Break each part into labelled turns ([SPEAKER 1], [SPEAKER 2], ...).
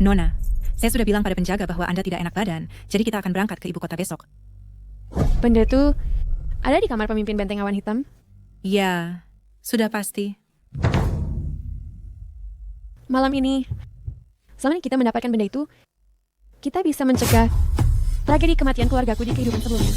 [SPEAKER 1] Nona, saya sudah bilang pada penjaga bahwa Anda tidak enak badan, jadi kita akan berangkat ke ibu kota besok.
[SPEAKER 2] Benda itu ada di kamar pemimpin benteng awan hitam?
[SPEAKER 1] Ya, sudah pasti.
[SPEAKER 2] Malam ini, selama kita mendapatkan benda itu, kita bisa mencegah tragedi kematian keluargaku di kehidupan sebelumnya.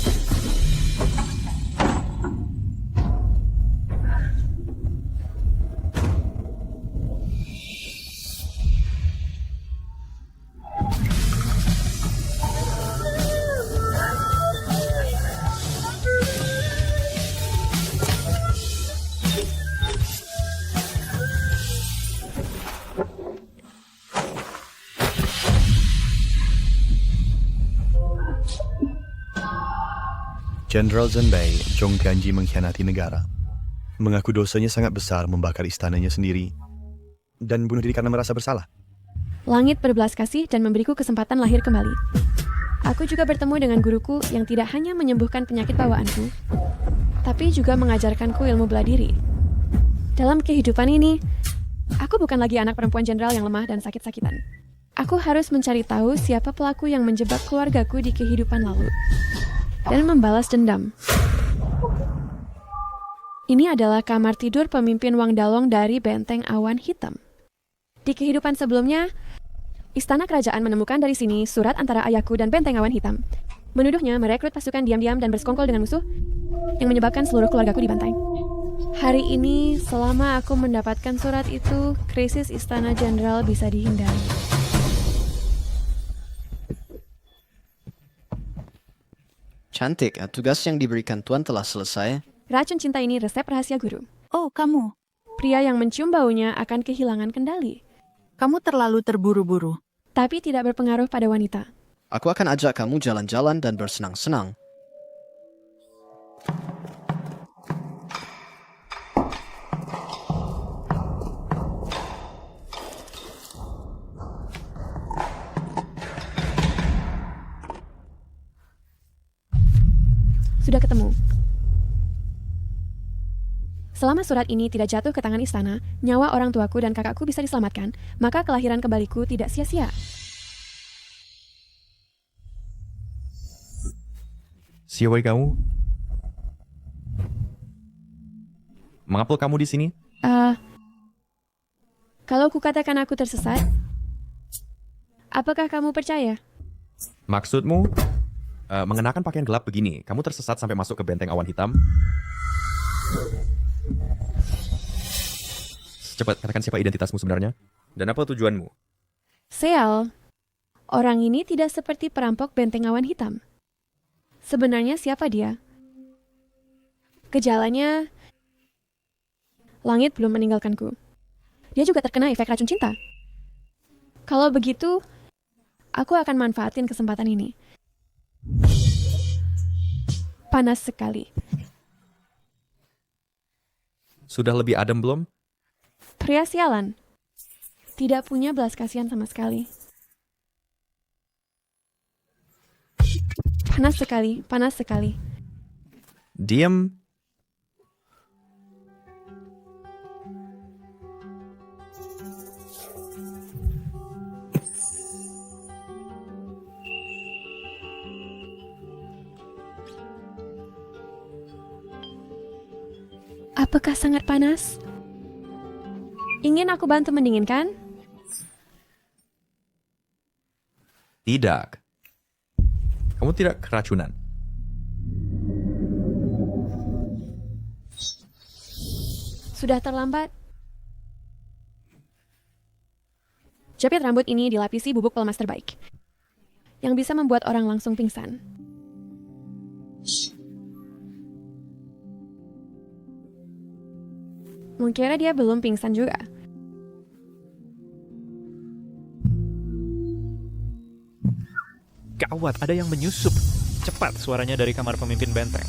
[SPEAKER 3] Jenderal Zhenbei, Zhong Tianji mengkhianati negara. Mengaku dosanya sangat besar membakar istananya sendiri dan bunuh diri karena merasa bersalah.
[SPEAKER 2] Langit berbelas kasih dan memberiku kesempatan lahir kembali. Aku juga bertemu dengan guruku yang tidak hanya menyembuhkan penyakit bawaanku, tapi juga mengajarkanku ilmu bela diri. Dalam kehidupan ini, aku bukan lagi anak perempuan jenderal yang lemah dan sakit-sakitan. Aku harus mencari tahu siapa pelaku yang menjebak keluargaku di kehidupan lalu dan membalas dendam. Ini adalah kamar tidur pemimpin Wang Dalong dari Benteng Awan Hitam. Di kehidupan sebelumnya, istana kerajaan menemukan dari sini surat antara ayahku dan Benteng Awan Hitam. Menuduhnya merekrut pasukan diam-diam dan bersekongkol dengan musuh yang menyebabkan seluruh keluargaku dibantai. Hari ini, selama aku mendapatkan surat itu, krisis istana jenderal bisa dihindari.
[SPEAKER 4] Cantik, tugas yang diberikan Tuan telah selesai.
[SPEAKER 2] Racun cinta ini resep rahasia guru.
[SPEAKER 5] Oh, kamu.
[SPEAKER 2] Pria yang mencium baunya akan kehilangan kendali,
[SPEAKER 5] Kamu terlalu terburu-buru.
[SPEAKER 2] tapi tidak berpengaruh pada wanita.
[SPEAKER 4] Aku akan ajak kamu jalan-jalan dan bersenang-senang.
[SPEAKER 2] Sudah ketemu. Selama surat ini tidak jatuh ke tangan istana, nyawa orang tuaku dan kakakku bisa diselamatkan, maka kelahiran kembaliku tidak sia-sia.
[SPEAKER 6] Siapa kamu? Mengapa kamu di sini?
[SPEAKER 2] Kalau kukatakan aku tersesat, apakah kamu percaya?
[SPEAKER 6] Maksudmu? Mengenakan pakaian gelap begini, kamu tersesat sampai masuk ke benteng awan hitam? Cepat, katakan siapa identitasmu sebenarnya? Dan apa tujuanmu?
[SPEAKER 2] Seal, orang ini tidak seperti perampok benteng awan hitam. Sebenarnya siapa dia? Gejalanya, langit belum meninggalkanku. Dia juga terkena efek racun cinta. Kalau begitu, aku akan manfaatin kesempatan ini. Panas sekali.
[SPEAKER 6] Sudah lebih adem belum?
[SPEAKER 2] Pria sialan. Tidak punya belas kasihan sama sekali. Panas sekali, panas sekali.
[SPEAKER 6] Diam.
[SPEAKER 2] Apakah sangat panas? Ingin aku bantu mendinginkan?
[SPEAKER 6] Tidak. Kamu tidak keracunan.
[SPEAKER 2] Sudah terlambat. Jepit rambut ini dilapisi bubuk pelmas terbaik, yang bisa membuat orang langsung pingsan. Mungkin dia belum pingsan juga.
[SPEAKER 7] Gawat, ada yang menyusup. Cepat suaranya dari kamar pemimpin benteng.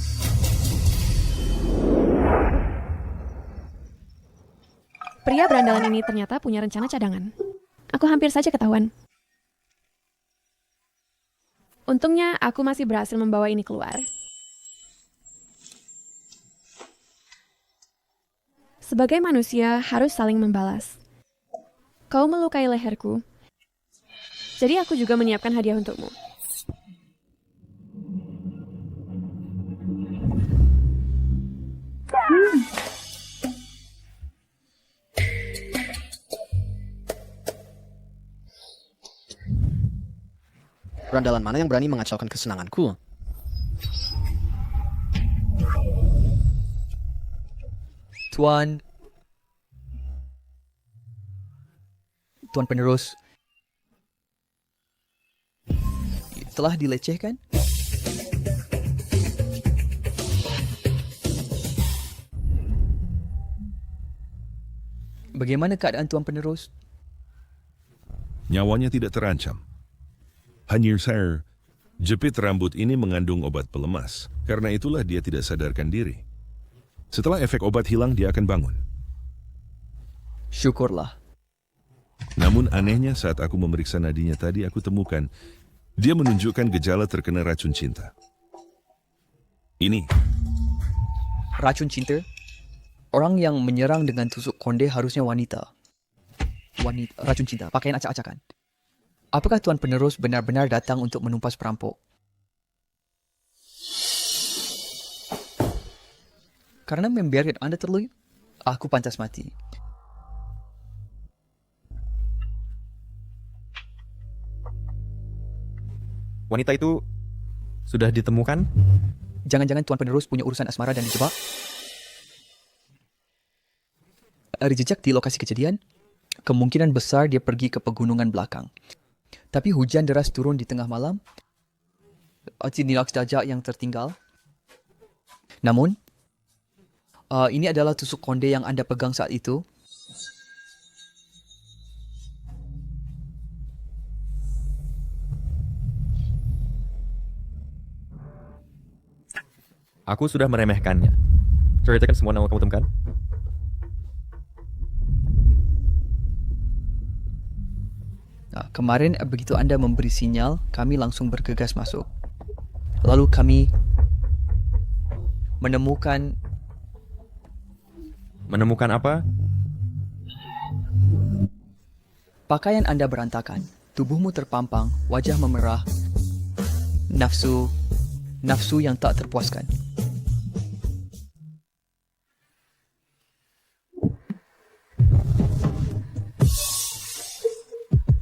[SPEAKER 2] Pria berandalan ini ternyata punya rencana cadangan. Aku hampir saja ketahuan. Untungnya aku masih berhasil membawa ini keluar. Sebagai manusia harus saling membalas. Kau melukai leherku, Jadi aku juga menyiapkan hadiah untukmu.
[SPEAKER 4] Berandalan mana yang berani mengacaukan kesenanganku?
[SPEAKER 8] Tuan penerus telah dilecehkan? Bagaimana keadaan Tuan penerus?
[SPEAKER 9] Nyawanya tidak terancam. Hanya Sir, jepit rambut ini mengandung obat pelemas. Karena itulah dia tidak sadarkan diri. Setelah efek obat hilang, dia akan bangun.
[SPEAKER 8] Syukurlah.
[SPEAKER 9] Namun anehnya saat aku memeriksa nadinya tadi, aku temukan dia menunjukkan gejala terkena racun cinta. Ini.
[SPEAKER 8] Racun cinta? Orang yang menyerang dengan tusuk konde harusnya wanita. Racun cinta, pakaian acak-acakan. Apakah Tuan penerus benar-benar datang untuk menumpas perampok? Karena membiarkan Anda terluyur, aku pantas mati.
[SPEAKER 6] Wanita itu sudah ditemukan?
[SPEAKER 8] Jangan-jangan Tuan penerus punya urusan asmara dan dijebak? Ada jejak di lokasi kejadian? Kemungkinan besar dia pergi ke pegunungan belakang. Tapi hujan deras turun di tengah malam. Inilah jejak yang tertinggal. Namun, ini adalah tusuk konde yang Anda pegang saat itu.
[SPEAKER 6] Aku sudah meremehkannya. Ceritakan semua nama kamu temukan.
[SPEAKER 8] Kemarin begitu Anda memberi sinyal, kami langsung bergegas masuk. Lalu kami menemukan
[SPEAKER 6] apa?
[SPEAKER 8] pakaian Anda berantakan, tubuhmu terpampang, wajah memerah, nafsu yang tak terpuaskan.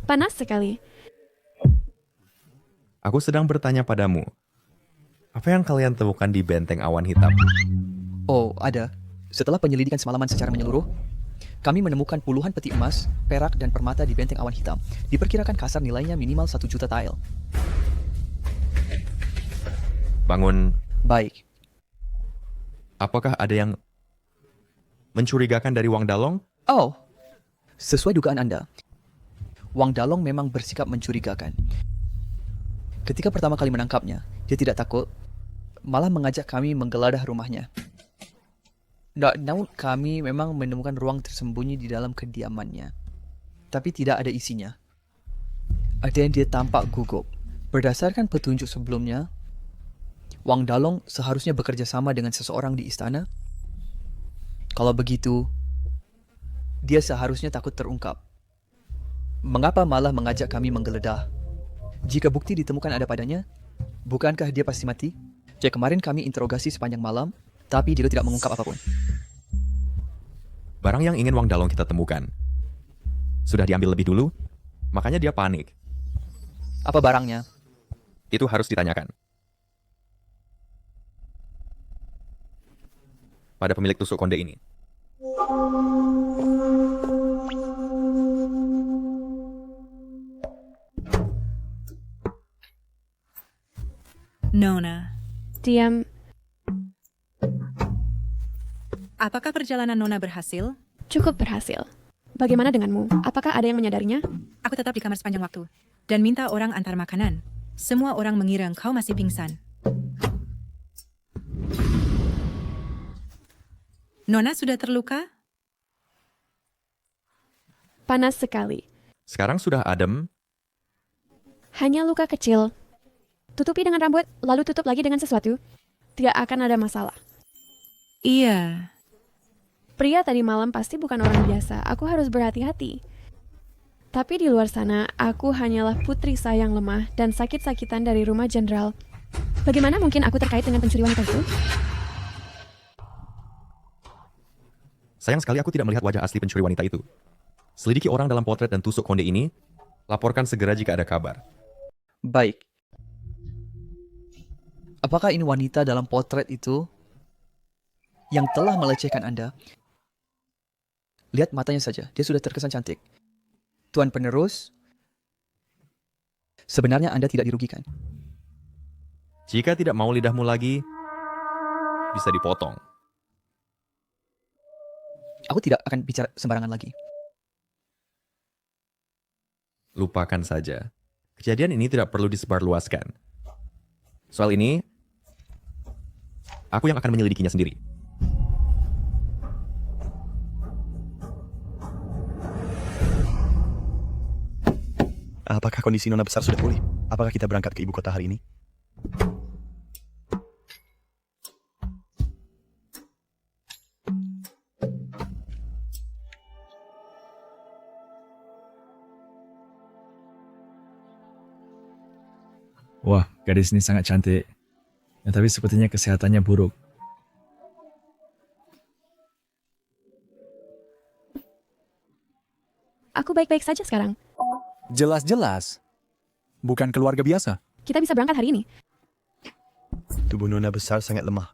[SPEAKER 2] Panas sekali.
[SPEAKER 6] Aku sedang bertanya padamu. Apa yang kalian temukan di benteng awan hitam?
[SPEAKER 8] Oh, ada. Setelah penyelidikan semalaman secara menyeluruh, kami menemukan puluhan peti emas, perak, dan permata di benteng awan hitam. Diperkirakan kasar nilainya minimal 1 juta tael.
[SPEAKER 6] Bangun.
[SPEAKER 8] Baik.
[SPEAKER 6] Apakah ada yang mencurigakan dari Wang Dalong?
[SPEAKER 8] Oh, sesuai dugaan Anda. Wang Dalong memang bersikap mencurigakan. Ketika pertama kali menangkapnya, dia tidak takut, malah mengajak kami menggeledah rumahnya. Namun kami memang menemukan ruang tersembunyi di dalam kediamannya. Tapi tidak ada isinya. Ada yang dia tampak gugup. Berdasarkan petunjuk sebelumnya, Wang Dalong seharusnya bekerja sama dengan seseorang di istana. Kalau begitu, dia seharusnya takut terungkap. Mengapa malah mengajak kami menggeledah? Jika bukti ditemukan ada padanya, bukankah dia pasti mati? Jadi kemarin kami interogasi sepanjang malam, tapi dia tidak mengungkap apapun.
[SPEAKER 6] Barang yang ingin Wang Dalong kita temukan sudah diambil lebih dulu, makanya dia panik.
[SPEAKER 8] Apa barangnya?
[SPEAKER 6] Itu harus ditanyakan pada pemilik tusuk konde ini.
[SPEAKER 1] Nona,
[SPEAKER 2] Diam.
[SPEAKER 1] apakah perjalanan Nona berhasil?
[SPEAKER 2] Cukup berhasil. Bagaimana denganmu? Apakah ada yang menyadarinya?
[SPEAKER 1] Aku tetap di kamar sepanjang waktu dan minta orang antar makanan. Semua orang mengira engkau masih pingsan. Nona sudah terluka?
[SPEAKER 2] Panas sekali.
[SPEAKER 6] Sekarang sudah adem.
[SPEAKER 2] Hanya luka kecil. Tutupi dengan rambut, lalu tutup lagi dengan sesuatu. Tidak akan ada masalah.
[SPEAKER 1] Iya.
[SPEAKER 2] Pria tadi malam pasti bukan orang biasa. Aku harus berhati-hati. Tapi di luar sana, aku hanyalah putri sayang lemah dan sakit-sakitan dari rumah jenderal. Bagaimana mungkin aku terkait dengan pencuri wanita itu?
[SPEAKER 6] Sayang sekali aku tidak melihat wajah asli pencuri wanita itu. Selidiki orang dalam potret dan tusuk konde ini. Laporkan segera jika ada kabar.
[SPEAKER 8] Baik. Apakah ini wanita dalam potret itu yang telah melecehkan Anda? Lihat matanya saja, dia sudah terkesan cantik. Tuan penerus, sebenarnya Anda tidak dirugikan.
[SPEAKER 6] Jika tidak mau lidahmu lagi, bisa dipotong.
[SPEAKER 8] Aku tidak akan bicara sembarangan lagi.
[SPEAKER 6] Lupakan saja. Kejadian ini tidak perlu disebarluaskan. Soal ini, aku yang akan menyelidikinya sendiri.
[SPEAKER 3] Apakah kondisi Nona besar sudah pulih? Apakah kita berangkat ke ibu kota hari ini?
[SPEAKER 10] Wah, gadis ini sangat cantik. Ya, tapi sepertinya kesehatannya buruk.
[SPEAKER 2] Aku baik-baik saja sekarang.
[SPEAKER 11] Jelas-jelas. Bukan keluarga biasa.
[SPEAKER 2] Kita bisa berangkat hari ini.
[SPEAKER 3] Tubuh Nona besar sangat lemah.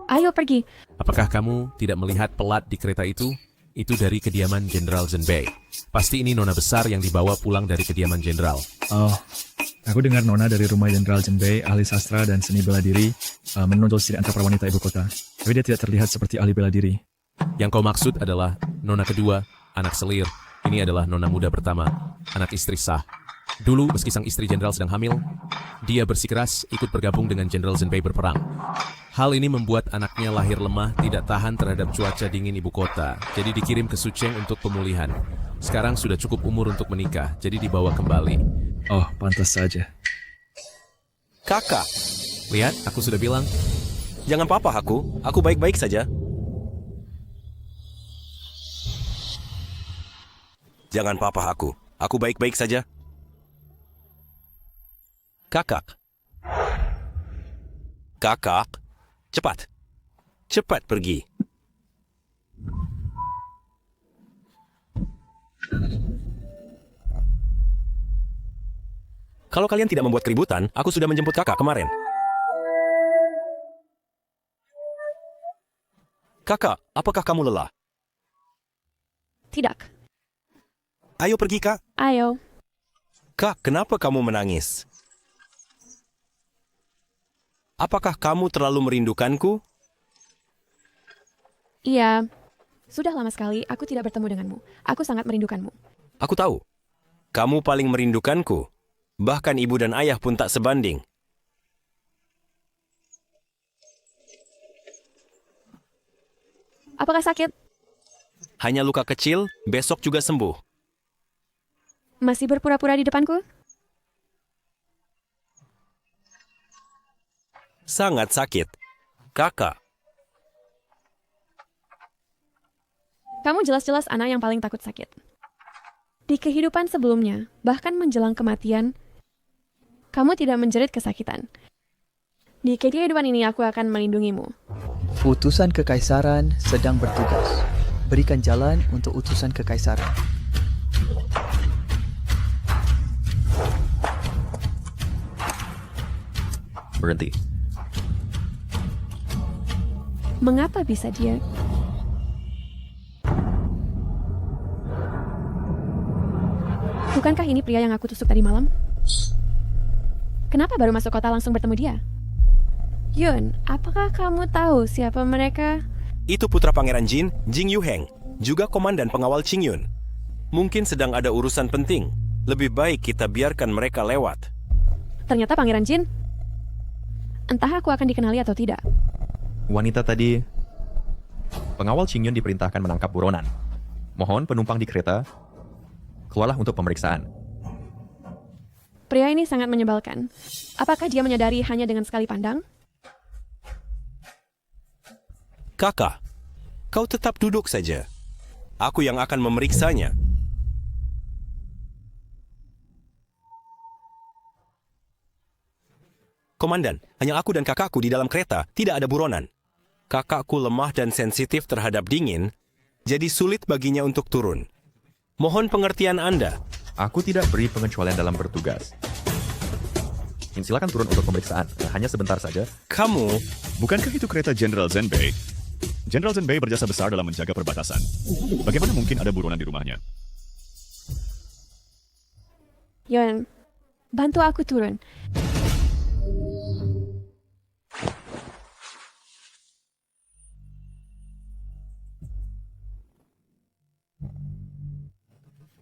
[SPEAKER 2] Ayo pergi.
[SPEAKER 12] Apakah kamu tidak melihat pelat di kereta itu? Itu dari kediaman Jenderal Zhenbei. Pasti ini Nona besar yang dibawa pulang dari kediaman Jenderal.
[SPEAKER 10] Oh, aku dengar Nona dari rumah Jenderal Zhenbei, ahli sastra dan seni bela diri, menonjol siri antar wanita ibu kota. Tapi dia tidak terlihat seperti ahli bela diri.
[SPEAKER 12] Yang kau maksud adalah Nona kedua, anak selir. Ini adalah Nona muda pertama, anak istri sah. Dulu, meski sang istri jenderal sedang hamil, dia bersikeras ikut bergabung dengan Jenderal Zhenbei berperang. Hal ini membuat anaknya lahir lemah, tidak tahan terhadap cuaca dingin ibu kota. Jadi dikirim ke Sucheng untuk pemulihan. Sekarang sudah cukup umur untuk menikah, jadi dibawa kembali.
[SPEAKER 10] Oh, pantas saja.
[SPEAKER 13] Kakak,
[SPEAKER 12] Lihat, aku sudah bilang.
[SPEAKER 13] jangan apa-apa aku baik-baik saja. Jangan apa-apa aku baik-baik saja. Kakak, cepat pergi. Kalau kalian tidak membuat keributan, aku sudah menjemput kakak kemarin. Kakak, apakah kamu lelah?
[SPEAKER 2] Tidak.
[SPEAKER 13] Ayo pergi, Kak.
[SPEAKER 2] Ayo.
[SPEAKER 13] Kak, kenapa kamu menangis? Apakah kamu terlalu merindukanku?
[SPEAKER 2] Iya. Sudah lama sekali aku tidak bertemu denganmu. Aku sangat merindukanmu.
[SPEAKER 13] Aku tahu. Kamu paling merindukanku. Bahkan ibu dan ayah pun tak sebanding.
[SPEAKER 2] Apakah sakit?
[SPEAKER 13] Hanya luka kecil, besok juga sembuh.
[SPEAKER 2] Masih berpura-pura di depanku?
[SPEAKER 13] Sangat sakit. Kakak,
[SPEAKER 2] Kamu jelas-jelas anak yang paling takut sakit. Di kehidupan sebelumnya, bahkan menjelang kematian, kamu tidak menjerit kesakitan. Di kehidupan ini aku akan melindungimu.
[SPEAKER 8] Utusan kekaisaran sedang bertugas. Berikan jalan untuk utusan kekaisaran.
[SPEAKER 6] Berhenti.
[SPEAKER 2] Mengapa bisa dia? Bukankah ini pria yang aku tusuk tadi malam? Kenapa baru masuk kota langsung bertemu dia? Yun, apakah kamu tahu siapa mereka?
[SPEAKER 13] itu putra Pangeran Jin, Jing Yuheng, juga komandan pengawal Qingyun. Mungkin sedang ada urusan penting. Lebih baik kita biarkan mereka lewat.
[SPEAKER 2] Ternyata Pangeran Jin. Entah aku akan dikenali atau tidak.
[SPEAKER 6] Wanita tadi, pengawal Qingyun diperintahkan menangkap buronan. Mohon penumpang di kereta, keluarlah untuk pemeriksaan.
[SPEAKER 2] Pria ini sangat menyebalkan. Apakah dia menyadari hanya dengan sekali pandang?
[SPEAKER 13] Kakak, kau tetap duduk saja. Aku yang akan memeriksanya. Komandan, hanya aku dan kakakku di dalam kereta, tidak ada buronan. Kakakku lemah dan sensitif terhadap dingin, jadi sulit baginya untuk turun. Mohon pengertian Anda.
[SPEAKER 6] Aku tidak beri pengecualian dalam bertugas. Silakan turun untuk pemeriksaan, hanya sebentar saja.
[SPEAKER 13] Kamu...
[SPEAKER 3] Bukankah itu kereta Jenderal Zenbei? Jenderal Zenbei berjasa besar dalam menjaga perbatasan. Bagaimana mungkin ada buronan di rumahnya?
[SPEAKER 2] Yon, bantu aku turun.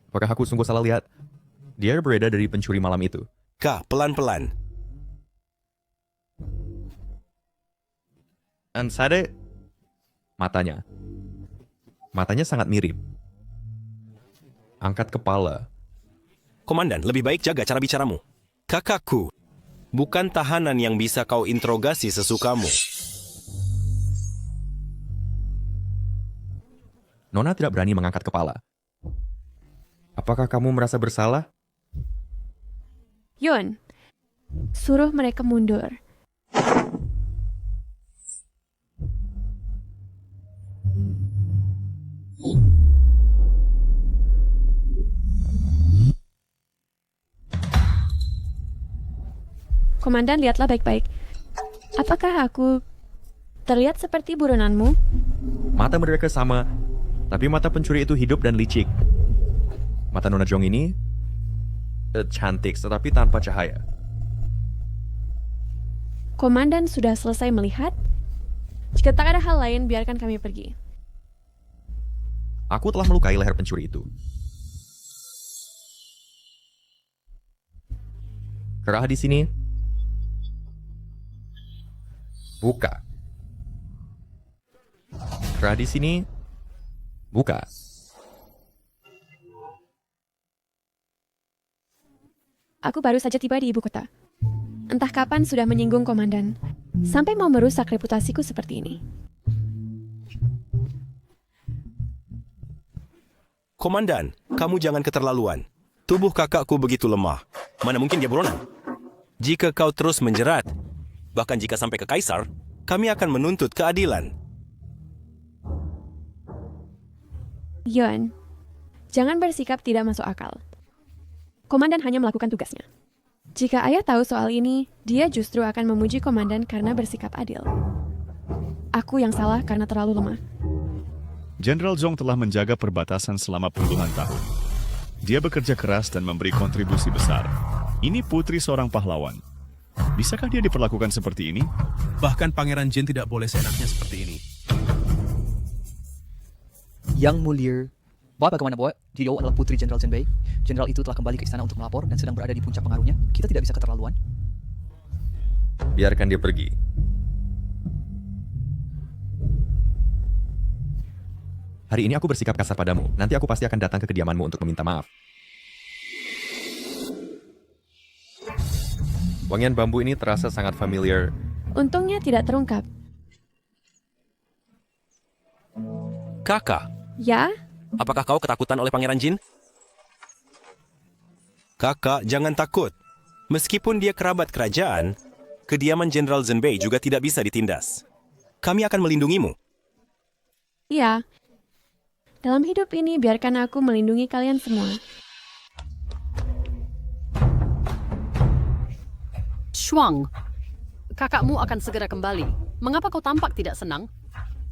[SPEAKER 6] Apakah aku sungguh salah lihat? Dia berbeda dari pencuri malam itu.
[SPEAKER 13] Kak, pelan-pelan.
[SPEAKER 6] Ansade matanya. Matanya sangat mirip. Angkat kepala.
[SPEAKER 13] Komandan, lebih baik jaga cara bicaramu. Kakakku, bukan tahanan yang bisa kau interogasi sesukamu.
[SPEAKER 6] Nona tidak berani mengangkat kepala. Apakah kamu merasa bersalah?
[SPEAKER 2] Yon, suruh mereka mundur. Komandan, lihatlah baik-baik. Apakah aku terlihat seperti buronanmu?
[SPEAKER 6] Mata mereka sama, tapi mata pencuri itu hidup dan licik. Mata Nona Jong ini cantik, tetapi tanpa cahaya.
[SPEAKER 2] Komandan sudah selesai melihat? Jika tak ada hal lain, biarkan kami pergi.
[SPEAKER 6] Aku telah melukai leher pencuri itu. Kerah di sini. Buka. Kerah di sini. Buka.
[SPEAKER 2] Aku baru saja tiba di ibu kota. Entah kapan sudah menyinggung komandan, sampai mau merusak reputasiku seperti ini.
[SPEAKER 13] Komandan, kamu jangan keterlaluan. Tubuh kakakku begitu lemah. Mana mungkin dia buronan? Jika kau terus menjerat, bahkan jika sampai ke Kaisar, kami akan menuntut keadilan.
[SPEAKER 2] Yon, jangan bersikap tidak masuk akal. Komandan hanya melakukan tugasnya. Jika ayah tahu soal ini, dia justru akan memuji komandan karena bersikap adil. Aku yang salah karena terlalu lemah.
[SPEAKER 3] Jenderal Zhong telah menjaga perbatasan selama puluhan tahun. Dia bekerja keras dan memberi kontribusi besar. Ini putri seorang pahlawan. Bisakah dia diperlakukan seperti ini?
[SPEAKER 14] Bahkan Pangeran Jin tidak boleh seenaknya seperti ini.
[SPEAKER 8] Yang mulia, bagaimana Boy? Dia adalah putri Jenderal Zenbei. Jenderal itu telah kembali ke istana untuk melapor dan sedang berada di puncak pengaruhnya. Kita tidak bisa keterlaluan.
[SPEAKER 6] Biarkan dia pergi. Hari ini aku bersikap kasar padamu. Nanti aku pasti akan datang ke kediamanmu untuk meminta maaf. Wangian bambu ini terasa sangat familiar.
[SPEAKER 2] Untungnya tidak terungkap.
[SPEAKER 13] Kakak,
[SPEAKER 2] Ya?
[SPEAKER 13] apakah kau ketakutan oleh Pangeran Jin? Kakak, jangan takut. Meskipun dia kerabat kerajaan, kediaman Jenderal Zenbei juga tidak bisa ditindas. Kami akan melindungimu.
[SPEAKER 2] Iya. Dalam hidup ini, biarkan aku melindungi kalian semua.
[SPEAKER 15] Shuang, kakakmu akan segera kembali. Mengapa kau tampak tidak senang?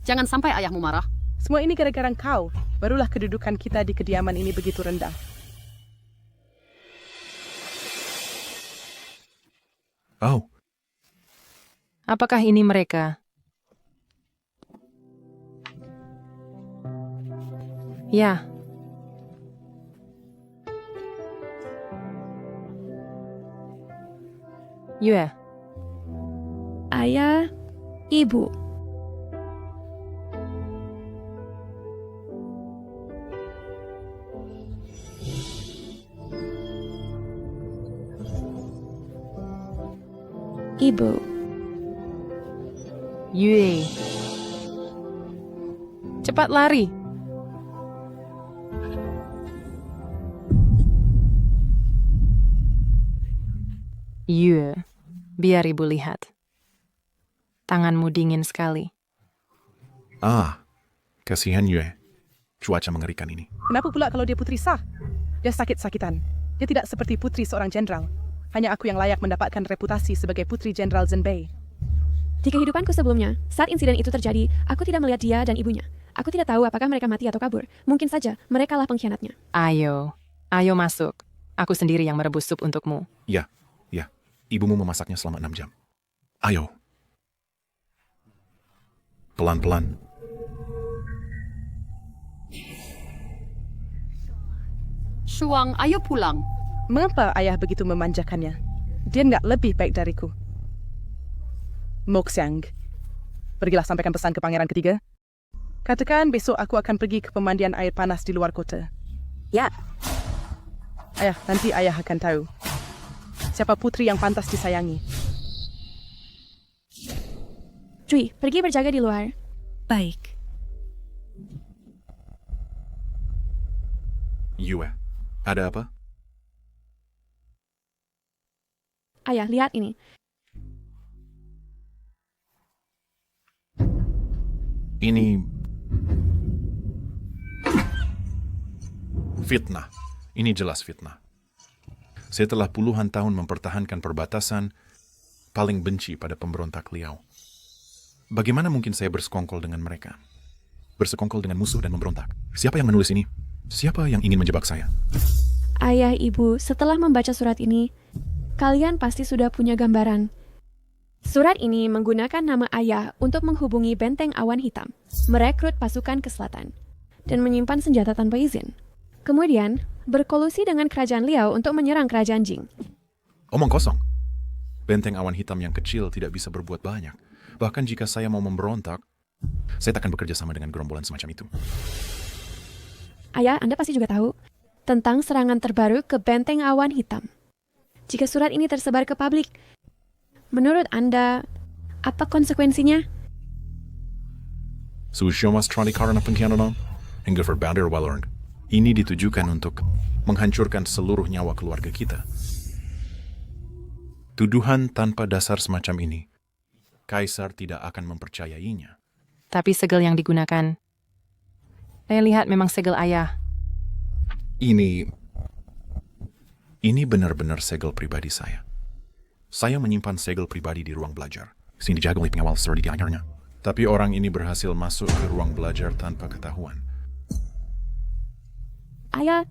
[SPEAKER 15] Jangan sampai ayahmu marah.
[SPEAKER 16] Semua ini gara-gara kau. Barulah kedudukan kita di kediaman ini begitu rendah.
[SPEAKER 10] Oh,
[SPEAKER 17] Apakah ini mereka? Ya. Yue.
[SPEAKER 2] Ayah, ibu. Ibu.
[SPEAKER 17] Yue. Cepat lari. Yue. Biar ibu lihat. Tanganmu dingin sekali.
[SPEAKER 18] Kasihan Yue. Cuaca mengerikan ini.
[SPEAKER 16] Kenapa pula kalau dia putri sah? Dia sakit-sakitan. Dia tidak seperti putri seorang jenderal. Hanya aku yang layak mendapatkan reputasi sebagai putri Jenderal Zhenbei.
[SPEAKER 2] Di kehidupanku sebelumnya, saat insiden itu terjadi, aku tidak melihat dia dan ibunya. Aku tidak tahu apakah mereka mati atau kabur. Mungkin saja mereka lah pengkhianatnya.
[SPEAKER 17] Ayo masuk. Aku sendiri yang merebus sup untukmu.
[SPEAKER 18] Ya. Ibumu memasaknya selama 6 jam. Ayo. Pelan-pelan.
[SPEAKER 15] Shuang, ayo pulang.
[SPEAKER 16] Mengapa ayah begitu memanjakannya? Dia nggak lebih baik dariku. Moxiang, pergilah sampaikan pesan ke pangeran ketiga. Katakan besok aku akan pergi ke pemandian air panas di luar kota.
[SPEAKER 5] Ya.
[SPEAKER 16] Ayah, nanti ayah akan tahu siapa putri yang pantas disayangi.
[SPEAKER 2] Cui, pergi berjaga di luar.
[SPEAKER 1] Baik.
[SPEAKER 18] Yue, ada apa?
[SPEAKER 2] Ayah, lihat ini.
[SPEAKER 18] Ini fitnah. Ini jelas fitnah. Setelah puluhan tahun mempertahankan perbatasan, paling benci pada pemberontak Liao. Bagaimana mungkin saya bersekongkol dengan mereka? Bersekongkol dengan musuh dan memberontak. Siapa yang menulis ini? Siapa yang ingin menjebak saya?
[SPEAKER 2] Ayah, ibu, setelah membaca surat ini, kalian pasti sudah punya gambaran. Surat ini menggunakan nama ayah untuk menghubungi benteng awan hitam, merekrut pasukan ke selatan, dan menyimpan senjata tanpa izin. Kemudian, berkolusi dengan kerajaan Liao untuk menyerang kerajaan Jing.
[SPEAKER 18] Omong kosong. Benteng awan hitam yang kecil tidak bisa berbuat banyak. Bahkan jika saya mau memberontak, saya tak akan bekerja sama dengan gerombolan semacam itu.
[SPEAKER 2] Ayah, Anda pasti juga tahu tentang serangan terbaru ke benteng awan hitam. Jika surat ini tersebar ke publik, menurut Anda, apa konsekuensinya?
[SPEAKER 18] Sushomas Trani karena pengkhianatan, hingga verbander Walorn. Ini ditujukan untuk menghancurkan seluruh nyawa keluarga kita. Tuduhan tanpa dasar semacam ini, Kaisar tidak akan mempercayainya.
[SPEAKER 17] Tapi segel yang digunakan, saya lihat memang segel ayah.
[SPEAKER 18] Ini benar-benar segel pribadi saya. Saya menyimpan segel pribadi di ruang belajar. Sini dijaga oleh pengawal serdi di akhirnya. Tapi orang ini berhasil masuk ke ruang belajar tanpa ketahuan.
[SPEAKER 2] Ayah,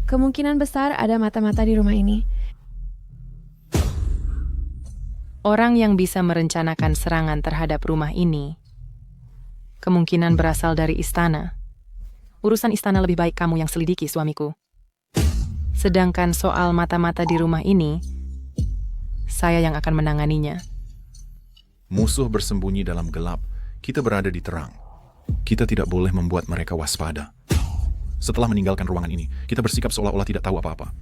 [SPEAKER 2] kemungkinan besar ada mata-mata di rumah ini.
[SPEAKER 17] Orang yang bisa merencanakan serangan terhadap rumah ini kemungkinan berasal dari istana. Urusan istana lebih baik kamu yang selidiki, suamiku. Sedangkan soal mata-mata di rumah ini, saya yang akan menanganinya.
[SPEAKER 18] Musuh bersembunyi dalam gelap, kita berada di terang. Kita tidak boleh membuat mereka waspada. Setelah meninggalkan ruangan ini, kita bersikap seolah-olah tidak tahu apa-apa.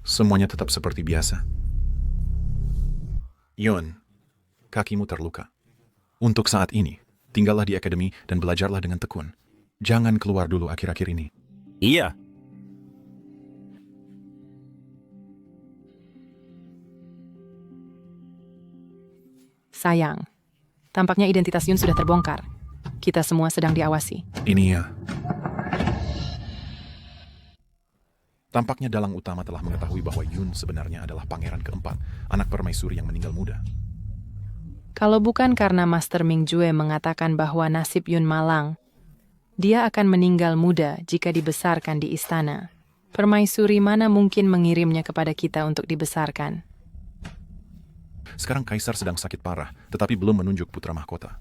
[SPEAKER 18] Semuanya tetap seperti biasa. Yun, kakimu terluka. Untuk saat ini, tinggallah di akademi dan belajarlah dengan tekun. Jangan keluar dulu akhir-akhir ini.
[SPEAKER 13] Iya.
[SPEAKER 17] Sayang, tampaknya identitas Yun sudah terbongkar. Kita semua sedang diawasi.
[SPEAKER 18] Ini ya. Tampaknya dalang utama telah mengetahui bahwa Yun sebenarnya adalah pangeran keempat, anak permaisuri yang meninggal muda.
[SPEAKER 17] Kalau bukan karena Master Ming Jue mengatakan bahwa nasib Yun malang, dia akan meninggal muda jika dibesarkan di istana. Permaisuri mana mungkin mengirimnya kepada kita untuk dibesarkan?
[SPEAKER 18] Sekarang Kaisar sedang sakit parah, tetapi belum menunjuk putra mahkota.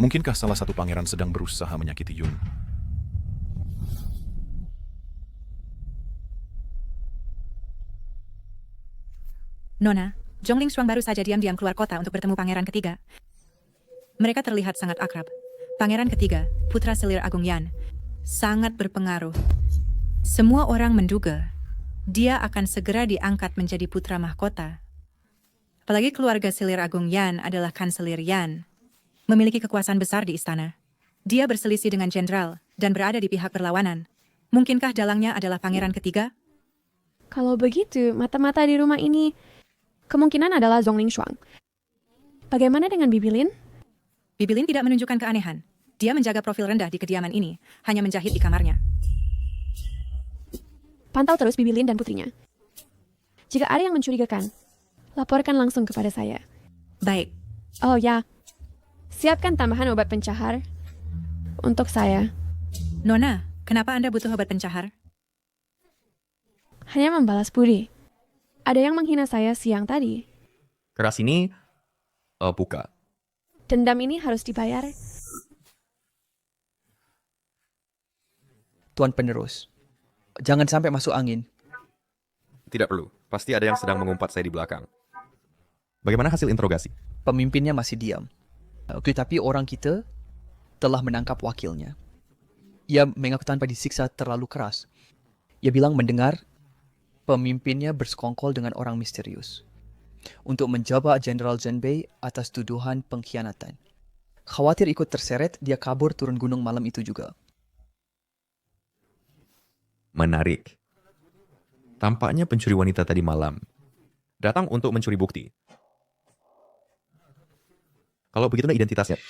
[SPEAKER 18] Mungkinkah salah satu pangeran sedang berusaha menyakiti Yun?
[SPEAKER 1] Nona, Zhongling Shuang baru saja diam-diam keluar kota untuk bertemu pangeran ketiga. Mereka terlihat sangat akrab. Pangeran ketiga, putra selir Agung Yan, sangat berpengaruh. Semua orang menduga dia akan segera diangkat menjadi putra mahkota. Apalagi keluarga selir Agung Yan adalah Kanselir Yan, memiliki kekuasaan besar di istana. Dia berselisih dengan jenderal dan berada di pihak berlawanan. Mungkinkah dalangnya adalah pangeran ketiga?
[SPEAKER 2] Kalau begitu, mata-mata di rumah ini Kemungkinan adalah Zhongling Shuang. Bagaimana dengan Bibilin?
[SPEAKER 1] Bibilin tidak menunjukkan keanehan. Dia menjaga profil rendah di kediaman ini, hanya menjahit di kamarnya.
[SPEAKER 2] Pantau terus Bibilin dan putrinya. Jika ada yang mencurigakan, laporkan langsung kepada saya.
[SPEAKER 1] Baik.
[SPEAKER 2] Oh ya, siapkan tambahan obat pencahar untuk saya.
[SPEAKER 1] Nona, kenapa Anda butuh obat pencahar?
[SPEAKER 2] Hanya membalas budi. Ada yang menghina saya siang tadi.
[SPEAKER 6] Keras ini, buka.
[SPEAKER 2] Dendam ini harus dibayar.
[SPEAKER 8] Tuan penerus, jangan sampai masuk angin.
[SPEAKER 6] Tidak perlu. Pasti ada yang sedang mengumpat saya di belakang. Bagaimana hasil interogasi?
[SPEAKER 8] Pemimpinnya masih diam. Tetapi orang kita telah menangkap wakilnya. Ia mengaku tanpa disiksa terlalu keras. Ia bilang mendengar pemimpinnya bersekongkol dengan orang misterius untuk menjebak Jenderal Zhenbei atas tuduhan pengkhianatan. Khawatir ikut terseret, dia kabur turun gunung malam itu juga.
[SPEAKER 6] Menarik. Tampaknya pencuri wanita tadi malam datang untuk mencuri bukti. Kalau begitulah identitasnya.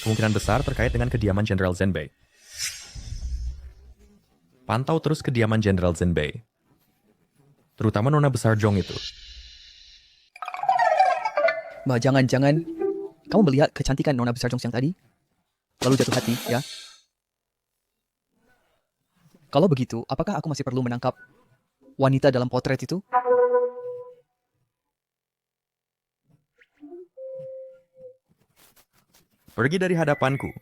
[SPEAKER 6] Kemungkinan besar terkait dengan kediaman Jenderal Zhenbei. Pantau terus kediaman Jenderal Zhenbei. Terutama Nona Besar Zhong itu.
[SPEAKER 8] Bah, jangan-jangan kamu melihat kecantikan Nona Besar Zhong siang tadi, lalu jatuh hati, ya? Kalau begitu, apakah aku masih perlu menangkap wanita dalam potret itu?
[SPEAKER 6] Pergi dari hadapanku.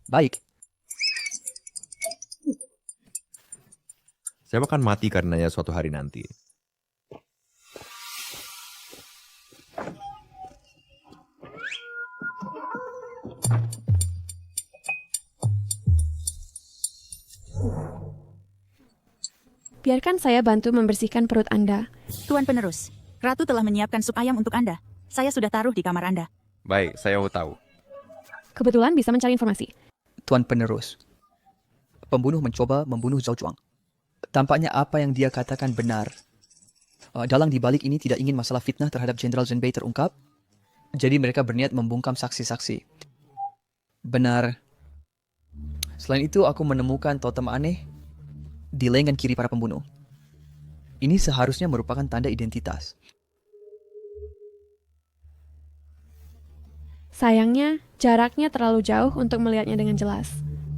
[SPEAKER 8] Baik.
[SPEAKER 6] Saya akan mati karenanya suatu hari nanti.
[SPEAKER 2] Biarkan saya bantu membersihkan perut Anda.
[SPEAKER 5] Tuan penerus, Ratu telah menyiapkan sup ayam untuk Anda. Saya sudah taruh di kamar Anda.
[SPEAKER 6] Baik, saya tahu.
[SPEAKER 2] Kebetulan bisa mencari informasi.
[SPEAKER 8] Tuan penerus, pembunuh mencoba membunuh Zhao Zhuang. Tampaknya apa yang dia katakan benar. Dalang dibalik ini tidak ingin masalah fitnah terhadap Jenderal Zhenbei terungkap, jadi mereka berniat membungkam saksi-saksi. Benar. Selain itu, aku menemukan totem aneh di lengan kiri para pembunuh. Ini seharusnya merupakan tanda identitas.
[SPEAKER 2] Sayangnya, jaraknya terlalu jauh untuk melihatnya dengan jelas.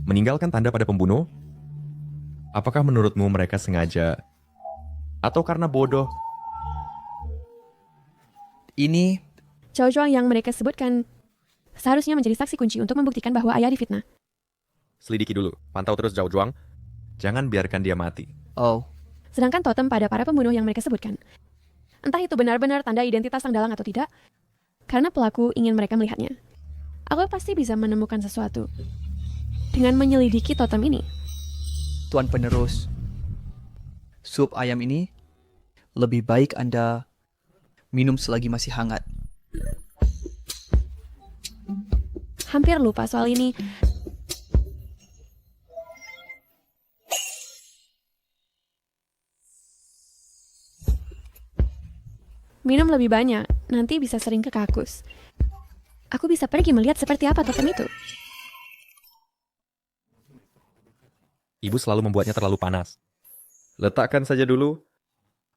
[SPEAKER 6] Meninggalkan tanda pada pembunuh? Apakah menurutmu mereka sengaja? Atau karena bodoh?
[SPEAKER 8] Ini
[SPEAKER 2] Zhao Zhuang yang mereka sebutkan seharusnya menjadi saksi kunci untuk membuktikan bahwa ayah difitnah.
[SPEAKER 6] Selidiki dulu, pantau terus Zhao Zhuang. Jangan biarkan dia mati.
[SPEAKER 8] Oh.
[SPEAKER 2] Sedangkan totem pada para pembunuh yang mereka sebutkan. Entah itu benar-benar tanda identitas sang dalang atau tidak, karena pelaku ingin mereka melihatnya. Aku pasti bisa menemukan sesuatu dengan menyelidiki totem ini.
[SPEAKER 8] Tuan penerus, sup ayam ini lebih baik Anda minum selagi masih hangat.
[SPEAKER 2] Hampir lupa soal ini. Minum lebih banyak, nanti bisa sering kekakus. Aku bisa pergi melihat seperti apa totem itu.
[SPEAKER 6] Ibu selalu membuatnya terlalu panas. Letakkan saja dulu.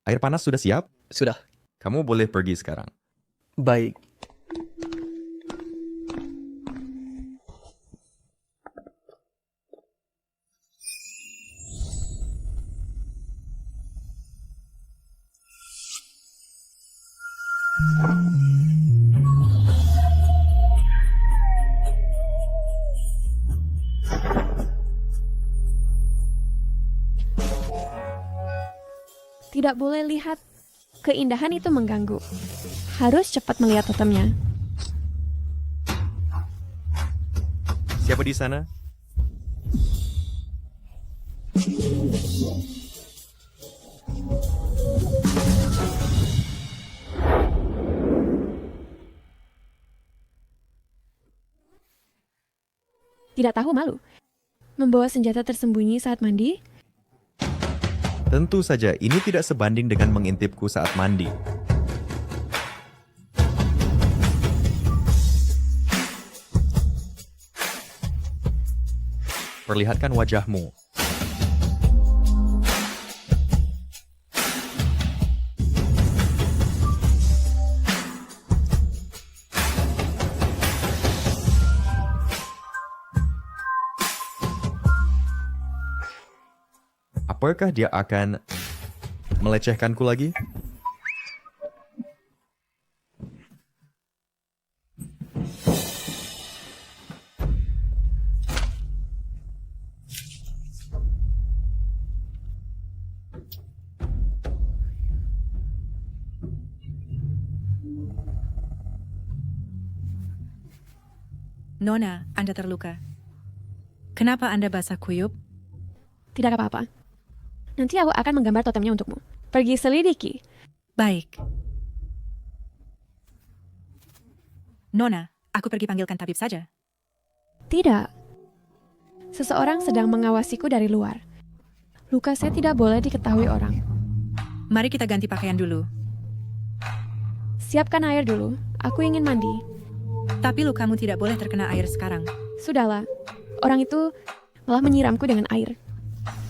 [SPEAKER 6] Air panas sudah siap?
[SPEAKER 8] Sudah.
[SPEAKER 6] Kamu boleh pergi sekarang.
[SPEAKER 8] Baik.
[SPEAKER 2] Tidak boleh lihat keindahan itu mengganggu. Harus cepat melihat totemnya.
[SPEAKER 6] Siapa di sana?
[SPEAKER 2] Tidak tahu malu. Membawa senjata tersembunyi saat mandi.
[SPEAKER 6] Tentu saja ini tidak sebanding dengan mengintipku saat mandi. Perlihatkan wajahmu. Apakah dia akan melecehkanku lagi?
[SPEAKER 1] Nona, Anda terluka. Kenapa Anda basah kuyup?
[SPEAKER 2] Tidak apa-apa. Nanti aku akan menggambar totemnya untukmu. Pergi selidiki.
[SPEAKER 1] Baik. Nona, aku pergi panggilkan tabib saja.
[SPEAKER 2] Tidak. Seseorang sedang mengawasiku dari luar. Luka saya tidak boleh diketahui orang.
[SPEAKER 1] Mari kita ganti pakaian dulu.
[SPEAKER 2] Siapkan air dulu. Aku ingin mandi.
[SPEAKER 1] Tapi lukamu tidak boleh terkena air sekarang.
[SPEAKER 2] Sudahlah. Orang itu malah menyiramku dengan air.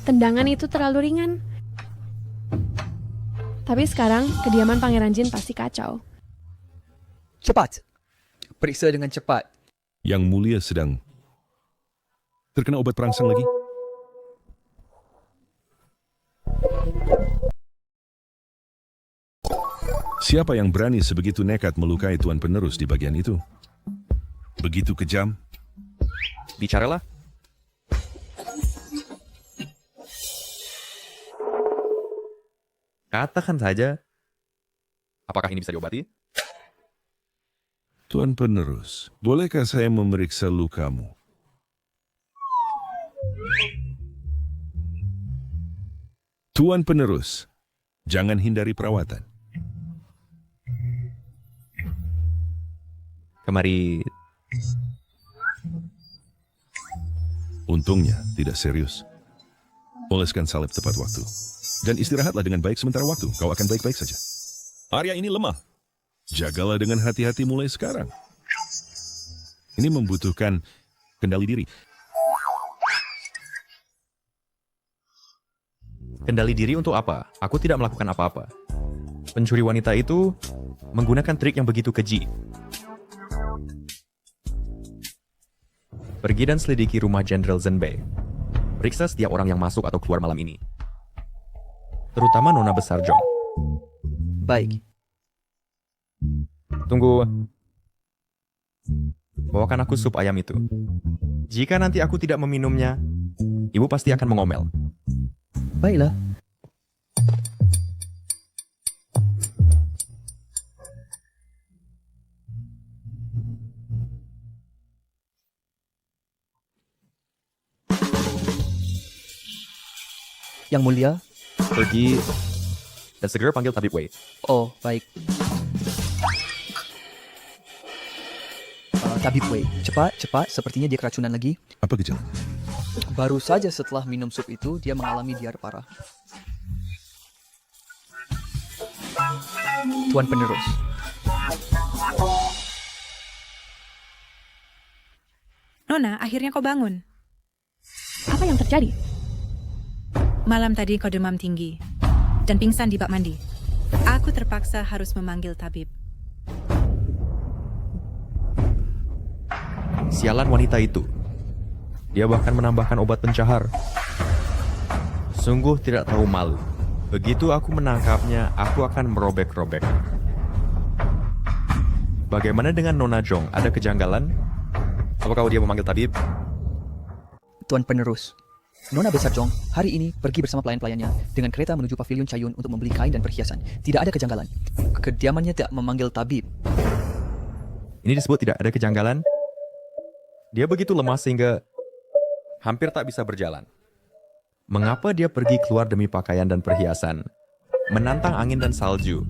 [SPEAKER 2] Tendangan itu terlalu ringan. Tapi sekarang kediaman Pangeran Jin pasti kacau.
[SPEAKER 8] Cepat. Periksa dengan cepat.
[SPEAKER 9] Yang mulia sedang terkena obat perangsang lagi? Siapa yang berani sebegitu nekat melukai tuan penerus di bagian itu? Begitu kejam?
[SPEAKER 6] Bicaralah. Katakan saja, apakah ini bisa diobati?
[SPEAKER 9] Tuan penerus, bolehkah saya memeriksa lukamu? Tuan penerus, jangan hindari perawatan.
[SPEAKER 6] Kemari.
[SPEAKER 9] Untungnya tidak serius. Oleskan salep tepat waktu. Dan istirahatlah dengan baik sementara waktu. Kau akan baik-baik saja. Arya ini lemah. Jagalah dengan hati-hati mulai sekarang. Ini membutuhkan kendali diri.
[SPEAKER 6] Kendali diri untuk apa? Aku tidak melakukan apa-apa. Pencuri wanita itu menggunakan trik yang begitu keji. Pergi dan selidiki rumah Jenderal Zhenbei. Periksa setiap orang yang masuk atau keluar malam ini. Terutama Nona Besar Zhong.
[SPEAKER 8] Baik.
[SPEAKER 6] Tunggu. Bawakan aku sup ayam itu. Jika nanti aku tidak meminumnya, ibu pasti akan mengomel.
[SPEAKER 8] Baiklah. Yang mulia,
[SPEAKER 6] pergi dan segera panggil Tabib Wei.
[SPEAKER 8] Oh, baik. Tabib Wei, cepat. Sepertinya dia keracunan lagi.
[SPEAKER 9] Apa gejala?
[SPEAKER 8] Baru saja setelah minum sup itu, dia mengalami diare parah. Tuan penerus.
[SPEAKER 1] Nona, akhirnya kau bangun.
[SPEAKER 2] Apa yang terjadi?
[SPEAKER 1] Malam tadi kau demam tinggi dan pingsan di bak mandi. Aku terpaksa harus memanggil tabib.
[SPEAKER 6] Sialan wanita itu. Dia bahkan menambahkan obat pencahar. Sungguh tidak tahu malu. Begitu aku menangkapnya, aku akan merobek-robek. Bagaimana dengan Nona Zhong? Ada kejanggalan? Apakah dia memanggil tabib?
[SPEAKER 8] Tuan penerus, Nona Besar Zhong hari ini pergi bersama pelayan-pelayannya dengan kereta menuju pavilion Cayun untuk membeli kain dan perhiasan. Tidak ada kejanggalan. Kediamannya tidak memanggil tabib.
[SPEAKER 6] Ini disebut tidak ada kejanggalan? Dia begitu lemah sehingga hampir tak bisa berjalan. Mengapa dia pergi keluar demi pakaian dan perhiasan? Menantang angin dan salju.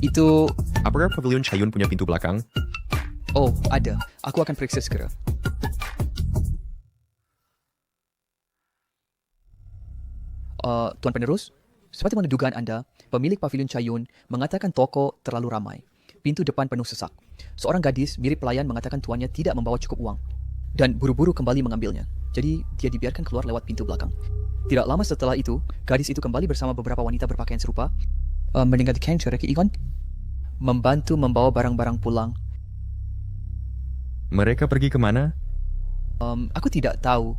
[SPEAKER 8] Itu...
[SPEAKER 6] Apakah pavilion Cayun punya pintu belakang?
[SPEAKER 8] Oh, ada. Aku akan periksa segera. Tuan penerus, Seperti mana dugaan Anda, pemilik pavilion Chayun mengatakan toko terlalu ramai. Pintu depan penuh sesak. Seorang gadis mirip pelayan mengatakan tuannya tidak membawa cukup uang dan buru-buru kembali mengambilnya. Jadi dia dibiarkan keluar lewat pintu belakang. Tidak lama setelah itu, gadis itu kembali bersama beberapa wanita berpakaian serupa, meninggalkan Cherokee Egon, membantu membawa barang-barang pulang.
[SPEAKER 6] Mereka pergi kemana?
[SPEAKER 8] Aku tidak tahu.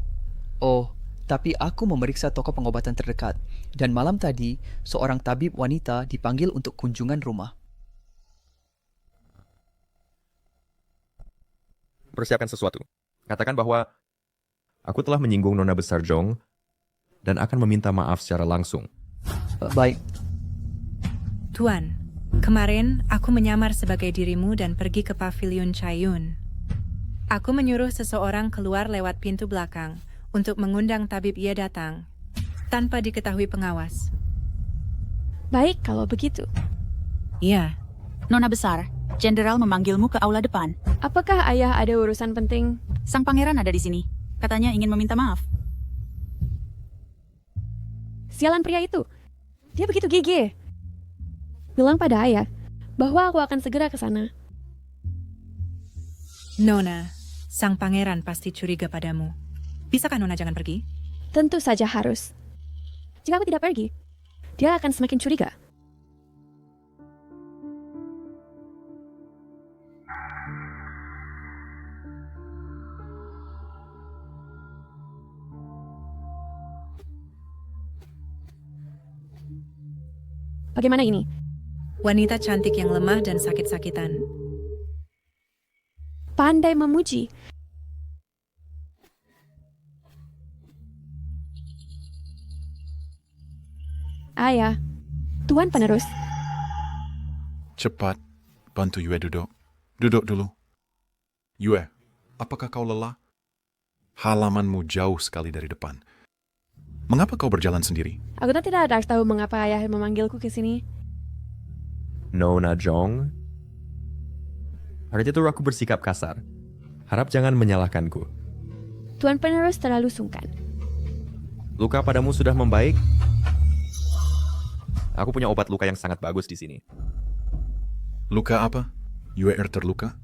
[SPEAKER 8] Oh, tapi aku memeriksa toko pengobatan terdekat. Dan malam tadi, seorang tabib wanita dipanggil untuk kunjungan rumah.
[SPEAKER 6] Persiapkan sesuatu. Katakan bahwa aku telah menyinggung Nona Besar Jong dan akan meminta maaf secara langsung.
[SPEAKER 8] Baik.
[SPEAKER 1] Tuan, kemarin aku menyamar sebagai dirimu dan pergi ke pavilion Chayun. Aku menyuruh seseorang keluar lewat pintu belakang untuk mengundang tabib ia datang, tanpa diketahui pengawas.
[SPEAKER 2] Baik kalau begitu.
[SPEAKER 1] Iya.
[SPEAKER 5] Nona besar, Jenderal memanggilmu ke aula depan.
[SPEAKER 2] Apakah ayah ada urusan penting?
[SPEAKER 5] Sang pangeran ada di sini. Katanya ingin meminta maaf.
[SPEAKER 2] Sialan pria itu. Dia begitu gigih. Bilang pada ayah bahwa aku akan segera ke sana.
[SPEAKER 1] Nona, sang pangeran pasti curiga padamu. Bisakah Nona jangan pergi?
[SPEAKER 2] Tentu saja harus. Jika aku tidak pergi, dia akan semakin curiga. Bagaimana ini?
[SPEAKER 1] Wanita cantik yang lemah dan sakit-sakitan.
[SPEAKER 2] Pandai memuji. Ayah, Tuan penerus.
[SPEAKER 18] Cepat, bantu Yue duduk. Duduk dulu. Yue, apakah kau lelah? Halamanmu jauh sekali dari depan. Mengapa kau berjalan sendiri?
[SPEAKER 2] Aku tidak tahu mengapa ayah memanggilku ke sini.
[SPEAKER 6] Nona Jong. Hari itu aku bersikap kasar. Harap jangan menyalahkanku.
[SPEAKER 2] Tuan penerus terlalu sungkan.
[SPEAKER 6] Luka padamu sudah membaik? Aku punya obat luka yang sangat bagus di sini.
[SPEAKER 18] Luka apa? Yue terluka?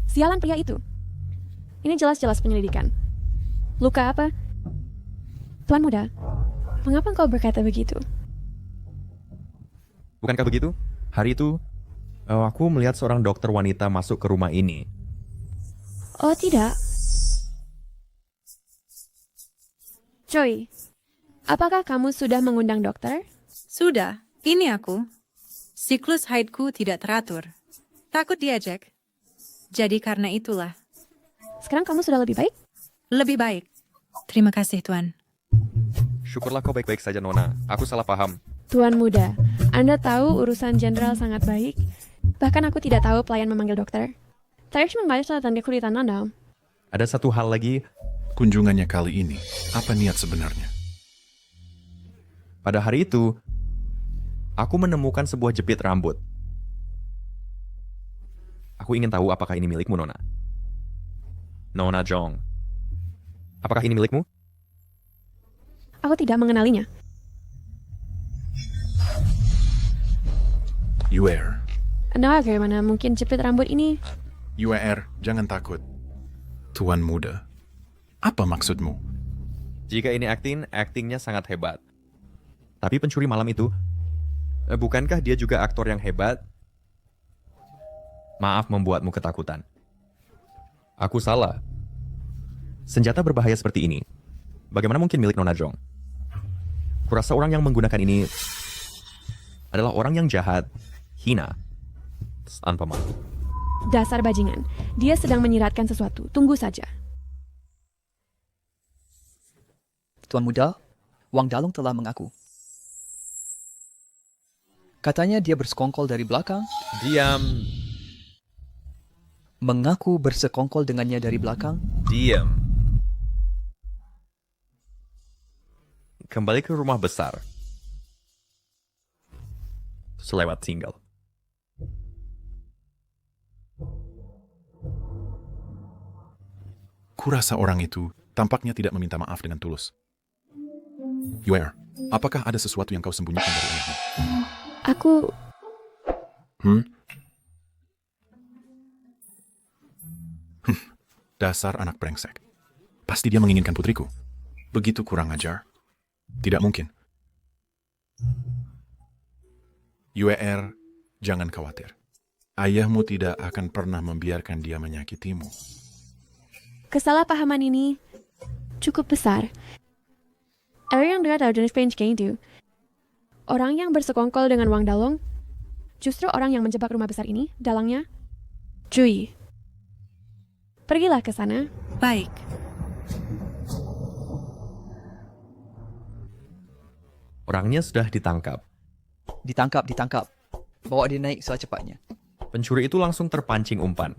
[SPEAKER 2] Sialan pria itu. Ini jelas-jelas penyelidikan. Luka apa? Tuan muda, mengapa engkau berkata begitu?
[SPEAKER 6] Bukankah begitu? Hari itu, aku melihat seorang dokter wanita masuk ke rumah ini.
[SPEAKER 2] Oh tidak. Choi, apakah kamu sudah mengundang dokter?
[SPEAKER 1] Sudah, ini aku. Siklus haidku tidak teratur. Takut diajak. Jadi karena itulah.
[SPEAKER 2] Sekarang kamu sudah lebih baik?
[SPEAKER 1] Lebih baik. Terima kasih, Tuan.
[SPEAKER 6] Syukurlah kau baik-baik saja, Nona. Aku salah paham.
[SPEAKER 2] Tuan muda, Anda tahu urusan jenderal sangat baik. Bahkan aku tidak tahu pelayan memanggil dokter. Saya cuma membaca tanda kulitan Anda.
[SPEAKER 6] Ada satu hal lagi.
[SPEAKER 18] Kunjungannya kali ini, apa niat sebenarnya?
[SPEAKER 6] Pada hari itu, aku menemukan sebuah jepit rambut. Aku ingin tahu apakah ini milikmu, Nona. Nona Jong. Apakah ini milikmu?
[SPEAKER 2] Aku tidak mengenalinya.
[SPEAKER 18] Yue.
[SPEAKER 2] Anda bagaimana mungkin jepit rambut ini?
[SPEAKER 18] Yue, jangan takut. Tuan muda, apa maksudmu?
[SPEAKER 6] Jika ini aktingnya sangat hebat. Tapi pencuri malam itu, bukankah dia juga aktor yang hebat? Maaf membuatmu ketakutan. Aku salah. Senjata berbahaya seperti ini, bagaimana mungkin milik Nona Jong? Kurasa orang yang menggunakan ini adalah orang yang jahat, hina, tanpa malu.
[SPEAKER 2] Dasar bajingan. Dia sedang menyiratkan sesuatu. Tunggu saja.
[SPEAKER 8] Tuan muda, Wang Dalong telah mengaku. Katanya dia bersekongkol dari belakang.
[SPEAKER 6] Diam.
[SPEAKER 8] Mengaku bersekongkol dengannya dari belakang.
[SPEAKER 6] Diam. Kembali ke rumah besar. Selewat tinggal.
[SPEAKER 18] Kurasa orang itu tampaknya tidak meminta maaf dengan tulus. Yuer, apakah ada sesuatu yang kau sembunyikan dari ayahmu?
[SPEAKER 2] Aku...
[SPEAKER 18] Dasar anak brengsek. Pasti dia menginginkan putriku. Begitu kurang ajar. Tidak mungkin. Yuer, jangan khawatir. Ayahmu tidak akan pernah membiarkan dia menyakitimu.
[SPEAKER 2] Kesalahpahaman ini cukup besar. Orang yang dengar tahu jenis Page kayak itu. Orang yang bersekongkol dengan Wang Dalong, justru orang yang menjebak rumah besar ini, dalangnya, Cui. Pergilah ke sana.
[SPEAKER 1] Baik.
[SPEAKER 6] Orangnya sudah ditangkap.
[SPEAKER 8] Ditangkap. Bawa dia naik secepatnya.
[SPEAKER 6] Pencuri itu langsung terpancing umpan.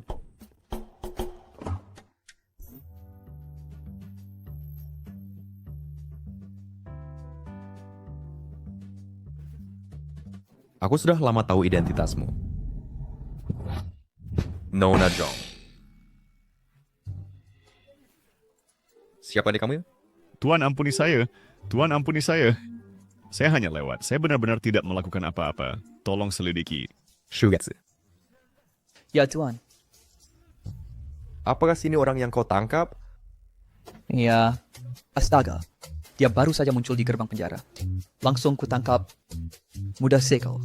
[SPEAKER 6] Aku sudah lama tahu identitasmu. Nona Zhong. Siapa adik kamu?
[SPEAKER 3] Tuan ampuni saya. Tuan ampuni saya. Saya hanya lewat. Saya benar-benar tidak melakukan apa-apa. Tolong selidiki.
[SPEAKER 6] Shugetsu.
[SPEAKER 8] Ya, Tuan.
[SPEAKER 6] Apakah sini orang yang kau tangkap?
[SPEAKER 8] Ya, astaga. Dia baru saja muncul di gerbang penjara. Langsung kutangkap Muda Sekel.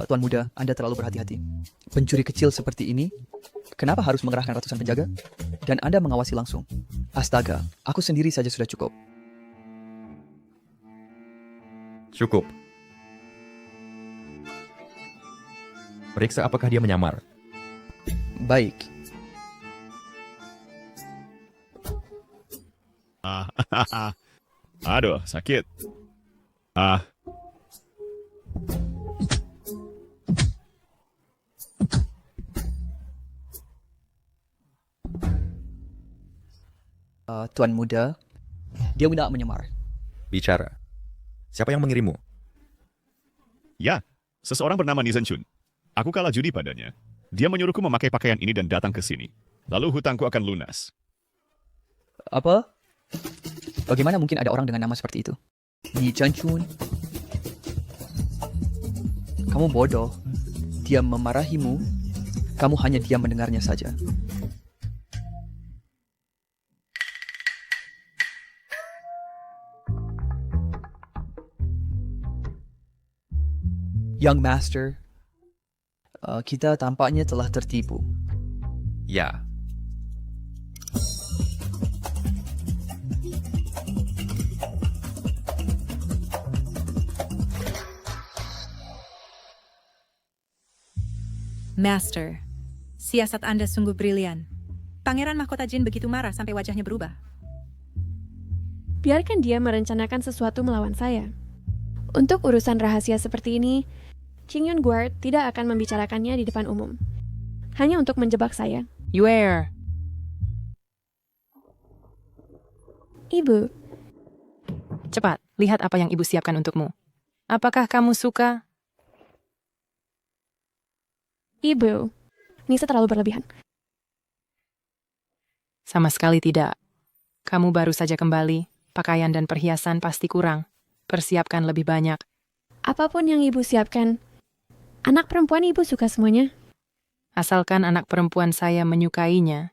[SPEAKER 8] Tuan Muda, Anda terlalu berhati-hati. Pencuri kecil seperti ini, kenapa harus mengerahkan ratusan penjaga? Dan Anda mengawasi langsung. Astaga, aku sendiri saja sudah cukup.
[SPEAKER 6] Cukup. Periksa apakah dia menyamar.
[SPEAKER 8] Baik.
[SPEAKER 3] Aduh, sakit.
[SPEAKER 8] Tuan Muda, dia tidak menyamar.
[SPEAKER 6] Bicara. Siapa yang mengirimmu?
[SPEAKER 3] Ya, seseorang bernama Nizan Chun. Aku kalah judi padanya. Dia menyuruhku memakai pakaian ini dan datang ke sini. Lalu hutangku akan lunas.
[SPEAKER 8] Apa? Bagaimana mungkin ada orang dengan nama seperti itu? Nizan Chun? Kamu bodoh. Dia memarahimu. Kamu hanya diam mendengarnya saja. Young Master, kita tampaknya telah tertipu.
[SPEAKER 6] Ya.
[SPEAKER 1] Master, siasat Anda sungguh brilian. Pangeran Mahkota Jin begitu marah sampai wajahnya berubah.
[SPEAKER 2] Biarkan dia merencanakan sesuatu melawan saya. Untuk urusan rahasia seperti ini, Qingyun Guard tidak akan membicarakannya di depan umum. Hanya untuk menjebak saya.
[SPEAKER 17] Yuer.
[SPEAKER 2] Ibu.
[SPEAKER 17] Cepat, lihat apa yang ibu siapkan untukmu. Apakah kamu suka?
[SPEAKER 2] Ibu. Nisa terlalu berlebihan.
[SPEAKER 17] Sama sekali tidak. Kamu baru saja kembali. Pakaian dan perhiasan pasti kurang. Persiapkan lebih banyak.
[SPEAKER 2] Apapun yang ibu siapkan, anak perempuan ibu suka semuanya.
[SPEAKER 17] Asalkan anak perempuan saya menyukainya.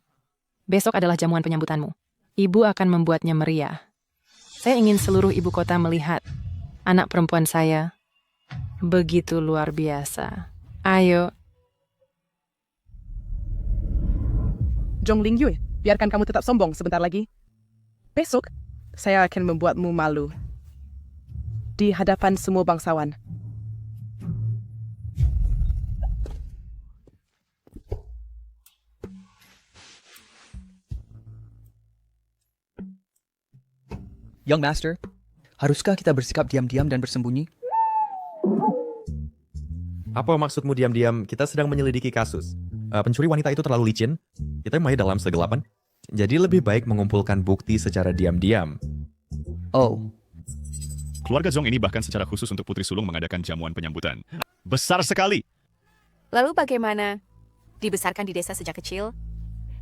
[SPEAKER 17] Besok adalah jamuan penyambutanmu. Ibu akan membuatnya meriah. Saya ingin seluruh ibu kota melihat anak perempuan saya. Begitu luar biasa. Ayo.
[SPEAKER 16] Zhong Lingyue, biarkan kamu tetap sombong sebentar lagi. Besok, saya akan membuatmu malu. Di hadapan semua bangsawan.
[SPEAKER 8] Young Master, haruskah kita bersikap diam-diam dan bersembunyi?
[SPEAKER 6] Apa maksudmu diam-diam? Kita sedang menyelidiki kasus. Pencuri wanita itu terlalu licin. Kita masih dalam segelapan. Jadi lebih baik mengumpulkan bukti secara diam-diam.
[SPEAKER 8] Oh.
[SPEAKER 3] Keluarga Zhong ini bahkan secara khusus untuk Putri Sulung mengadakan jamuan penyambutan. Besar sekali!
[SPEAKER 19] Lalu bagaimana? Dibesarkan di desa sejak kecil?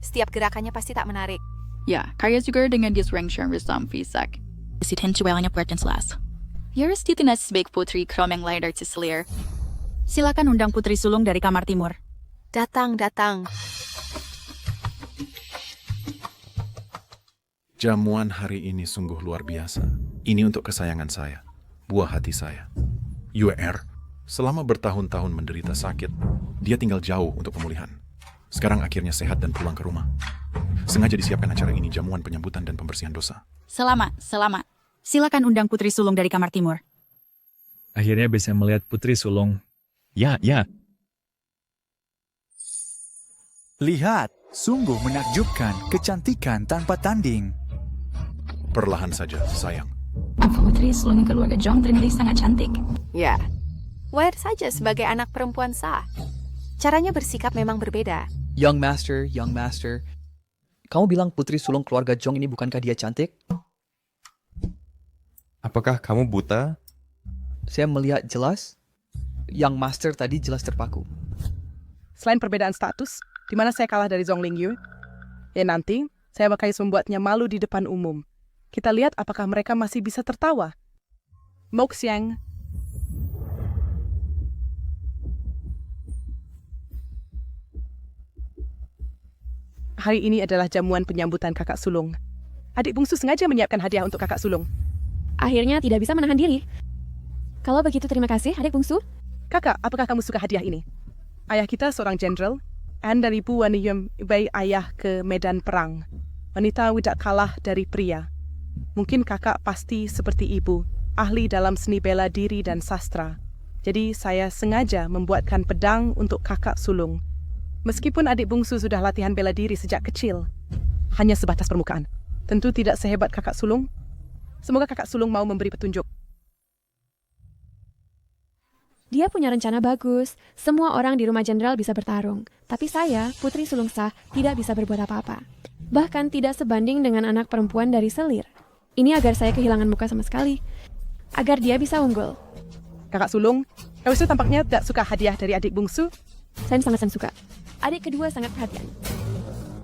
[SPEAKER 19] Setiap gerakannya pasti tak menarik.
[SPEAKER 20] Ya, kaya juga dengan dia Rengshang Rizam Fisak.
[SPEAKER 5] Sitin Chuelanya Puerten Selas. Yours Titinas sebagai putri Kromeng Laidar Selir. Silakan undang Putri Sulung dari kamar timur.
[SPEAKER 19] Datang, datang.
[SPEAKER 18] Jamuan hari ini sungguh luar biasa. Ini untuk kesayangan saya, buah hati saya. UR, selama bertahun-tahun menderita sakit, dia tinggal jauh untuk pemulihan. Sekarang akhirnya sehat dan pulang ke rumah. Sengaja disiapkan acara ini, jamuan penyambutan dan pembersihan dosa.
[SPEAKER 5] Selamat. Silakan undang Putri Sulung dari kamar timur.
[SPEAKER 10] Akhirnya bisa melihat Putri Sulung.
[SPEAKER 3] Ya.
[SPEAKER 11] Lihat, sungguh menakjubkan, kecantikan tanpa tanding.
[SPEAKER 18] Perlahan saja, sayang.
[SPEAKER 5] Putri Sulung keluarga Jong terlihat sangat cantik.
[SPEAKER 19] Ya, wajar saja sebagai anak perempuan sah. Caranya bersikap memang berbeda.
[SPEAKER 8] Young Master, kamu bilang Putri Sulung keluarga Jong ini bukankah dia cantik?
[SPEAKER 6] Apakah kamu buta?
[SPEAKER 8] Saya melihat jelas. Young Master tadi jelas terpaku.
[SPEAKER 16] Selain perbedaan status, di mana saya kalah dari Zhong Lingyu, nanti saya bakal membuatnya malu di depan umum. Kita lihat apakah mereka masih bisa tertawa. Mok Xiang. Hari ini adalah jamuan penyambutan kakak sulung. Adik bungsu sengaja menyiapkan hadiah untuk kakak sulung.
[SPEAKER 2] Akhirnya tidak bisa menahan diri. Kalau begitu terima kasih, adik bungsu.
[SPEAKER 16] Kakak, apakah kamu suka hadiah ini? Ayah kita seorang jenderal, dan dari Bu Waniyum bayi ayah ke medan perang. Wanita tidak kalah dari pria. Mungkin kakak pasti seperti ibu, ahli dalam seni bela diri dan sastra. Jadi saya sengaja membuatkan pedang untuk kakak sulung. Meskipun adik bungsu sudah latihan bela diri sejak kecil, hanya sebatas permukaan. Tentu tidak sehebat kakak sulung. Semoga kakak sulung mau memberi petunjuk.
[SPEAKER 2] Dia punya rencana bagus. Semua orang di rumah jenderal bisa bertarung. Tapi saya, Putri Sulung Sah, tidak bisa berbuat apa-apa. Bahkan tidak sebanding dengan anak perempuan dari Selir. Ini agar saya kehilangan muka sama sekali. Agar dia bisa unggul.
[SPEAKER 16] Kakak sulung, kau itu tampaknya tidak suka hadiah dari adik bungsu.
[SPEAKER 2] Saya sangat suka. Adik kedua sangat perhatian.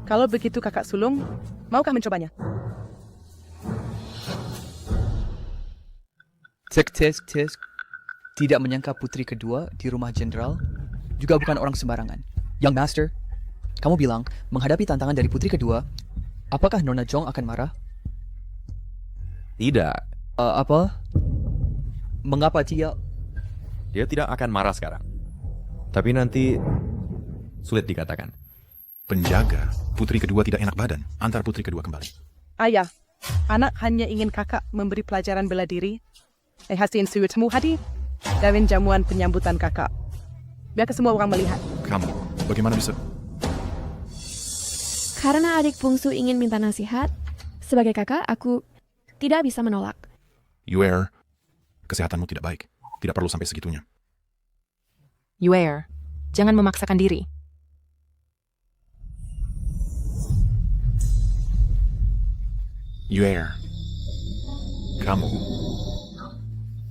[SPEAKER 16] Kalau begitu kakak sulung, maukah mencobanya?
[SPEAKER 8] Tes. Tidak menyangka putri kedua di rumah jenderal juga bukan orang sembarangan. Young Master, kamu bilang menghadapi tantangan dari putri kedua, apakah Nona Jong akan marah?
[SPEAKER 6] Tidak.
[SPEAKER 8] Apa? Mengapa dia?
[SPEAKER 6] Dia tidak akan marah sekarang. Tapi nanti sulit dikatakan.
[SPEAKER 18] Penjaga putri kedua tidak enak badan. Antar putri kedua kembali.
[SPEAKER 16] Ayah, anak hanya ingin kakak memberi pelajaran bela diri. Hasil suitmu hadi dari jamuan penyambutan kakak. Biar semua orang melihat.
[SPEAKER 18] Kamu, bagaimana bisa?
[SPEAKER 2] Karena adik bungsu ingin minta nasihat, sebagai kakak aku tidak bisa menolak.
[SPEAKER 18] Yuer, kesehatanmu tidak baik. Tidak perlu sampai segitunya.
[SPEAKER 17] Yuer, jangan memaksakan diri.
[SPEAKER 18] Yuer, kamu.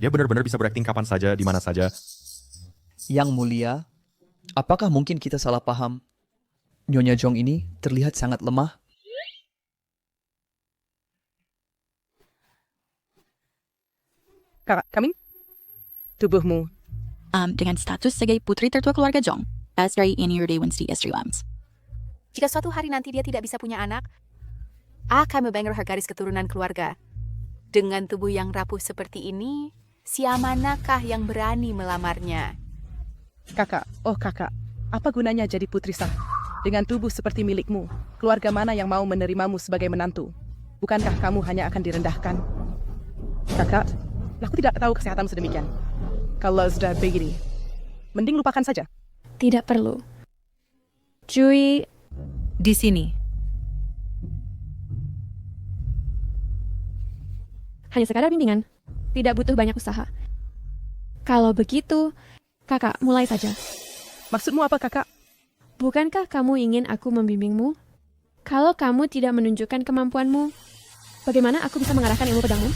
[SPEAKER 6] Dia benar-benar bisa berakting kapan saja, di mana saja.
[SPEAKER 8] Yang mulia, apakah mungkin kita salah paham? Nyonya Jong ini terlihat sangat lemah.
[SPEAKER 16] Kakak kami, tubuhmu.
[SPEAKER 5] Dengan status sebagai putri tertua keluarga Jong, as dari Inir Dewansi Estri Lams.
[SPEAKER 19] Jika suatu hari nanti dia tidak bisa punya anak, akan membengkel garis keturunan keluarga. Dengan tubuh yang rapuh seperti ini, siamanakah yang berani melamarnya?
[SPEAKER 16] Kakak, apa gunanya jadi putri sah? Dengan tubuh seperti milikmu, keluarga mana yang mau menerimamu sebagai menantu? Bukankah kamu hanya akan direndahkan? Kakak, aku tidak tahu kesehatanmu sedemikian. Kalau sudah begini, mending lupakan saja.
[SPEAKER 2] Tidak perlu. Cui,
[SPEAKER 1] di sini.
[SPEAKER 2] Hanya sekadar bimbingan. Tidak butuh banyak usaha. Kalau begitu, kakak mulai saja.
[SPEAKER 16] Maksudmu apa, kakak?
[SPEAKER 2] Bukankah kamu ingin aku membimbingmu? Kalau kamu tidak menunjukkan kemampuanmu, bagaimana aku bisa mengarahkan ilmu pedangmu?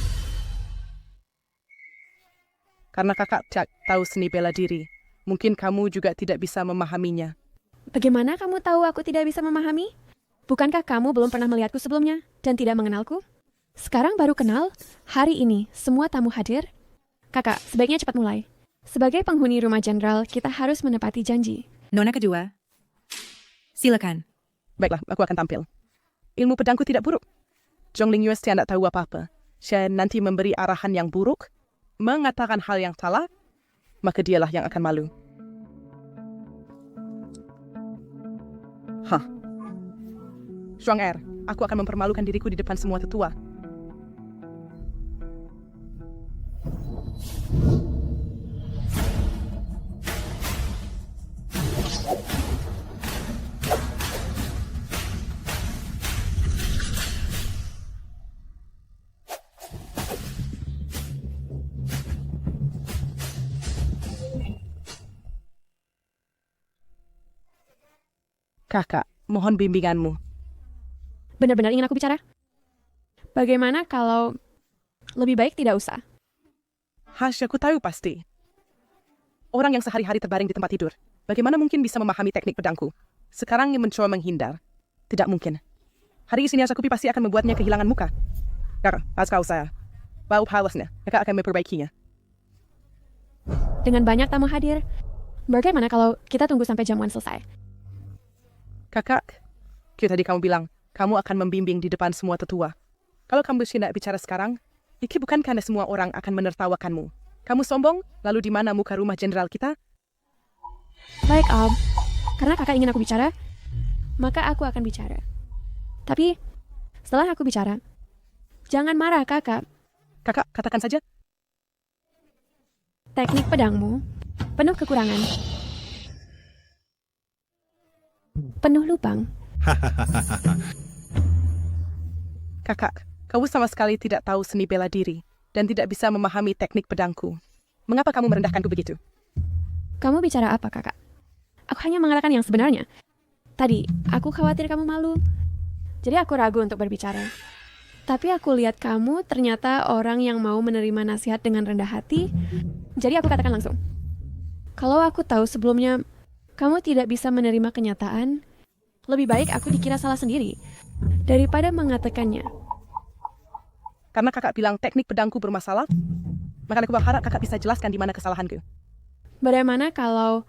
[SPEAKER 16] Karena kakak tidak tahu seni bela diri. Mungkin kamu juga tidak bisa memahaminya.
[SPEAKER 2] Bagaimana kamu tahu aku tidak bisa memahami? Bukankah kamu belum pernah melihatku sebelumnya dan tidak mengenalku? Sekarang baru kenal, hari ini semua tamu hadir. Kakak, sebaiknya cepat mulai. Sebagai penghuni rumah jenderal, kita harus menepati janji.
[SPEAKER 1] Nona kedua, silakan.
[SPEAKER 16] Baiklah, aku akan tampil. Ilmu pedangku tidak buruk. Zhongling Yue tidak tahu apa-apa. Saya nanti memberi arahan yang buruk, mengatakan hal yang salah, maka dialah yang akan malu. Zhuang Er, aku akan mempermalukan diriku di depan semua tetua. Kakak, mohon bimbinganmu.
[SPEAKER 2] Benar-benar ingin aku bicara? Bagaimana kalau lebih baik tidak usah?
[SPEAKER 16] Aku tahu pasti. Orang yang sehari-hari terbaring di tempat tidur, bagaimana mungkin bisa memahami teknik pedangku? Sekarang yang mencoba menghindar. Tidak mungkin. Hari ini Sakupi pasti akan membuatnya kehilangan muka. Kakak, kau saya. Bau halusnya, kakak akan memperbaikinya.
[SPEAKER 2] Dengan banyak tamu hadir, bagaimana kalau kita tunggu sampai jamuan selesai?
[SPEAKER 16] Kakak, tadi kamu bilang, kamu akan membimbing di depan semua tetua. Kalau kamu tidak bicara sekarang, ini bukan karena semua orang akan menertawakanmu. Kamu sombong, lalu di mana muka rumah jenderal kita?
[SPEAKER 2] Baik, Om. Karena kakak ingin aku bicara, maka aku akan bicara. Tapi, setelah aku bicara, jangan marah, kakak.
[SPEAKER 16] Kakak, katakan saja.
[SPEAKER 2] Teknik pedangmu penuh kekurangan. Penuh lubang.
[SPEAKER 16] Kakak, kamu sama sekali tidak tahu seni bela diri dan tidak bisa memahami teknik pedangku. Mengapa kamu merendahkanku begitu?
[SPEAKER 2] Kamu bicara apa, kakak? Aku hanya mengatakan yang sebenarnya. Tadi, aku khawatir kamu malu. Jadi aku ragu untuk berbicara. Tapi aku lihat kamu ternyata orang yang mau menerima nasihat dengan rendah hati. Jadi aku katakan langsung. Kalau aku tahu sebelumnya kamu tidak bisa menerima kenyataan, lebih baik aku dikira salah sendiri daripada mengatakannya.
[SPEAKER 16] Karena kakak bilang teknik pedangku bermasalah, maka aku berharap kakak bisa jelaskan di mana kesalahanku.
[SPEAKER 2] Bagaimana kalau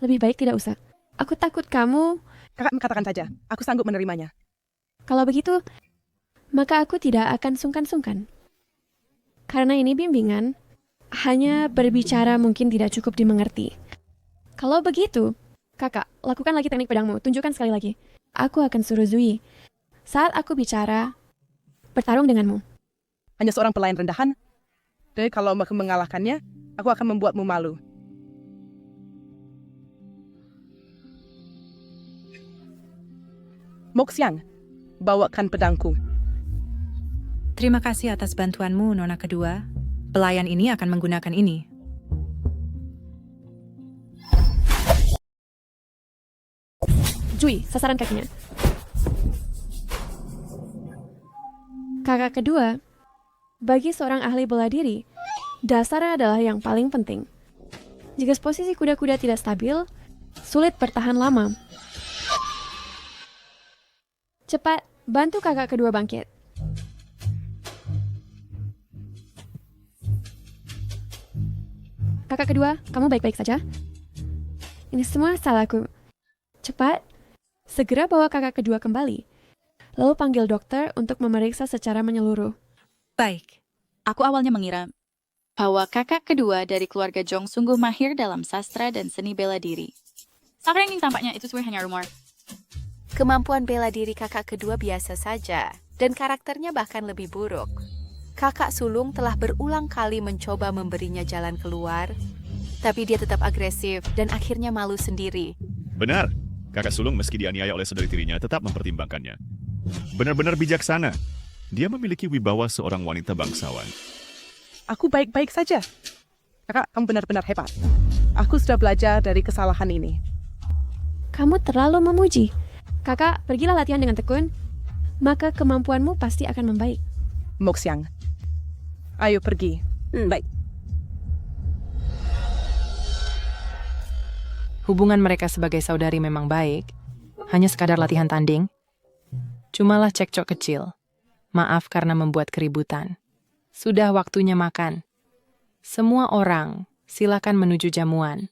[SPEAKER 2] lebih baik tidak usah? Aku takut kamu...
[SPEAKER 16] Kakak katakan saja, aku sanggup menerimanya.
[SPEAKER 2] Kalau begitu, maka aku tidak akan sungkan-sungkan. Karena ini bimbingan, hanya berbicara mungkin tidak cukup dimengerti. Kalau begitu, kakak, lakukan lagi teknik pedangmu. Tunjukkan sekali lagi. Aku akan suruh Zui. Saat aku bicara, bertarung denganmu.
[SPEAKER 16] Hanya seorang pelayan rendahan? Jadi kalau aku mengalahkannya, aku akan membuatmu malu. Moxiang, bawakan pedangku.
[SPEAKER 1] Terima kasih atas bantuanmu, Nona kedua. Pelayan ini akan menggunakan ini.
[SPEAKER 2] Zui, sasaran kakinya. Kakak kedua, bagi seorang ahli bela diri, dasar adalah yang paling penting. Jika posisi kuda-kuda tidak stabil, sulit bertahan lama. Cepat, bantu kakak kedua bangkit. Kakak kedua, kamu baik-baik saja? Ini semua salahku. Cepat, segera bawa kakak kedua kembali. Lalu panggil dokter untuk memeriksa secara menyeluruh.
[SPEAKER 5] Baik. Aku awalnya mengira bahwa kakak kedua dari keluarga Zhong sungguh mahir dalam sastra dan seni bela diri. Sekarang ini tampaknya itu semua hanya rumor.
[SPEAKER 19] Kemampuan bela diri kakak kedua biasa saja, dan karakternya bahkan lebih buruk. Kakak sulung telah berulang kali mencoba memberinya jalan keluar, tapi dia tetap agresif dan akhirnya malu sendiri.
[SPEAKER 3] Benar, kakak sulung meski dianiaya oleh saudari tirinya tetap mempertimbangkannya. Benar-benar bijaksana. Dia memiliki wibawa seorang wanita bangsawan.
[SPEAKER 16] Aku baik-baik saja. Kakak, kamu benar-benar hebat. Aku sudah belajar dari kesalahan ini.
[SPEAKER 2] Kamu terlalu memuji. Kakak, pergilah latihan dengan tekun, maka kemampuanmu pasti akan membaik.
[SPEAKER 16] Moxiang, ayo pergi.
[SPEAKER 17] Baik. Hubungan mereka sebagai saudari memang baik. Hanya sekadar latihan tanding. Cumalah cekcok kecil. Maaf karena membuat keributan. Sudah waktunya makan. Semua orang, silakan menuju jamuan.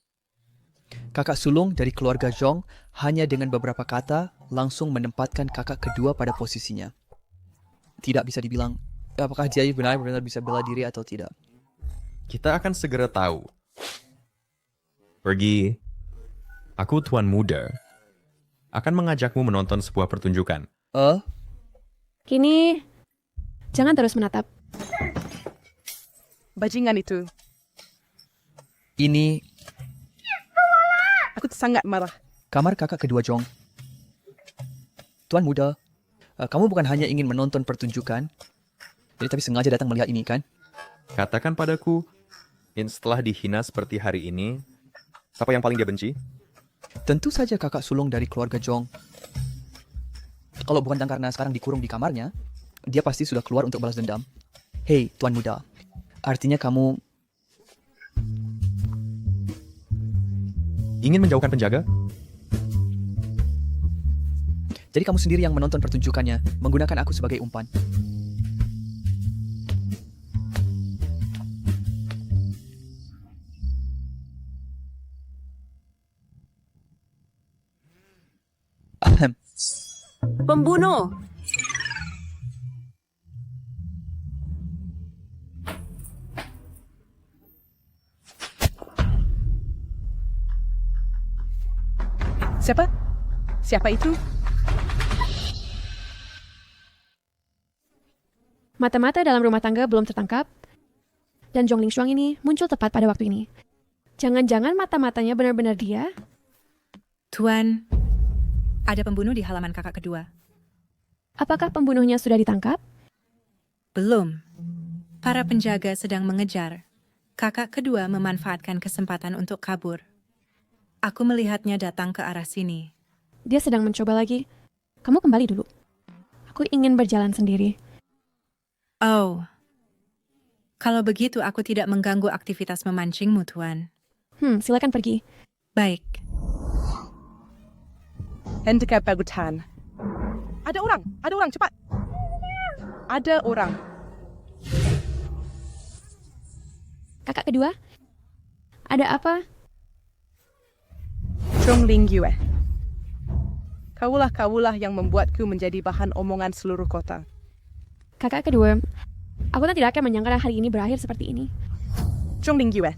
[SPEAKER 8] Kakak sulung dari keluarga Zhong hanya dengan beberapa kata langsung menempatkan kakak kedua pada posisinya. Tidak bisa dibilang apakah dia benar-benar bisa bela diri atau tidak.
[SPEAKER 6] Kita akan segera tahu. Pergi. Aku tuan muda. Akan mengajakmu menonton sebuah pertunjukan.
[SPEAKER 2] Kini, jangan terus menatap.
[SPEAKER 16] Bajingan itu.
[SPEAKER 8] Ini
[SPEAKER 16] Aku sangat marah.
[SPEAKER 8] kamar kakak kedua Zhong. Tuan muda, kamu bukan hanya ingin menonton pertunjukan, jadi tapi sengaja datang melihat ini kan?
[SPEAKER 6] Katakan padaku, setelah dihina seperti hari ini, siapa yang paling dia benci?
[SPEAKER 8] Tentu saja kakak sulung dari keluarga Zhong. Kalau bukan karena sekarang dikurung di kamarnya, dia pasti sudah keluar untuk balas dendam. Hei, tuan muda, artinya kamu
[SPEAKER 6] ingin menjauhkan penjaga?
[SPEAKER 8] Jadi kamu sendiri yang menonton pertunjukannya, menggunakan aku sebagai umpan.
[SPEAKER 20] Pembunuh!
[SPEAKER 16] Siapa? Siapa itu?
[SPEAKER 2] Mata-mata dalam rumah tangga belum tertangkap, dan Zhongling Shuang ini muncul tepat pada waktu ini. Jangan-jangan mata-matanya benar-benar dia?
[SPEAKER 1] Tuan, ada pembunuh di halaman kakak kedua.
[SPEAKER 2] Apakah pembunuhnya sudah ditangkap?
[SPEAKER 1] Belum. Para penjaga sedang mengejar. Kakak kedua memanfaatkan kesempatan untuk kabur. Aku melihatnya datang ke arah sini.
[SPEAKER 2] Dia sedang mencoba lagi. Kamu kembali dulu. Aku ingin berjalan sendiri.
[SPEAKER 1] Oh. Kalau begitu aku tidak mengganggu aktivitas memancingmu, Tuan.
[SPEAKER 2] Silakan pergi.
[SPEAKER 1] Baik.
[SPEAKER 16] Hentikan perbuatan. Ada orang, cepat. Ada orang.
[SPEAKER 2] Kakak kedua? Ada apa?
[SPEAKER 16] Zhongling Yue. Kaulah yang membuatku menjadi bahan omongan seluruh kota.
[SPEAKER 2] Kakak kedua, aku tidak akan menyangka hari ini berakhir seperti ini.
[SPEAKER 16] Zhongling Yue,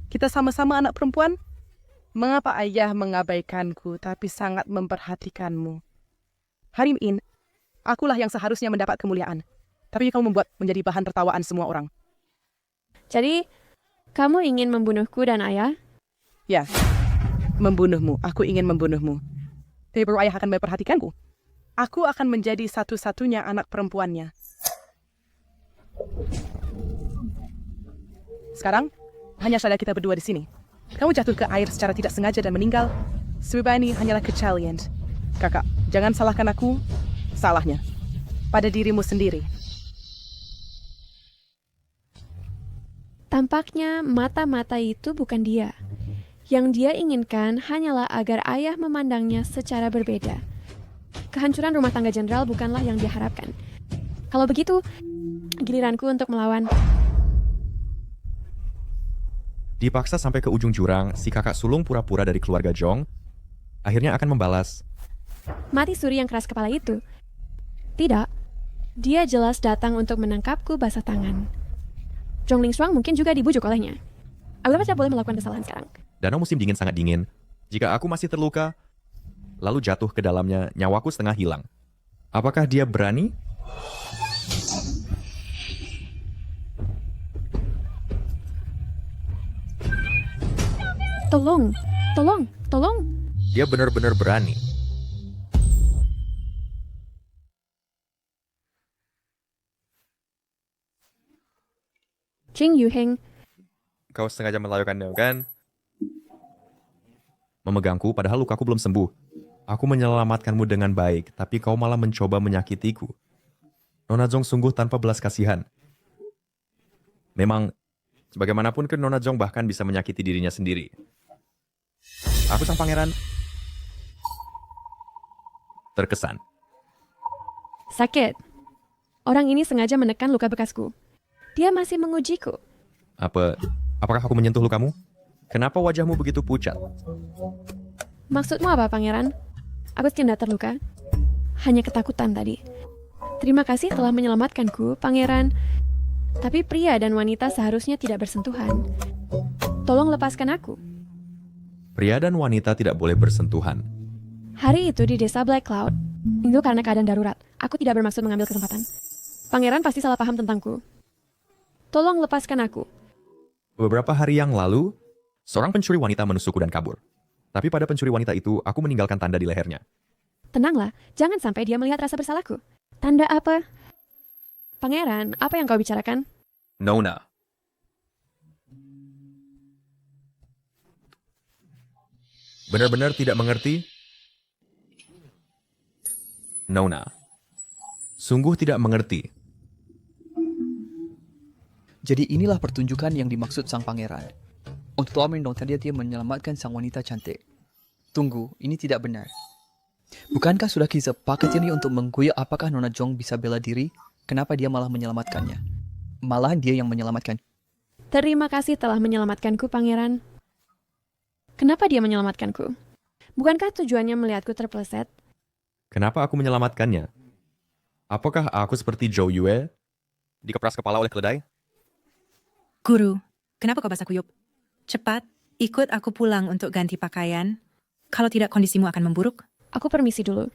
[SPEAKER 16] kita sama-sama anak perempuan? Mengapa ayah mengabaikanku tapi sangat memperhatikanmu? Hari ini, akulah yang seharusnya mendapat kemuliaan. Tapi kamu membuat menjadi bahan tertawaan semua orang.
[SPEAKER 2] Jadi, kamu ingin membunuhku dan ayah?
[SPEAKER 16] Ya, membunuhmu. Aku ingin membunuhmu. Tapi baru ayah akan memperhatikanku. Aku akan menjadi satu-satunya anak perempuannya. Sekarang, hanya saja kita berdua di sini. Kamu jatuh ke air secara tidak sengaja dan meninggal. Semua ini hanyalah kecalian. Kakak, jangan salahkan aku. Salahnya pada dirimu sendiri.
[SPEAKER 2] Tampaknya mata-mata itu bukan dia. Yang dia inginkan hanyalah agar ayah memandangnya secara berbeda. Kehancuran rumah tangga jenderal bukanlah yang diharapkan. Kalau begitu, giliranku untuk melawan.
[SPEAKER 6] Dipaksa sampai ke ujung jurang, si kakak sulung pura-pura dari keluarga Zhong akhirnya akan membalas.
[SPEAKER 2] Mati suri yang keras kepala itu. Tidak, dia jelas datang untuk menangkapku basah tangan. Zhongling Shuang mungkin juga dibujuk olehnya. Aku tidak boleh melakukan kesalahan sekarang.
[SPEAKER 6] Danau musim dingin sangat dingin. Jika aku masih terluka, lalu jatuh ke dalamnya, nyawaku setengah hilang. Apakah dia berani?
[SPEAKER 2] Tolong.
[SPEAKER 6] Dia benar-benar berani.
[SPEAKER 2] Jing Yuheng,
[SPEAKER 6] Kau sengaja melakukannya, kan? Memegangku padahal lukaku belum sembuh. Aku menyelamatkanmu dengan baik, tapi kau malah mencoba menyakitiku. Nona Zhong sungguh tanpa belas kasihan. Memang, bagaimanapun kan Nona Zhong bahkan bisa menyakiti dirinya sendiri. Aku sang pangeran terkesan.
[SPEAKER 2] sakit. Orang ini sengaja menekan luka bekasku. Dia masih mengujiku.
[SPEAKER 6] Apakah aku menyentuh lukamu? Kenapa wajahmu begitu pucat?
[SPEAKER 2] Maksudmu apa, Pangeran? Aku tidak terluka. Hanya ketakutan tadi. Terima kasih telah menyelamatkanku, Pangeran. Tapi pria dan wanita seharusnya tidak bersentuhan. Tolong lepaskan aku.
[SPEAKER 6] Pria dan wanita tidak boleh bersentuhan.
[SPEAKER 2] Hari itu di desa Black Cloud, itu karena keadaan darurat. Aku tidak bermaksud mengambil kesempatan. Pangeran pasti salah paham tentangku. Tolong lepaskan aku.
[SPEAKER 6] Beberapa hari yang lalu, seorang pencuri wanita menusukku dan kabur. Tapi pada pencuri wanita itu, aku meninggalkan tanda di lehernya.
[SPEAKER 2] Tenanglah, jangan sampai dia melihat rasa bersalahku. Tanda apa? Pangeran, apa yang kau bicarakan?
[SPEAKER 6] Nona. Benar-benar tidak mengerti? Nona. Sungguh tidak mengerti.
[SPEAKER 8] Jadi inilah pertunjukan yang dimaksud sang pangeran. Untuk telah melindungi dia menyelamatkan sang wanita cantik. Tunggu, ini tidak benar. Bukankah sudah kita sepakat ini untuk mengguyur apakah Nona Jong bisa bela diri? Kenapa dia malah menyelamatkannya? Malahan dia yang menyelamatkan.
[SPEAKER 2] Terima kasih telah menyelamatkanku, Pangeran. Kenapa dia menyelamatkanku? Bukankah tujuannya melihatku terpeleset?
[SPEAKER 6] Kenapa aku menyelamatkannya? Apakah aku seperti Zhou Yue? Dikepras kepala oleh keledai?
[SPEAKER 1] Guru, kenapa kau basah kuyup? Cepat, ikut aku pulang untuk ganti pakaian. Kalau tidak kondisimu akan memburuk.
[SPEAKER 2] Aku permisi dulu.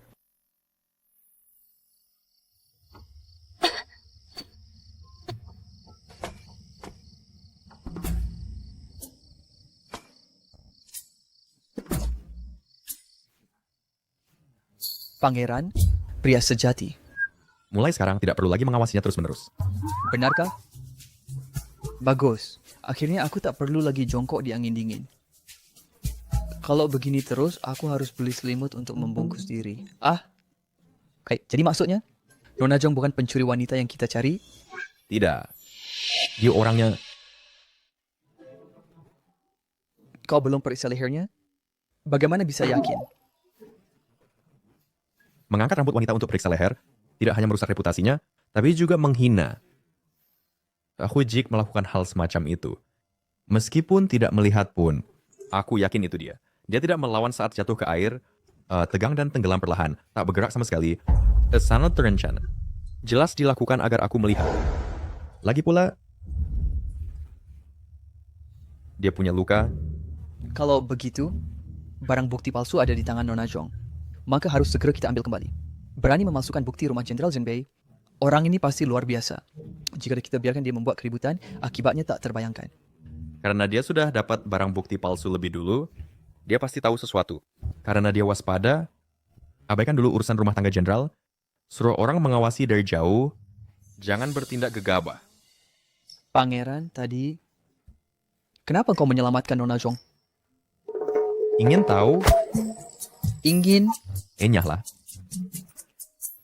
[SPEAKER 8] Pangeran, pria sejati.
[SPEAKER 6] Mulai sekarang tidak perlu lagi mengawasinya terus-menerus.
[SPEAKER 8] Benarkah? Bagus. Akhirnya aku tak perlu lagi jongkok di angin dingin. Kalau begini terus, aku harus beli selimut untuk membungkus diri. Jadi maksudnya, Nona Jong bukan pencuri wanita yang kita cari?
[SPEAKER 6] Tidak. Dia orangnya...
[SPEAKER 8] Kau belum periksa lehernya? Bagaimana bisa yakin?
[SPEAKER 6] Mengangkat rambut wanita untuk periksa leher tidak hanya merusak reputasinya, tapi juga menghina. Hui Jik melakukan hal semacam itu. Meskipun tidak melihat pun, aku yakin itu dia. Dia tidak melawan saat jatuh ke air, tegang dan tenggelam perlahan, tak bergerak sama sekali. Sangat terencana. Jelas dilakukan agar aku melihat. Lagi pula, dia punya luka.
[SPEAKER 8] Kalau begitu, barang bukti palsu ada di tangan Nona Jong. Maka harus segera kita ambil kembali. Berani memalsukan bukti rumah Jenderal Zhenbei, orang ini pasti luar biasa. Jika kita biarkan dia membuat keributan, akibatnya tak terbayangkan.
[SPEAKER 6] Karena dia sudah dapat barang bukti palsu lebih dulu, dia pasti tahu sesuatu. Karena dia waspada, abaikan dulu urusan rumah tangga jenderal, suruh orang mengawasi dari jauh, jangan bertindak gegabah.
[SPEAKER 8] Pangeran, tadi... Kenapa kau menyelamatkan Nona Jong?
[SPEAKER 6] Ingin tahu?
[SPEAKER 8] Ingin?
[SPEAKER 6] Enyah lah.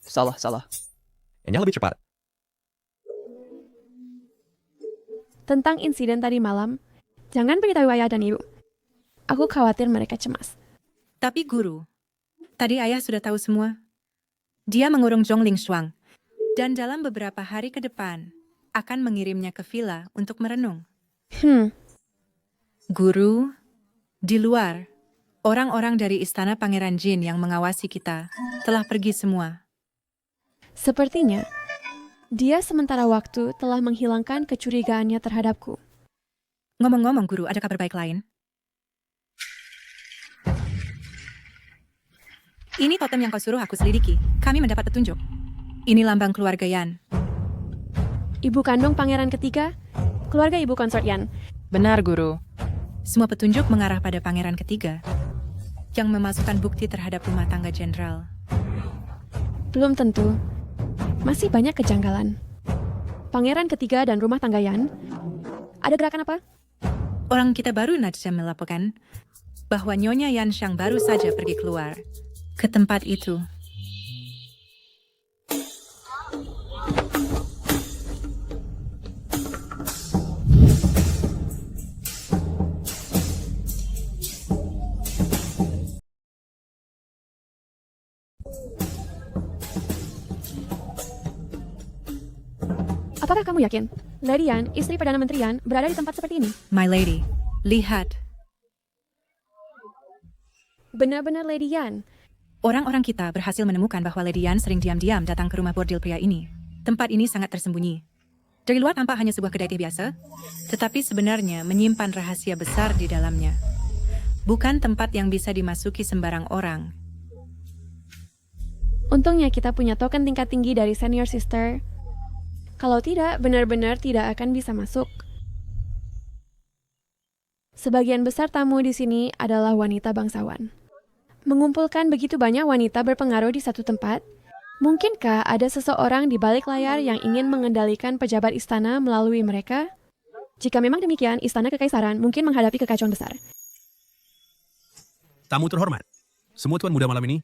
[SPEAKER 8] Salah.
[SPEAKER 6] Enyah lebih cepat.
[SPEAKER 2] Tentang insiden tadi malam, jangan beritahu ayah dan ibu. Aku khawatir mereka cemas.
[SPEAKER 1] Tapi guru, tadi ayah sudah tahu semua. Dia mengurung Zhongling Shuang, dan dalam beberapa hari ke depan akan mengirimnya ke villa untuk merenung. Guru, di luar, orang-orang dari istana Pangeran Jin yang mengawasi kita telah pergi semua.
[SPEAKER 2] Sepertinya, dia sementara waktu telah menghilangkan kecurigaannya terhadapku.
[SPEAKER 1] Ngomong-ngomong guru, ada kabar baik lain? Ini totem yang kau suruh aku selidiki. Kami mendapat petunjuk. Ini lambang keluarga Yan.
[SPEAKER 2] Ibu kandung pangeran ketiga, keluarga ibu konsort Yan.
[SPEAKER 17] Benar, Guru.
[SPEAKER 1] Semua petunjuk mengarah pada pangeran ketiga yang memasukkan bukti terhadap rumah tangga jenderal.
[SPEAKER 2] Belum tentu. Masih banyak kejanggalan. Pangeran ketiga dan rumah tangga Yan. Ada gerakan apa?
[SPEAKER 1] Orang kita baru saja melaporkan bahwa Nyonya Yan Shang baru saja pergi keluar ke tempat itu.
[SPEAKER 2] Apakah kamu yakin Lady Yan, istri Perdana Menteri Yan, berada di tempat seperti ini?
[SPEAKER 1] My lady, lihat.
[SPEAKER 2] Benar-benar Lady Yan.
[SPEAKER 1] Orang-orang kita berhasil menemukan bahwa Lady Yan sering diam-diam datang ke rumah bordil pria ini. Tempat ini sangat tersembunyi. Dari luar tampak hanya sebuah kedai teh biasa, tetapi sebenarnya menyimpan rahasia besar di dalamnya. Bukan tempat yang bisa dimasuki sembarang orang.
[SPEAKER 2] Untungnya kita punya token tingkat tinggi dari senior sister. Kalau tidak, benar-benar tidak akan bisa masuk. Sebagian besar tamu di sini adalah wanita bangsawan. Mengumpulkan begitu banyak wanita berpengaruh di satu tempat, mungkinkah ada seseorang di balik layar yang ingin mengendalikan pejabat istana melalui mereka? Jika memang demikian, istana kekaisaran mungkin menghadapi kekacauan besar.
[SPEAKER 14] Tamu terhormat, semua tuan muda malam ini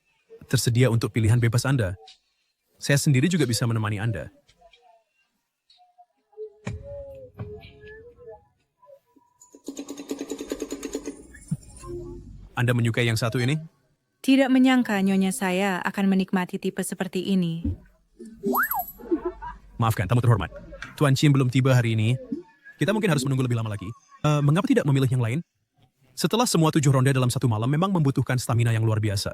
[SPEAKER 14] tersedia untuk pilihan bebas Anda. Saya sendiri juga bisa menemani Anda. Anda menyukai yang satu ini?
[SPEAKER 1] Tidak menyangka nyonya saya akan menikmati tipe seperti ini.
[SPEAKER 14] Maafkan, tamu terhormat. Tuan Chin belum tiba hari ini. Kita mungkin harus menunggu lebih lama lagi. Mengapa tidak memilih yang lain? Setelah semua 7 ronde dalam satu malam memang membutuhkan stamina yang luar biasa.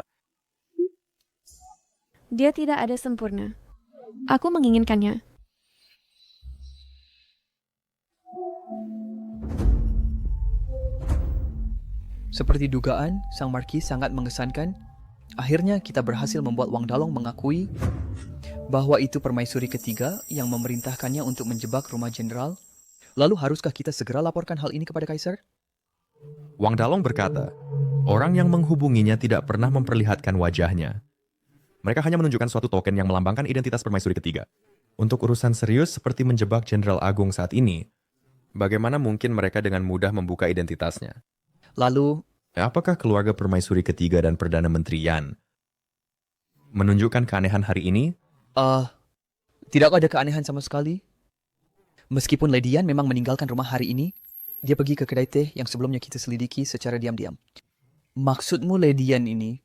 [SPEAKER 2] Dia tidak ada sempurna. Aku menginginkannya.
[SPEAKER 8] Seperti dugaan, Sang Marquis sangat mengesankan. Akhirnya kita berhasil membuat Wang Dalong mengakui bahwa itu permaisuri ketiga yang memerintahkannya untuk menjebak rumah jenderal. Lalu haruskah kita segera laporkan hal ini kepada Kaisar?
[SPEAKER 6] Wang Dalong berkata, orang yang menghubunginya tidak pernah memperlihatkan wajahnya. Mereka hanya menunjukkan suatu token yang melambangkan identitas permaisuri ketiga. Untuk urusan serius seperti menjebak Jenderal Agung saat ini, bagaimana mungkin mereka dengan mudah membuka identitasnya?
[SPEAKER 8] Lalu,
[SPEAKER 6] apakah keluarga permaisuri ketiga dan Perdana Menteri Yan menunjukkan keanehan hari ini?
[SPEAKER 8] Tidak ada keanehan sama sekali. Meskipun Lady Yan memang meninggalkan rumah hari ini, dia pergi ke kedai teh yang sebelumnya kita selidiki secara diam-diam. Maksudmu Lady Yan ini,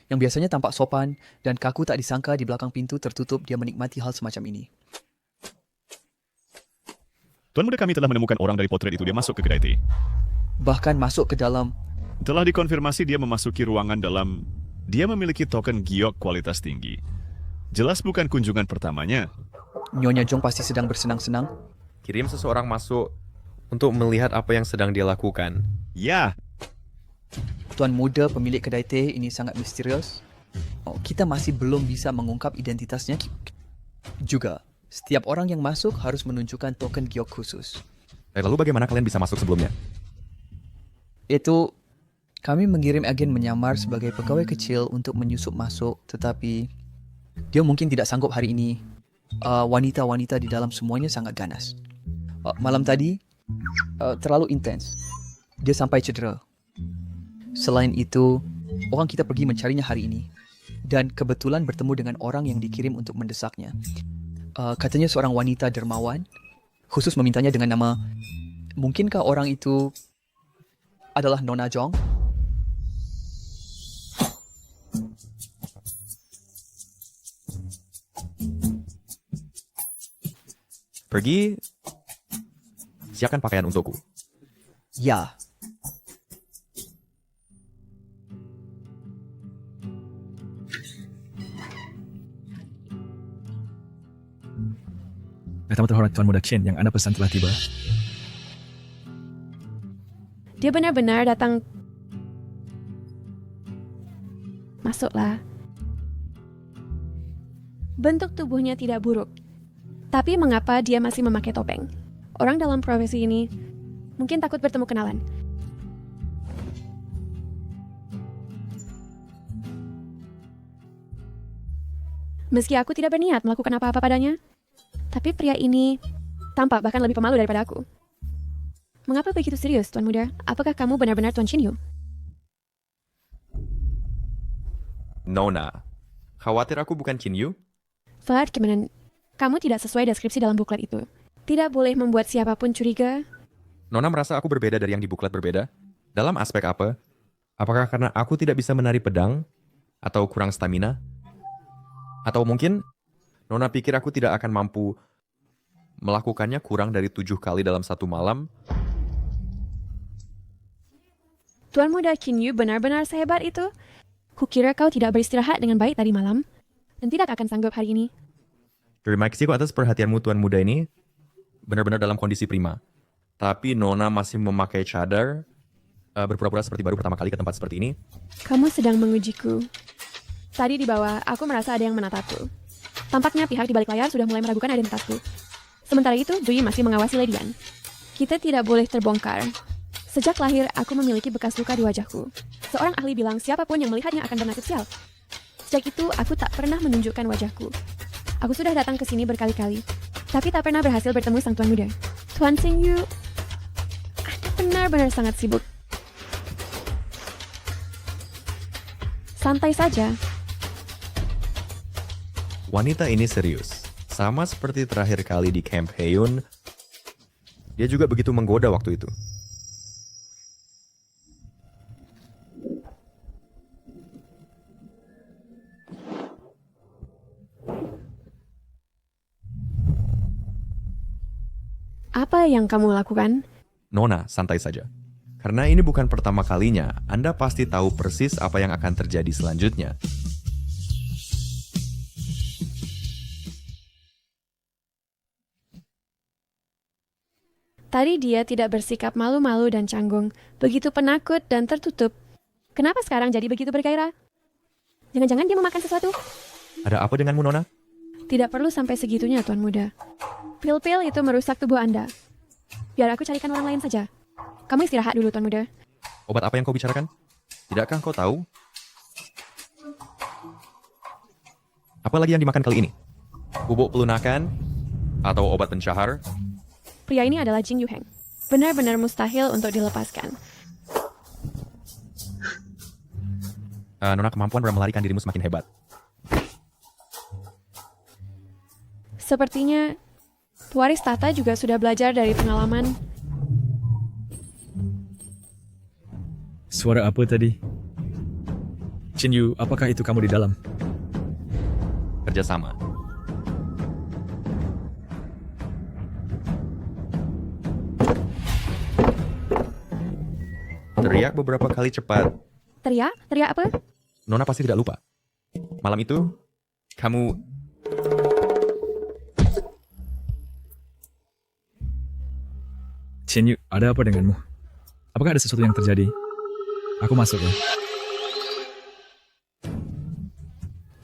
[SPEAKER 8] yang biasanya tampak sopan dan kaku tak disangka di belakang pintu tertutup dia menikmati hal semacam ini.
[SPEAKER 3] Tuan muda, kami telah menemukan orang dari potret itu. Dia masuk ke kedai teh.
[SPEAKER 8] Bahkan masuk ke dalam.
[SPEAKER 3] Telah dikonfirmasi dia memasuki ruangan dalam. Dia memiliki token giok kualitas tinggi. Jelas bukan kunjungan pertamanya.
[SPEAKER 8] Nyonya Jong pasti sedang bersenang-senang.
[SPEAKER 6] Kirim seseorang masuk untuk melihat apa yang sedang dia lakukan.
[SPEAKER 3] Ya.
[SPEAKER 8] Tuan muda pemilik kedai teh ini sangat misterius. Kita masih belum bisa mengungkap identitasnya. Juga, setiap orang yang masuk harus menunjukkan token giok khusus.
[SPEAKER 6] Lalu bagaimana kalian bisa masuk sebelumnya?
[SPEAKER 8] Itu, kami mengirim agen menyamar sebagai pegawai kecil untuk menyusup masuk, tetapi dia mungkin tidak sanggup hari ini. Wanita-wanita di dalam semuanya sangat ganas. Malam tadi, terlalu intens. Dia sampai cedera. Selain itu, orang kita pergi mencarinya hari ini. Dan kebetulan bertemu dengan orang yang dikirim untuk mendesaknya. Katanya seorang wanita dermawan, khusus memintanya dengan nama, mungkinkah orang itu adalah Nona Jong?
[SPEAKER 6] Pergi, siapkan pakaian untukku.
[SPEAKER 8] Ya.
[SPEAKER 10] Tamu terhormat Tuan Muda Chen, yang Anda pesan telah tiba.
[SPEAKER 2] Dia benar-benar datang. Masuklah. Bentuk tubuhnya tidak buruk. Tapi mengapa dia masih memakai topeng? Orang dalam profesi ini mungkin takut bertemu kenalan. Meski aku tidak berniat melakukan apa-apa padanya, tapi pria ini tampak bahkan lebih pemalu daripada aku. Mengapa begitu serius, Tuan Muda? Apakah kamu benar-benar Tuan Chin Yu?
[SPEAKER 6] Nona, khawatir aku bukan Chin Yu?
[SPEAKER 2] Fad, gimana? Kamu tidak sesuai deskripsi dalam buklet itu. Tidak boleh membuat siapapun curiga.
[SPEAKER 6] Nona merasa aku berbeda dari yang di buklet berbeda? Dalam aspek apa? Apakah karena aku tidak bisa menari pedang? Atau kurang stamina? Atau mungkin Nona pikir aku tidak akan mampu melakukannya kurang dari 7 kali dalam satu malam.
[SPEAKER 2] Tuan Muda Qin Yu benar-benar sehebat itu. Kukira kau tidak beristirahat dengan baik tadi malam dan tidak akan sanggup hari ini.
[SPEAKER 6] Terima kasih atas perhatianmu Tuan Muda ini. Benar-benar dalam kondisi prima. Tapi Nona masih memakai cadar, berpura-pura seperti baru pertama kali ke tempat seperti ini.
[SPEAKER 2] Kamu sedang mengujiku. Tadi di bawah, aku merasa ada yang menatapku. Tampaknya pihak di balik layar sudah mulai meragukan identitasku. Sementara itu, Dui masih mengawasi Lady Yan. Kita tidak boleh terbongkar. Sejak lahir, aku memiliki bekas luka di wajahku. Seorang ahli bilang siapapun yang melihatnya akan bernasib sial. Sejak itu, aku tak pernah menunjukkan wajahku. Aku sudah datang ke sini berkali-kali, tapi tak pernah berhasil bertemu sang Tuan Muda. Tuan Xing Yu, Anda benar-benar sangat sibuk. Santai saja.
[SPEAKER 6] Wanita ini serius. Sama seperti terakhir kali di Camp Heiyun, dia juga begitu menggoda waktu itu.
[SPEAKER 2] Apa yang kamu lakukan?
[SPEAKER 6] Nona, santai saja. Karena ini bukan pertama kalinya, Anda pasti tahu persis apa yang akan terjadi selanjutnya.
[SPEAKER 2] Tadi dia tidak bersikap malu-malu dan canggung, begitu penakut dan tertutup. Kenapa sekarang jadi begitu bergairah? Jangan-jangan dia memakan sesuatu?
[SPEAKER 6] Ada apa denganmu, Nona?
[SPEAKER 2] Tidak perlu sampai segitunya, Tuan Muda. Pil-pil itu merusak tubuh Anda. Biar aku carikan orang lain saja. Kamu istirahat dulu, Tuan Muda.
[SPEAKER 6] Obat apa yang kau bicarakan? Tidakkah kau tahu? Apa lagi yang dimakan kali ini? Bubuk pelunakan? Atau obat pencahar?
[SPEAKER 2] Pria ini adalah Jing Yuheng. Benar-benar mustahil untuk dilepaskan.
[SPEAKER 6] Nona, kemampuan melarikan dirimu semakin hebat.
[SPEAKER 2] Sepertinya pewaris tahta juga sudah belajar dari pengalaman.
[SPEAKER 10] Suara apa tadi? Qin Yu, apakah itu kamu di dalam?
[SPEAKER 6] Kerjasama. Teriak beberapa kali cepat.
[SPEAKER 2] Teriak? Teriak apa?
[SPEAKER 6] Nona pasti tidak lupa. Malam itu, kamu...
[SPEAKER 10] Qin Yu, ada apa denganmu? Apakah ada sesuatu yang terjadi? Aku masuk ya.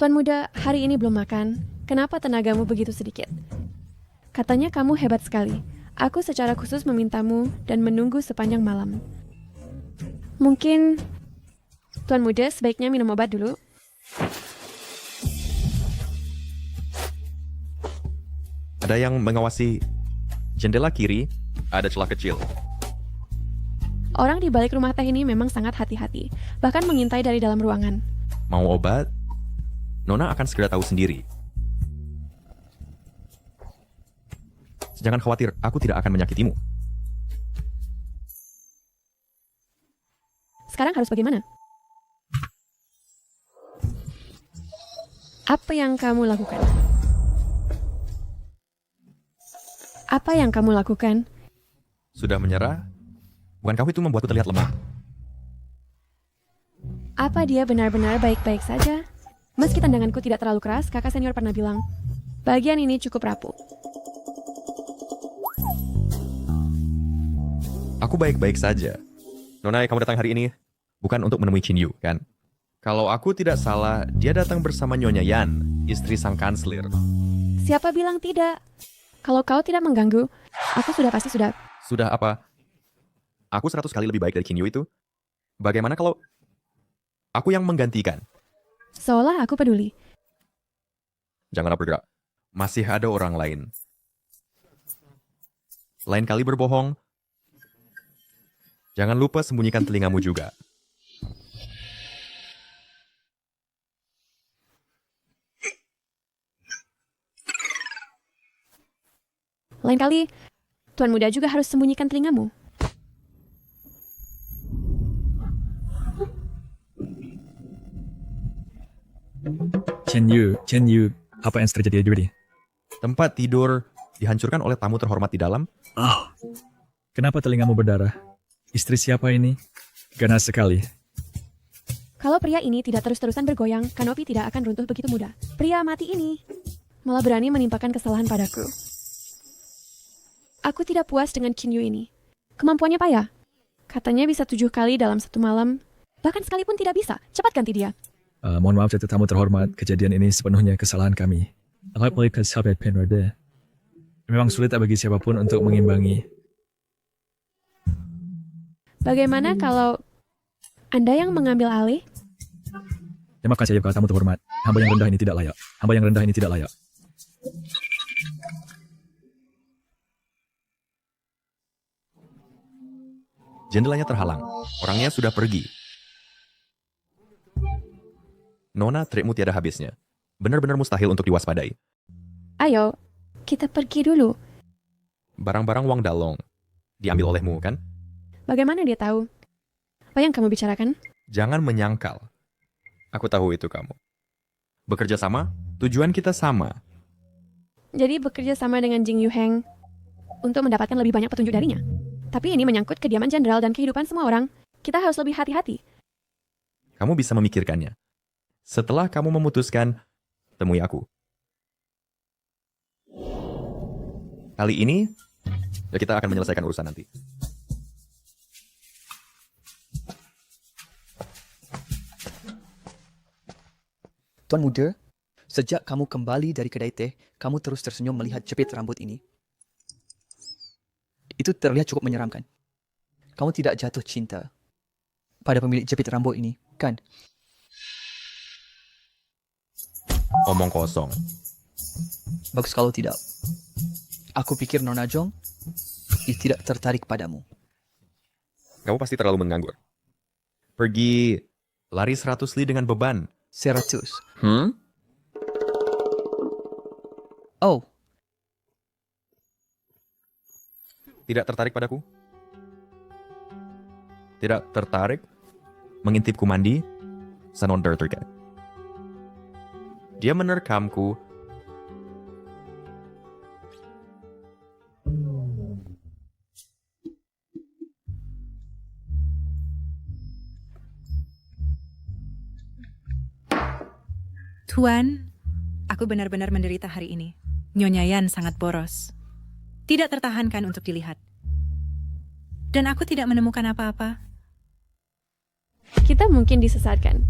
[SPEAKER 2] Tuan Muda, hari ini belum makan. Kenapa tenagamu begitu sedikit? Katanya kamu hebat sekali. Aku secara khusus memintamu dan menunggu sepanjang malam. Mungkin Tuan Muda sebaiknya minum obat dulu.
[SPEAKER 6] Ada yang mengawasi jendela kiri, ada celah kecil.
[SPEAKER 2] Orang di balik rumah teh ini memang sangat hati-hati, bahkan mengintai dari dalam ruangan.
[SPEAKER 6] Mau obat? Nona akan segera tahu sendiri. Jangan khawatir, aku tidak akan menyakitimu.
[SPEAKER 2] Sekarang harus bagaimana? Apa yang kamu lakukan? Apa yang kamu lakukan?
[SPEAKER 6] Sudah menyerah? Bukankah itu membuatku terlihat lemah?
[SPEAKER 2] Apa dia benar-benar baik-baik saja? Meski tendanganku tidak terlalu keras, kakak senior pernah bilang, bagian ini cukup rapuh.
[SPEAKER 6] Aku baik-baik saja. Nona, kamu datang hari ini bukan untuk menemui Qin Yu, kan? Kalau aku tidak salah, dia datang bersama Nyonya Yan, istri sang kansler.
[SPEAKER 2] Siapa bilang tidak? Kalau kau tidak mengganggu, aku pasti sudah.
[SPEAKER 6] Sudah apa? Aku 100 kali lebih baik dari Qin Yu itu. Bagaimana kalau aku yang menggantikan?
[SPEAKER 2] Seolah aku peduli.
[SPEAKER 6] Janganlah bergerak. Masih ada orang lain. Lain kali berbohong, jangan lupa sembunyikan telingamu juga.
[SPEAKER 2] Lain kali, Tuan Muda juga harus sembunyikan telingamu.
[SPEAKER 10] Qin Yu, apa yang terjadi di
[SPEAKER 6] Tempat tidur dihancurkan oleh tamu terhormat di dalam?
[SPEAKER 10] Kenapa telingamu berdarah? Istri siapa ini? Ganas sekali.
[SPEAKER 2] Kalau pria ini tidak terus-terusan bergoyang, kanopi tidak akan runtuh begitu mudah. Pria mati ini malah berani menimpakan kesalahan padaku. Aku tidak puas dengan Qin Yu ini. Kemampuannya payah. Katanya bisa 7 kali dalam 1 malam. Bahkan sekalipun tidak bisa. Cepat ganti dia.
[SPEAKER 10] Mohon maaf jatuh tamu terhormat, kejadian ini sepenuhnya kesalahan kami. Alat melihat sahabat Penrode. Memang sulit bagi siapapun untuk mengimbangi.
[SPEAKER 2] Bagaimana kalau Anda yang mengambil alih?
[SPEAKER 10] Terima kasih kepada tamu terhormat. Hamba yang rendah ini tidak layak. Hamba yang rendah ini tidak layak.
[SPEAKER 6] Jendelanya terhalang. Orangnya sudah pergi. Nona, trikmu tiada habisnya. Benar-benar mustahil untuk diwaspadai.
[SPEAKER 2] Ayo, kita pergi dulu.
[SPEAKER 6] Barang-barang Wang Dalong diambil olehmu, kan?
[SPEAKER 2] Bagaimana dia tahu? Apa yang kamu bicarakan?
[SPEAKER 6] Jangan menyangkal. Aku tahu itu kamu. Bekerja sama, tujuan kita sama.
[SPEAKER 2] Jadi bekerja sama dengan Jing Yuheng untuk mendapatkan lebih banyak petunjuk darinya. Tapi ini menyangkut kediaman jenderal dan kehidupan semua orang. Kita harus lebih hati-hati.
[SPEAKER 6] Kamu bisa memikirkannya. Setelah kamu memutuskan, temui aku. Kali ini, kita akan menyelesaikan urusan nanti.
[SPEAKER 8] Tuan Muda, sejak kamu kembali dari kedai teh, kamu terus tersenyum melihat jepit rambut ini. Itu terlihat cukup menyeramkan. Kamu tidak jatuh cinta pada pemilik jepit rambut ini, kan?
[SPEAKER 6] Omong kosong.
[SPEAKER 8] Bagus kalau tidak. Aku pikir Nona Jong tidak tertarik padamu.
[SPEAKER 6] Kamu pasti terlalu menganggur. Pergi lari 100 li dengan beban.
[SPEAKER 8] 100. Oh.
[SPEAKER 6] Tidak tertarik padaku? Tidak tertarik mengintipku mandi? Sanonder terkait. Dia menerkamku.
[SPEAKER 1] Tuan, aku benar-benar menderita hari ini. Nyonya Yan sangat boros. Tidak tertahankan untuk dilihat. Dan aku tidak menemukan apa-apa.
[SPEAKER 2] Kita mungkin disesatkan.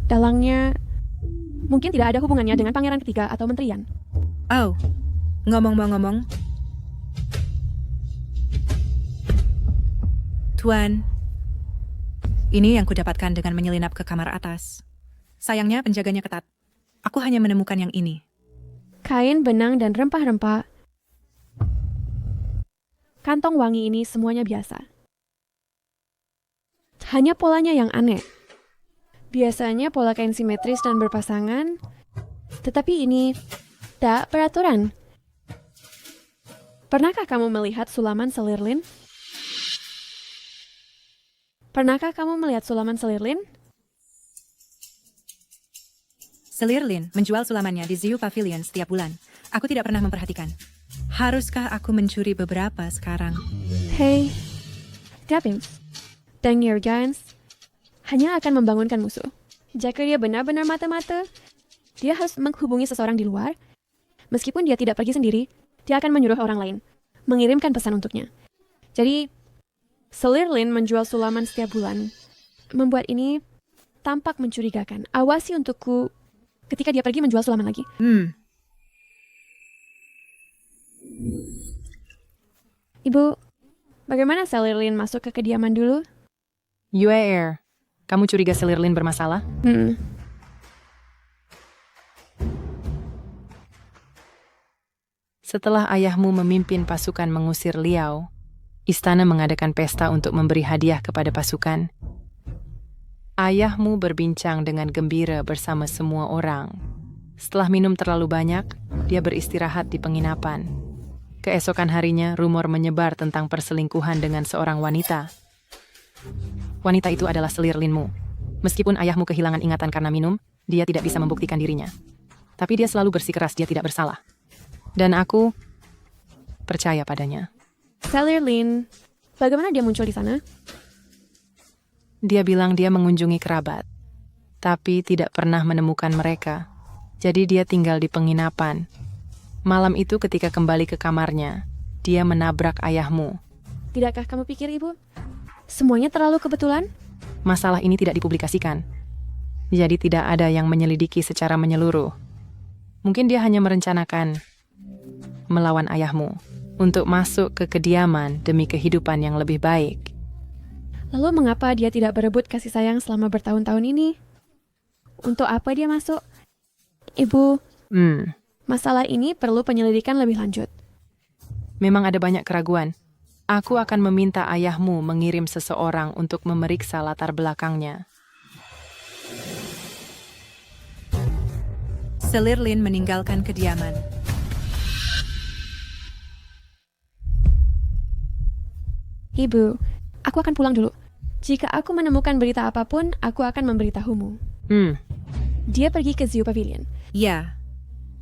[SPEAKER 2] Dalangnya mungkin tidak ada hubungannya dengan pangeran ketiga atau menterian.
[SPEAKER 1] Oh, ngomong-ngomong. Tuan, ini yang kudapatkan dengan menyelinap ke kamar atas. Sayangnya penjaganya ketat. Aku hanya menemukan yang ini.
[SPEAKER 2] Kain, benang, dan rempah-rempah. Kantong wangi ini semuanya biasa. Hanya polanya yang aneh. Biasanya pola kain simetris dan berpasangan, tetapi ini tak peraturan. Pernahkah kamu melihat sulaman selirlin? Pernahkah kamu melihat sulaman selirlin?
[SPEAKER 1] Selirlin menjual sulamannya di Ziu Pavilion setiap bulan. Aku tidak pernah memperhatikan. Haruskah aku mencuri beberapa sekarang?
[SPEAKER 2] Hei, Dabbings, Deng Gans hanya akan membangunkan musuh. Jika dia benar-benar mata-mata, dia harus menghubungi seseorang di luar. Meskipun dia tidak pergi sendiri, dia akan menyuruh orang lain mengirimkan pesan untuknya. Jadi, Selirlin menjual sulaman setiap bulan. Membuat ini tampak mencurigakan. Awasi untukku ketika dia pergi menjual sulaman lagi. Ibu, bagaimana Selirlin masuk ke kediaman dulu?
[SPEAKER 17] Yue, kamu curiga Selirlin bermasalah? Setelah ayahmu memimpin pasukan mengusir Liao, istana mengadakan pesta untuk memberi hadiah kepada pasukan. Ayahmu berbincang dengan gembira bersama semua orang. Setelah minum terlalu banyak, dia beristirahat di penginapan. Keesokan harinya, rumor menyebar tentang perselingkuhan dengan seorang wanita. Wanita itu adalah Selirlinmu. Meskipun ayahmu kehilangan ingatan karena minum, dia tidak bisa membuktikan dirinya. Tapi dia selalu bersikeras dia tidak bersalah. Dan aku percaya padanya.
[SPEAKER 2] Selir Lin, bagaimana dia muncul di sana?
[SPEAKER 17] Dia bilang dia mengunjungi kerabat, tapi tidak pernah menemukan mereka. Jadi dia tinggal di penginapan. Malam itu ketika kembali ke kamarnya, dia menabrak ayahmu.
[SPEAKER 2] Tidakkah kamu pikir, Ibu? Semuanya terlalu kebetulan?
[SPEAKER 17] Masalah ini tidak dipublikasikan. Jadi tidak ada yang menyelidiki secara menyeluruh. Mungkin dia hanya merencanakan melawan ayahmu untuk masuk ke kediaman demi kehidupan yang lebih baik.
[SPEAKER 2] Lalu mengapa dia tidak berebut kasih sayang selama bertahun-tahun ini? Untuk apa dia masuk? Ibu, masalah ini perlu penyelidikan lebih lanjut.
[SPEAKER 17] Memang ada banyak keraguan. Aku akan meminta ayahmu mengirim seseorang untuk memeriksa latar belakangnya.
[SPEAKER 1] Selir Lin meninggalkan kediaman.
[SPEAKER 2] Ibu, aku akan pulang dulu. Jika aku menemukan berita apapun, aku akan memberitahumu. Dia pergi ke Zoo Pavilion.
[SPEAKER 1] Ya,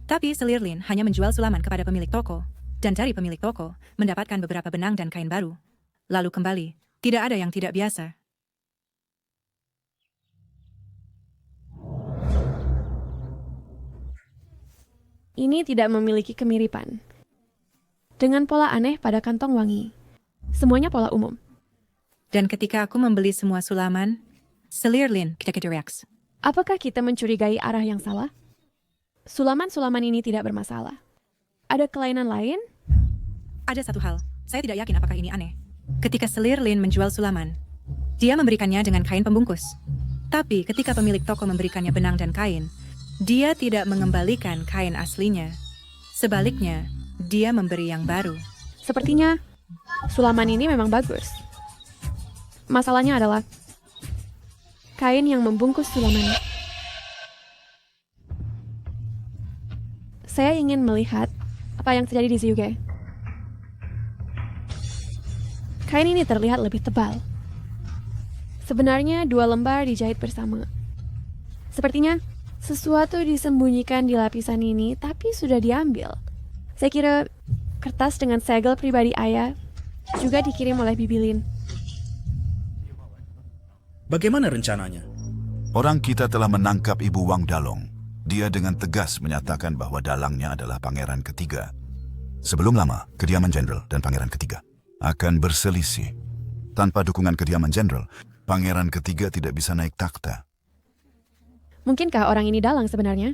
[SPEAKER 1] tapi Selir Lin hanya menjual sulaman kepada pemilik toko. Dan dari pemilik toko, mendapatkan beberapa benang dan kain baru. Lalu kembali, tidak ada yang tidak biasa.
[SPEAKER 2] Ini tidak memiliki kemiripan. Dengan pola aneh pada kantong wangi. Semuanya pola umum.
[SPEAKER 1] Dan ketika aku membeli semua sulaman, Selir Lin kita reaks.
[SPEAKER 2] Apakah kita mencurigai arah yang salah? Sulaman-sulaman ini tidak bermasalah. Ada kelainan lain?
[SPEAKER 1] Ada satu hal, saya tidak yakin apakah ini aneh. Ketika Selir Lin menjual sulaman, dia memberikannya dengan kain pembungkus. Tapi ketika pemilik toko memberikannya benang dan kain, dia tidak mengembalikan kain aslinya. Sebaliknya, dia memberi yang baru.
[SPEAKER 2] Sepertinya, sulaman ini memang bagus. Masalahnya adalah kain yang membungkus sulaman. Saya ingin melihat apa yang terjadi di Zyuge. Kain ini terlihat lebih tebal. Sebenarnya 2 lembar dijahit bersama. Sepertinya sesuatu disembunyikan di lapisan ini, tapi sudah diambil. Saya kira kertas dengan segel pribadi ayah juga dikirim oleh Bibi Lin.
[SPEAKER 20] Bagaimana rencananya?
[SPEAKER 21] Orang kita telah menangkap Ibu Wang Dalong. Dia dengan tegas menyatakan bahwa dalangnya adalah Pangeran Ketiga. Sebelum lama, kediaman jenderal dan Pangeran Ketiga akan berselisih. Tanpa dukungan kediaman jenderal, Pangeran Ketiga tidak bisa naik takhta.
[SPEAKER 2] Mungkinkah orang ini dalang sebenarnya?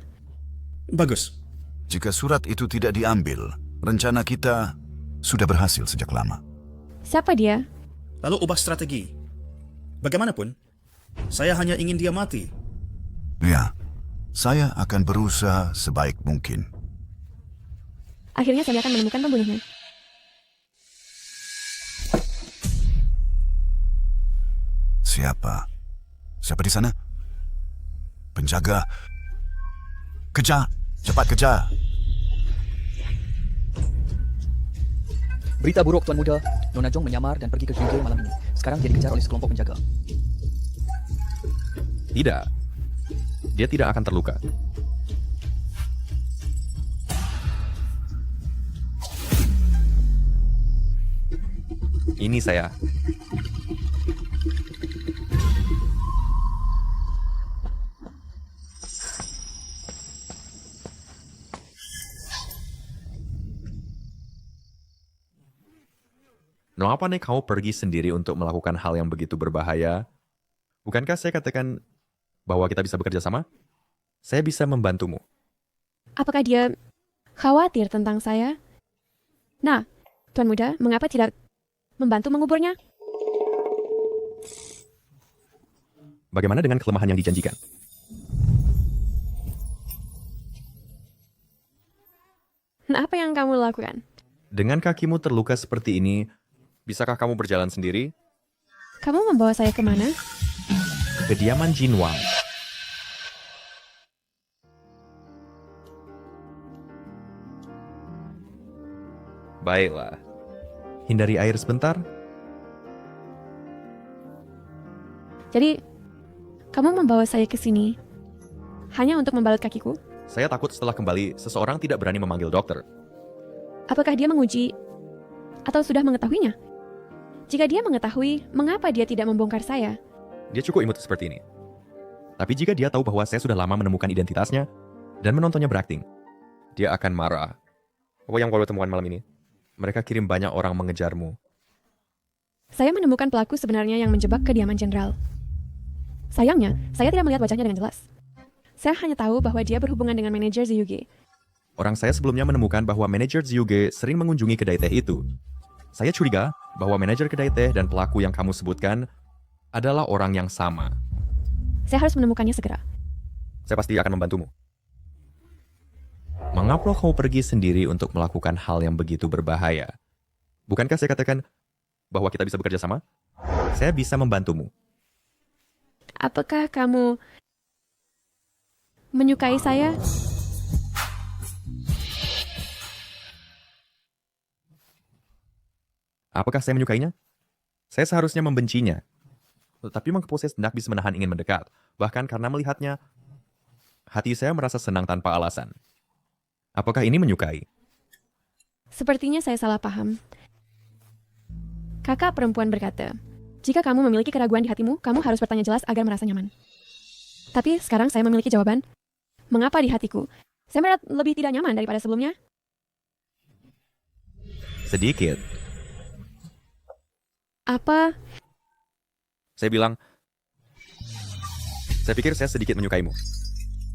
[SPEAKER 20] Bagus.
[SPEAKER 21] Jika surat itu tidak diambil, rencana kita sudah berhasil sejak lama.
[SPEAKER 2] Siapa dia?
[SPEAKER 20] Lalu ubah strategi. Bagaimanapun, saya hanya ingin dia mati.
[SPEAKER 21] Ya, saya akan berusaha sebaik mungkin.
[SPEAKER 2] Akhirnya saya akan menemukan pembunuhnya.
[SPEAKER 21] Siapa? Siapa di sana? Penjaga. Kejar! Cepat kejar!
[SPEAKER 8] Berita buruk, Tuan Muda. Nona Jong menyamar dan pergi ke Zyuge malam ini. Sekarang dia dikejar oleh sekelompok penjaga.
[SPEAKER 6] Tidak. Dia tidak akan terluka. Ini saya. Mengapa nih kau pergi sendiri untuk melakukan hal yang begitu berbahaya? Bukankah saya katakan bahwa kita bisa bekerja sama? Saya bisa membantumu.
[SPEAKER 2] Apakah dia khawatir tentang saya? Nah, Tuan Muda, mengapa tidak membantu menguburnya?
[SPEAKER 6] Bagaimana dengan kelemahan yang dijanjikan?
[SPEAKER 2] Nah, apa yang kamu lakukan?
[SPEAKER 6] Dengan kakimu terluka seperti ini, bisakah kamu berjalan sendiri?
[SPEAKER 2] Kamu membawa saya kemana?
[SPEAKER 6] Kediaman Jin Wang. Baiklah. Hindari air sebentar.
[SPEAKER 2] Jadi, kamu membawa saya ke sini hanya untuk membalut kakiku?
[SPEAKER 6] Saya takut setelah kembali, seseorang tidak berani memanggil dokter.
[SPEAKER 2] Apakah dia menguji Atau sudah mengetahuinya? Jika dia mengetahui, mengapa dia tidak membongkar saya?
[SPEAKER 6] Dia cukup imut seperti ini. Tapi jika dia tahu bahwa saya sudah lama menemukan identitasnya dan menontonnya berakting, dia akan marah. Apa yang baru temukan malam ini? Mereka kirim banyak orang mengejarmu.
[SPEAKER 2] Saya menemukan pelaku sebenarnya yang menjebak kediaman jenderal. Sayangnya, saya tidak melihat wajahnya dengan jelas. Saya hanya tahu bahwa dia berhubungan dengan manajer Ziyuge.
[SPEAKER 6] Orang saya sebelumnya menemukan bahwa manajer Ziyuge sering mengunjungi kedai teh itu. Saya curiga bahwa manajer kedai teh dan pelaku yang kamu sebutkan adalah orang yang sama.
[SPEAKER 2] Saya harus menemukannya segera.
[SPEAKER 6] Saya pasti akan membantumu. Mengapa kau pergi sendiri untuk melakukan hal yang begitu berbahaya? Bukankah saya katakan bahwa kita bisa bekerja sama? Saya bisa membantumu.
[SPEAKER 2] Apakah kamu menyukai saya?
[SPEAKER 6] Apakah saya menyukainya? Saya seharusnya membencinya. Tetapi mengapa saya tidak bisa menahan ingin mendekat? Bahkan karena melihatnya, hati saya merasa senang tanpa alasan. Apakah ini menyukai?
[SPEAKER 2] Sepertinya saya salah paham. Kakak perempuan berkata, jika kamu memiliki keraguan di hatimu, kamu harus bertanya jelas agar merasa nyaman. Tapi sekarang saya memiliki jawaban. Mengapa di hatiku? Saya merasa lebih tidak nyaman daripada sebelumnya.
[SPEAKER 6] Sedikit.
[SPEAKER 2] Apa?
[SPEAKER 6] Saya bilang, saya pikir saya sedikit menyukaimu.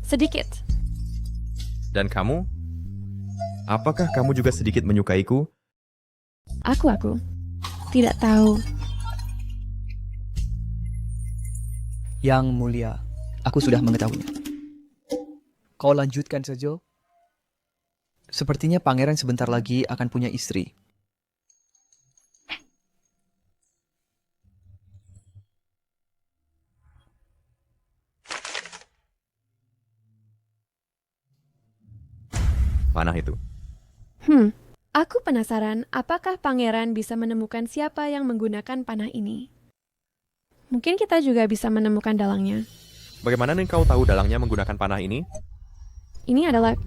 [SPEAKER 2] Sedikit.
[SPEAKER 6] Dan kamu? Apakah kamu juga sedikit menyukaiku?
[SPEAKER 2] Aku. Tidak tahu.
[SPEAKER 8] Yang mulia, aku sudah mengetahuinya. Kau lanjutkan saja. Sepertinya pangeran sebentar lagi akan punya istri.
[SPEAKER 6] Panah itu.
[SPEAKER 2] Aku penasaran apakah pangeran bisa menemukan siapa yang menggunakan panah ini. Mungkin kita juga bisa menemukan dalangnya.
[SPEAKER 6] Bagaimana engkau tahu dalangnya menggunakan panah ini?
[SPEAKER 2] Ini adalah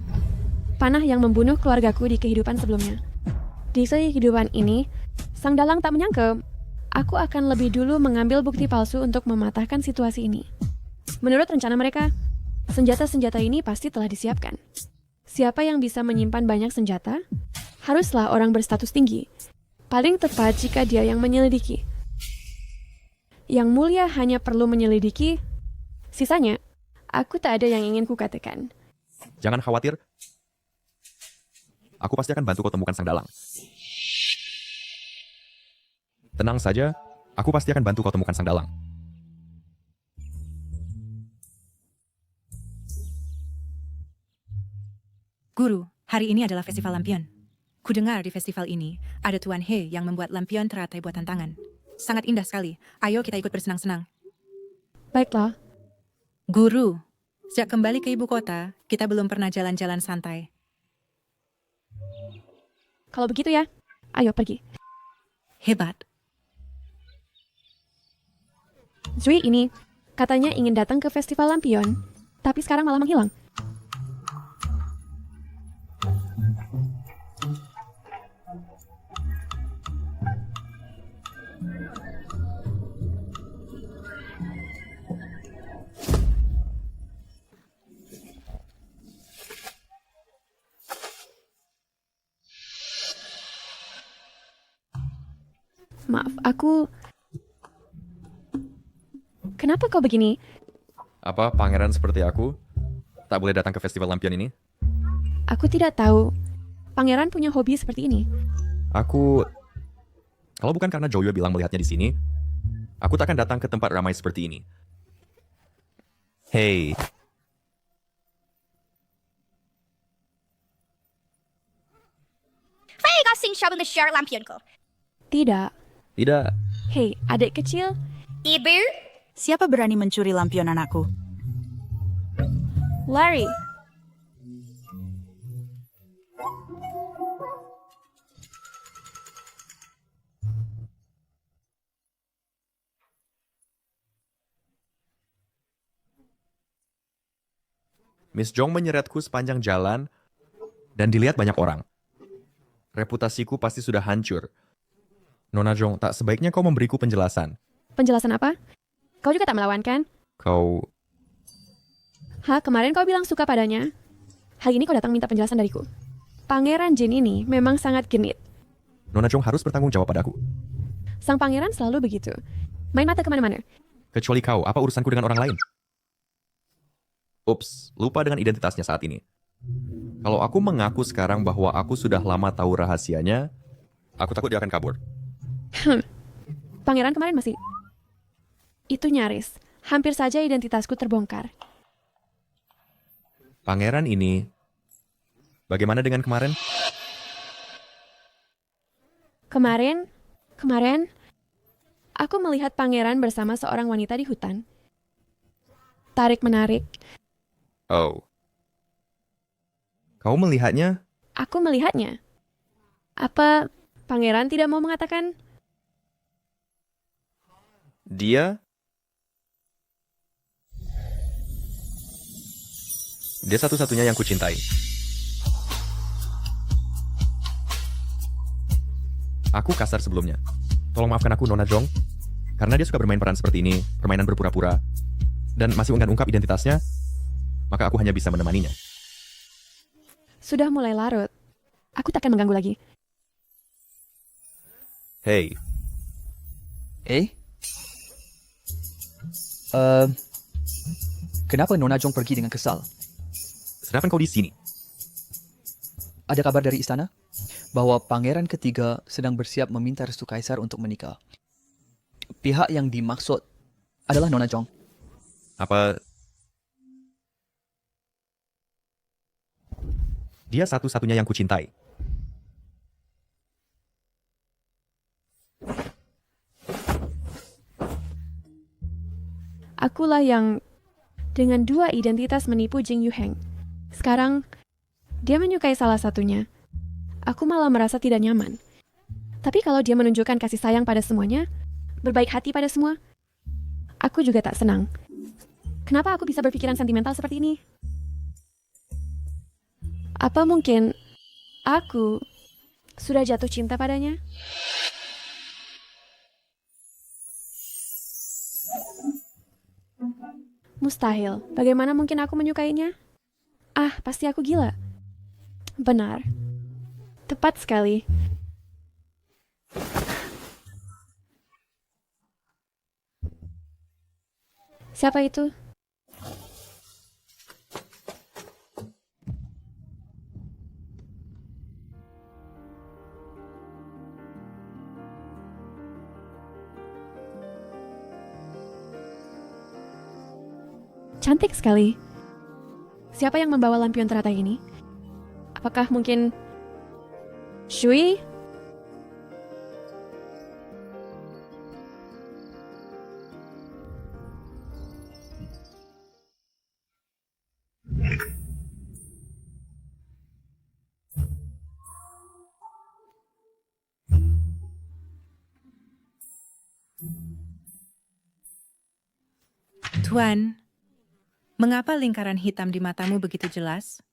[SPEAKER 2] panah yang membunuh keluargaku di kehidupan sebelumnya. Di kehidupan ini, sang dalang tak menyangka aku akan lebih dulu mengambil bukti palsu untuk mematahkan situasi ini. Menurut rencana mereka, senjata-senjata ini pasti telah disiapkan. Siapa yang bisa menyimpan banyak senjata? Haruslah orang berstatus tinggi. Paling tepat jika dia yang menyelidiki. Yang mulia hanya perlu menyelidiki. Sisanya, aku tak ada yang ingin kukatakan.
[SPEAKER 6] Jangan khawatir. Aku pasti akan bantu kau temukan sang dalang. Tenang saja, aku pasti akan bantu kau temukan sang dalang.
[SPEAKER 1] Guru, hari ini adalah festival lampion. Kudengar di festival ini, ada Tuan He yang membuat lampion teratai buatan tangan. Sangat indah sekali. Ayo kita ikut bersenang-senang.
[SPEAKER 2] Baiklah.
[SPEAKER 1] Guru, sejak kembali ke ibu kota, kita belum pernah jalan-jalan santai.
[SPEAKER 2] Kalau begitu ya, ayo pergi.
[SPEAKER 1] Hebat.
[SPEAKER 2] Zui ini katanya ingin datang ke festival lampion, tapi sekarang malah menghilang. Maaf, aku... Kenapa kau begini?
[SPEAKER 6] Apa pangeran seperti aku tak boleh datang ke festival lampion ini?
[SPEAKER 2] Aku tidak tahu. Pangeran punya hobi seperti ini.
[SPEAKER 6] Kalau bukan karena Joyo bilang melihatnya di sini, aku tak akan datang ke tempat ramai seperti ini. Hey.
[SPEAKER 7] Saya kasing siya nge-share lampion ko.
[SPEAKER 2] Tidak.
[SPEAKER 6] Tidak.
[SPEAKER 2] Hei, adik kecil.
[SPEAKER 7] Ibu?
[SPEAKER 5] Siapa berani mencuri lampion anakku?
[SPEAKER 2] Larry.
[SPEAKER 6] Miss Jong menyeretku sepanjang jalan dan dilihat banyak orang. Reputasiku pasti sudah hancur Nona Jong, tak sebaiknya kau memberiku penjelasan.
[SPEAKER 2] Penjelasan apa? Kau juga tak melawan kan?
[SPEAKER 6] Kau...
[SPEAKER 2] Kemarin kau bilang suka padanya. Hal ini kau datang minta penjelasan dariku. Pangeran Jin ini memang sangat genit.
[SPEAKER 6] Nona Jong harus bertanggung jawab padaku.
[SPEAKER 2] Sang pangeran selalu begitu. Main mata kemana-mana.
[SPEAKER 6] Kecuali kau, apa urusanku dengan orang lain? Ups, lupa dengan identitasnya saat ini. Kalau aku mengaku sekarang bahwa aku sudah lama tahu rahasianya, aku takut dia akan kabur.
[SPEAKER 2] Pangeran kemarin masih... Itu nyaris. Hampir saja identitasku terbongkar.
[SPEAKER 6] Pangeran ini... Bagaimana dengan kemarin?
[SPEAKER 2] Kemarin, aku melihat pangeran bersama seorang wanita di hutan. Tarik-menarik.
[SPEAKER 6] Oh. Kau melihatnya?
[SPEAKER 2] Aku melihatnya. Apa pangeran tidak mau mengatakan?
[SPEAKER 6] Dia satu-satunya yang kucintai. Aku kasar sebelumnya. Tolong maafkan aku, Nona Jong. Karena dia suka bermain peran seperti ini, permainan berpura-pura, dan masih enggan ungkap identitasnya, maka aku hanya bisa menemaninya.
[SPEAKER 2] Sudah mulai larut. Aku takkan mengganggu lagi.
[SPEAKER 6] Hey.
[SPEAKER 8] Kenapa Nona Jong pergi dengan kesal?
[SPEAKER 6] Kenapa kau di sini?
[SPEAKER 8] Ada kabar dari istana bahwa pangeran ketiga sedang bersiap meminta restu kaisar untuk menikah. Pihak yang dimaksud adalah Nona Jong.
[SPEAKER 6] Apa... Dia satu-satunya yang kucintai.
[SPEAKER 2] Akulah yang dengan 2 identitas menipu Jing Yuheng. Sekarang, dia menyukai salah satunya. Aku malah merasa tidak nyaman. Tapi kalau dia menunjukkan kasih sayang pada semuanya, berbaik hati pada semua, aku juga tak senang. Kenapa aku bisa berpikiran sentimental seperti ini? Apa mungkin aku sudah jatuh cinta padanya? Mustahil. Bagaimana mungkin aku menyukainya? Pasti aku gila. Benar. Tepat sekali. Siapa itu? Cantik sekali. Siapa yang membawa lampion teratai ini? Apakah mungkin Shui?
[SPEAKER 1] Tuan, mengapa lingkaran hitam di matamu begitu jelas?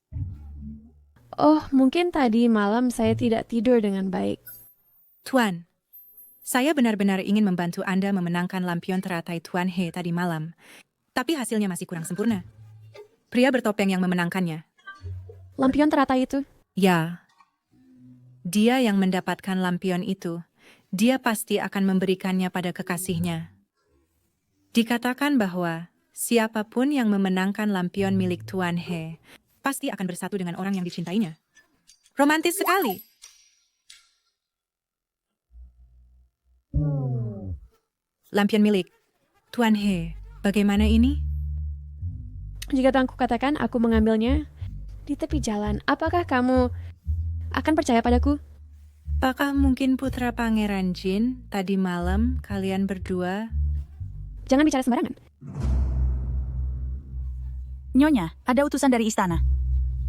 [SPEAKER 2] Oh, mungkin tadi malam saya tidak tidur dengan baik.
[SPEAKER 1] Tuan, saya benar-benar ingin membantu Anda memenangkan lampion teratai Tuan He tadi malam, tapi hasilnya masih kurang sempurna. Pria bertopeng yang memenangkannya.
[SPEAKER 2] Lampion teratai itu?
[SPEAKER 1] Ya. Dia yang mendapatkan lampion itu. Dia pasti akan memberikannya pada kekasihnya. Dikatakan bahwa siapapun yang memenangkan lampion milik Tuan He pasti akan bersatu dengan orang yang dicintainya. Romantis sekali. Lampion milik Tuan He, bagaimana ini?
[SPEAKER 2] Jika tuanku katakan aku mengambilnya di tepi jalan, apakah kamu akan percaya padaku?
[SPEAKER 1] Apakah mungkin putra Pangeran Jin tadi malam kalian berdua?
[SPEAKER 2] Jangan bicara sembarangan.
[SPEAKER 5] Nyonya, ada utusan dari istana.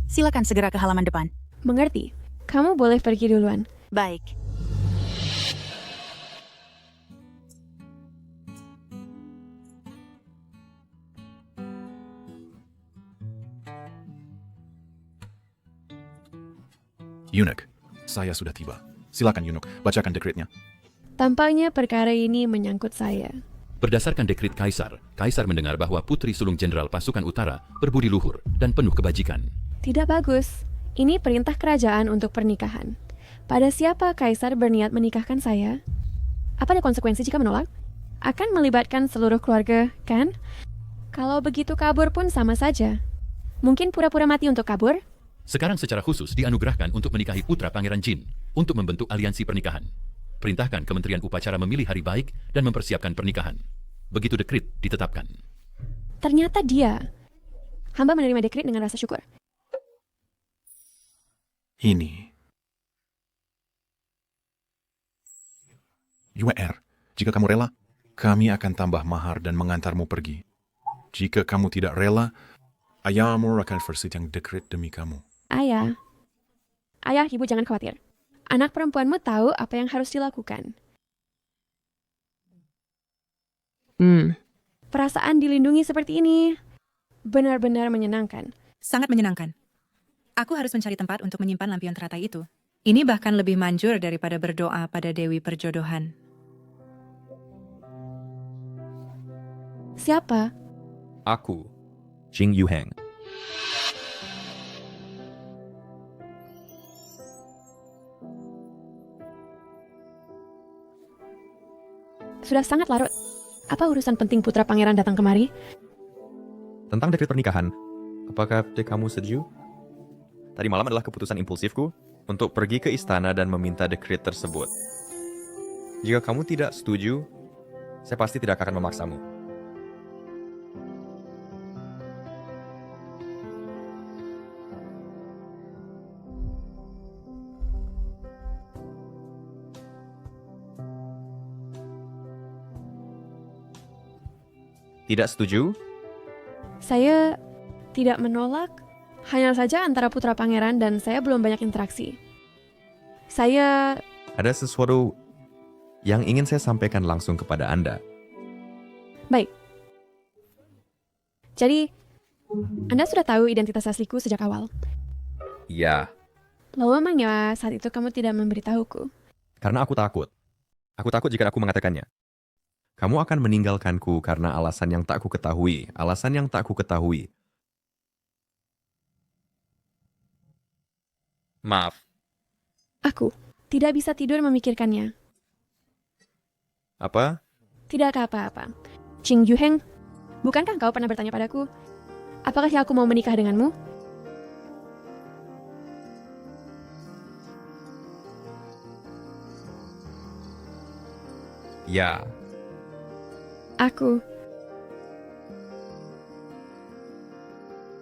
[SPEAKER 5] Silakan segera ke halaman depan.
[SPEAKER 2] Mengerti. Kamu boleh pergi duluan.
[SPEAKER 5] Baik.
[SPEAKER 18] Eunuch, saya sudah tiba. Silakan Eunuch, bacakan dekretnya.
[SPEAKER 2] Tampaknya perkara ini menyangkut saya.
[SPEAKER 4] Berdasarkan dekrit Kaisar, Kaisar mendengar bahwa Putri Sulung Jenderal Pasukan Utara berbudi luhur dan penuh kebajikan.
[SPEAKER 2] Tidak bagus. Ini perintah kerajaan untuk pernikahan. Pada siapa Kaisar berniat menikahkan saya? Apa ada konsekuensi jika menolak? Akan melibatkan seluruh keluarga, kan? Kalau begitu kabur pun sama saja. Mungkin pura-pura mati untuk kabur?
[SPEAKER 4] Sekarang secara khusus dianugerahkan untuk menikahi putra Pangeran Jin untuk membentuk aliansi pernikahan. Perintahkan Kementerian Upacara memilih hari baik dan mempersiapkan pernikahan. Begitu dekrit ditetapkan.
[SPEAKER 2] Ternyata dia. Hamba menerima dekrit dengan rasa syukur.
[SPEAKER 18] Ini. UR, jika kamu rela, kami akan tambah mahar dan mengantarmu pergi. Jika kamu tidak rela, ayahmu akan versidang dekrit demi kamu.
[SPEAKER 2] Ayah. Ayah, ibu jangan khawatir. Anak perempuanmu tahu apa yang harus dilakukan. Perasaan dilindungi seperti ini benar-benar menyenangkan.
[SPEAKER 1] Sangat menyenangkan. Aku harus mencari tempat untuk menyimpan lampion teratai itu. Ini bahkan lebih manjur daripada berdoa pada Dewi Perjodohan.
[SPEAKER 2] Siapa?
[SPEAKER 6] Aku, Jing Yuheng.
[SPEAKER 2] Sudah sangat larut. Apa urusan penting putra pangeran datang kemari?
[SPEAKER 6] Tentang dekret pernikahan, apakah kamu setuju? Tadi malam adalah keputusan impulsifku untuk pergi ke istana dan meminta dekret tersebut. Jika kamu tidak setuju, saya pasti tidak akan memaksamu. Tidak setuju?
[SPEAKER 2] Saya tidak menolak, hanya saja antara putra pangeran dan saya belum banyak interaksi. Saya...
[SPEAKER 6] Ada sesuatu yang ingin saya sampaikan langsung kepada Anda.
[SPEAKER 2] Baik. Jadi, Anda sudah tahu identitas asliku sejak awal.
[SPEAKER 6] Ya,
[SPEAKER 2] Lalu memangnya saat itu kamu tidak memberitahuku?
[SPEAKER 6] karena aku takut. Aku takut jika aku mengatakannya. Kamu akan meninggalkanku karena alasan yang tak ku ketahui. Alasan yang tak ku ketahui. Maaf.
[SPEAKER 2] Aku tidak bisa tidur memikirkannya.
[SPEAKER 6] Apa?
[SPEAKER 2] Tidak apa-apa. Jing Yuheng, bukankah kau pernah bertanya padaku, apakah aku mau menikah denganmu?
[SPEAKER 6] Ya.
[SPEAKER 2] Aku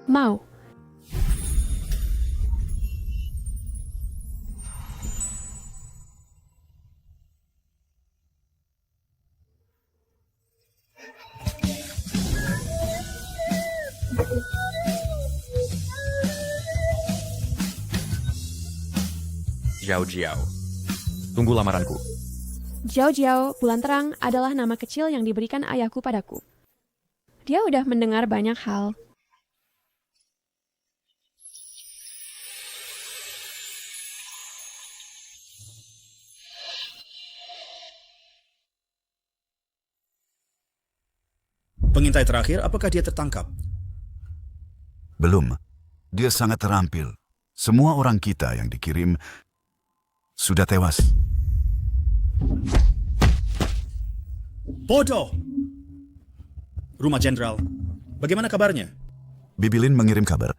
[SPEAKER 2] mau.
[SPEAKER 6] Jiao Jiao. Tunggu lamaranku.
[SPEAKER 2] Jiao Jiao, bulan terang, adalah nama kecil yang diberikan ayahku padaku. Dia udah mendengar banyak hal.
[SPEAKER 20] Pengintai terakhir, apakah dia tertangkap?
[SPEAKER 21] Belum. Dia sangat terampil. Semua orang kita yang dikirim sudah tewas.
[SPEAKER 20] Bodoh! Rumah Jenderal, bagaimana kabarnya?
[SPEAKER 21] Bibilin mengirim kabar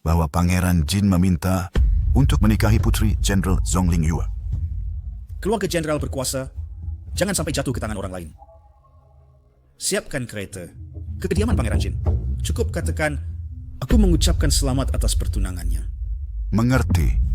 [SPEAKER 21] bahwa Pangeran Jin meminta untuk menikahi putri Jenderal Zhongling Yue.
[SPEAKER 20] Keluarga Jenderal berkuasa, jangan sampai jatuh ke tangan orang lain. Siapkan kereta ke kediaman Pangeran Jin. Cukup katakan, aku mengucapkan selamat atas pertunangannya.
[SPEAKER 21] Mengerti.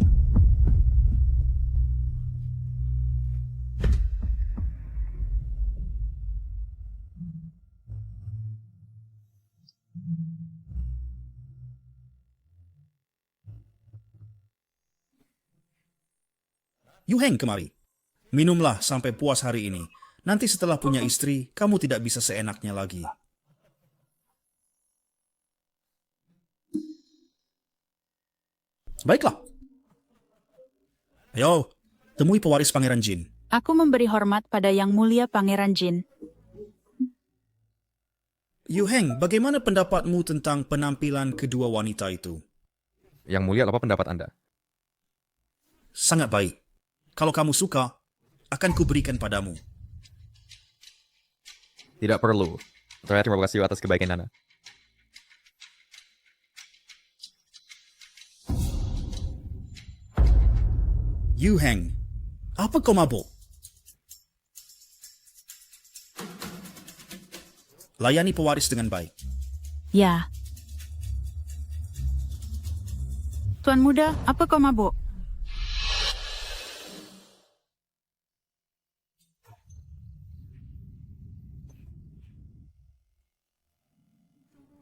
[SPEAKER 20] Yuheng kemari. Minumlah sampai puas hari ini. Nanti setelah punya istri, kamu tidak bisa seenaknya lagi. Baiklah. Ayo, temui pewaris Pangeran Jin.
[SPEAKER 5] Aku memberi hormat pada Yang Mulia Pangeran Jin.
[SPEAKER 20] Yu Heng, bagaimana pendapatmu tentang penampilan kedua wanita itu?
[SPEAKER 6] Yang Mulia, apa pendapat Anda?
[SPEAKER 20] Sangat baik. Kalau kamu suka, akan kuberikan padamu.
[SPEAKER 6] Tidak perlu. Terima kasih atas kebaikan Anda.
[SPEAKER 20] Yu Heng, apa kau mabuk? Layani pewaris dengan baik.
[SPEAKER 5] Ya. Tuan Muda, apa kau mabuk?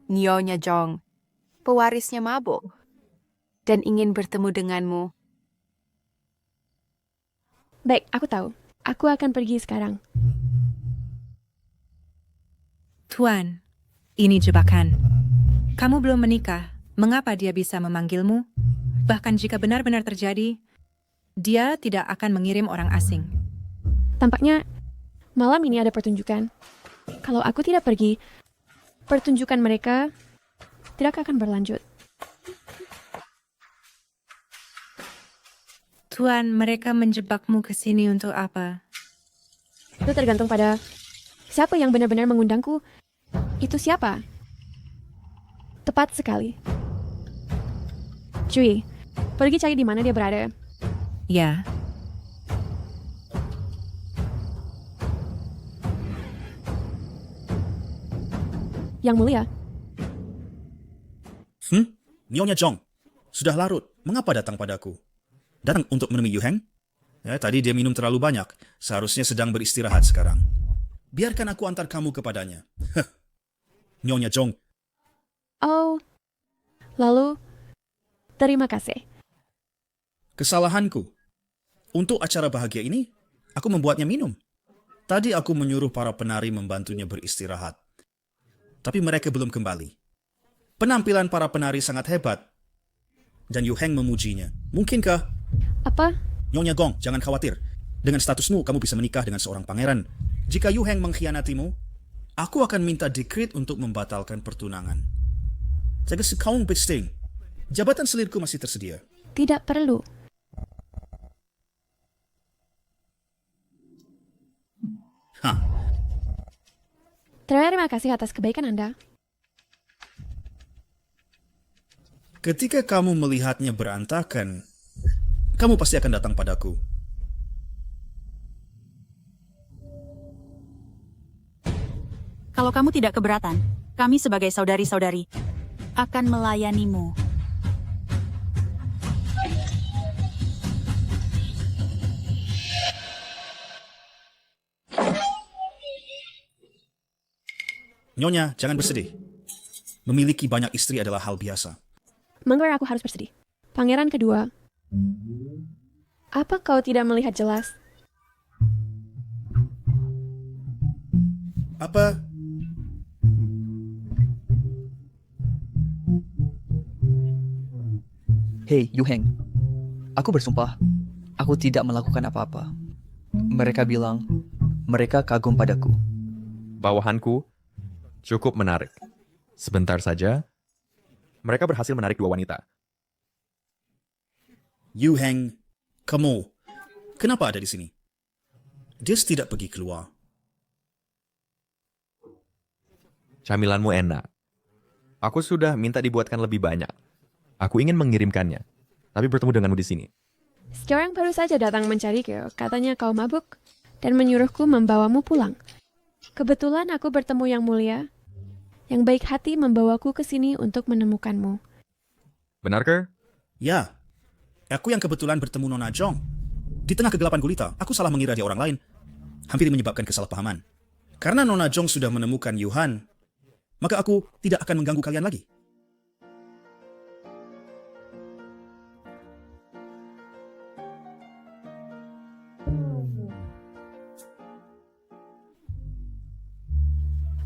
[SPEAKER 19] Nyonya Jong, pewarisnya mabuk dan ingin bertemu denganmu.
[SPEAKER 2] Baik, aku tahu. Aku akan pergi sekarang.
[SPEAKER 1] Tuan, ini jebakan. Kamu belum menikah. Mengapa dia bisa memanggilmu? Bahkan jika benar-benar terjadi, dia tidak akan mengirim orang asing.
[SPEAKER 2] Tampaknya malam ini ada pertunjukan. Kalau aku tidak pergi, pertunjukan mereka tidak akan berlanjut.
[SPEAKER 1] Tuan, mereka menjebakmu ke sini untuk apa?
[SPEAKER 2] Itu tergantung pada siapa yang benar-benar mengundangku. Itu siapa? Tepat sekali. Cui, pergi cari di mana dia berada.
[SPEAKER 1] Ya.
[SPEAKER 2] Yang Mulia.
[SPEAKER 20] Nyonya Jong, sudah larut. Mengapa datang padaku? Datang untuk menemui Yu Heng? Ya, tadi dia minum terlalu banyak. Seharusnya sedang beristirahat sekarang. Biarkan aku antar kamu kepadanya. Nyonya Jong.
[SPEAKER 2] Oh, lalu terima kasih.
[SPEAKER 20] Kesalahanku. Untuk acara bahagia ini, aku membuatnya minum. Tadi aku menyuruh para penari membantunya beristirahat. Tapi mereka belum kembali. Penampilan para penari sangat hebat. Dan Yu Heng memujinya. Mungkinkah?
[SPEAKER 2] Apa?
[SPEAKER 20] Nyonya Gong, jangan khawatir. Dengan statusmu, kamu bisa menikah dengan seorang pangeran. Jika Yu Heng mengkhianatimu, aku akan minta dekret untuk membatalkan pertunangan. Jaga sekaung besting. Jabatan selirku masih tersedia.
[SPEAKER 2] Tidak perlu.
[SPEAKER 20] Hah.
[SPEAKER 2] Terima kasih atas kebaikan Anda.
[SPEAKER 20] Ketika kamu melihatnya berantakan, kamu pasti akan datang padaku.
[SPEAKER 5] Kalau kamu tidak keberatan, kami sebagai saudari-saudari akan melayanimu.
[SPEAKER 20] Nyonya, jangan bersedih. Memiliki banyak istri adalah hal biasa.
[SPEAKER 2] Mengapa aku harus bersedih? Pangeran kedua. Apa kau tidak melihat jelas?
[SPEAKER 20] Apa?
[SPEAKER 8] Hei, Yu Heng. Aku bersumpah, aku tidak melakukan apa-apa. Mereka bilang, mereka kagum padaku.
[SPEAKER 6] Bawahanku cukup menarik. Sebentar saja, mereka berhasil menarik dua wanita.
[SPEAKER 20] Yu Heng, kamu, kenapa ada di sini? Dia tidak pergi keluar.
[SPEAKER 6] Camilanmu enak. Aku sudah minta dibuatkan lebih banyak. Aku ingin mengirimkannya, tapi bertemu denganmu di sini.
[SPEAKER 2] Seorang baru saja datang mencariku, katanya kau mabuk, dan menyuruhku membawamu pulang. Kebetulan aku bertemu Yang Mulia, yang baik hati membawaku ke sini untuk menemukanmu.
[SPEAKER 6] Benarkah?
[SPEAKER 20] Ya, aku yang kebetulan bertemu Nona Jong. Di tengah kegelapan gulita, aku salah mengira dia orang lain. Hampir menyebabkan kesalahpahaman. Karena Nona Jong sudah menemukan Yuhan, maka aku tidak akan mengganggu kalian lagi.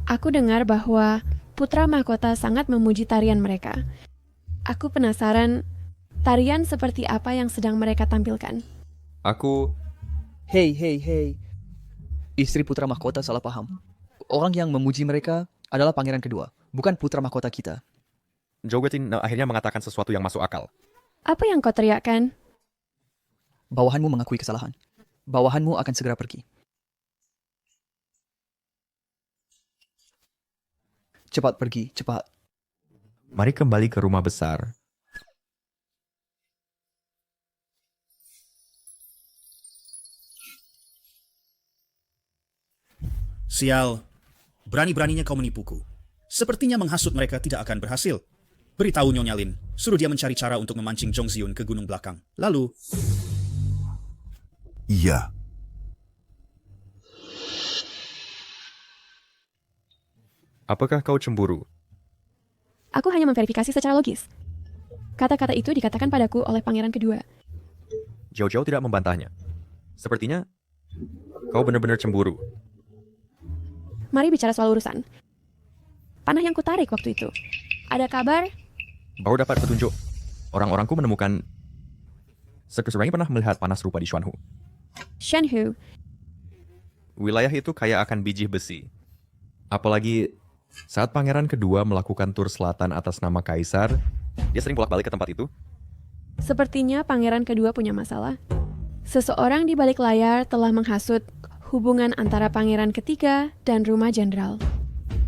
[SPEAKER 2] Aku dengar bahwa putra mahkota sangat memuji tarian mereka. Aku penasaran tarian seperti apa yang sedang mereka tampilkan.
[SPEAKER 6] Aku
[SPEAKER 8] Hei. Istri putra mahkota salah paham. Orang yang memuji mereka adalah pangeran kedua, bukan putra mahkota kita.
[SPEAKER 6] Jogetin akhirnya mengatakan sesuatu yang masuk akal.
[SPEAKER 2] Apa yang kau teriakkan?
[SPEAKER 8] Bawahanmu mengakui kesalahan. Bawahanmu akan segera pergi. Cepat pergi, cepat.
[SPEAKER 6] Mari kembali ke rumah besar.
[SPEAKER 20] Sial, berani-beraninya kau menipuku. Sepertinya menghasut mereka tidak akan berhasil. Beritahu Nyonya Lin, suruh dia mencari cara untuk memancing Jong Ziun ke gunung belakang. Lalu...
[SPEAKER 21] Iya.
[SPEAKER 6] Apakah kau cemburu?
[SPEAKER 2] Aku hanya memverifikasi secara logis. Kata-kata itu dikatakan padaku oleh pangeran kedua.
[SPEAKER 6] Jauh-jauh tidak membantahnya. Sepertinya kau benar-benar cemburu.
[SPEAKER 2] Mari bicara soal urusan. Panah yang kutarik waktu itu. Ada kabar?
[SPEAKER 6] Baru dapat petunjuk. Orang-orangku menemukan... Sekeseorang pernah melihat panah serupa di Xuanhu.
[SPEAKER 2] Shenhu.
[SPEAKER 6] Wilayah itu kaya akan biji besi. Apalagi saat pangeran kedua melakukan tur selatan atas nama kaisar, dia sering bolak-balik ke tempat itu.
[SPEAKER 2] Sepertinya pangeran kedua punya masalah. Seseorang di balik layar telah menghasut hubungan antara pangeran ketiga dan rumah jenderal.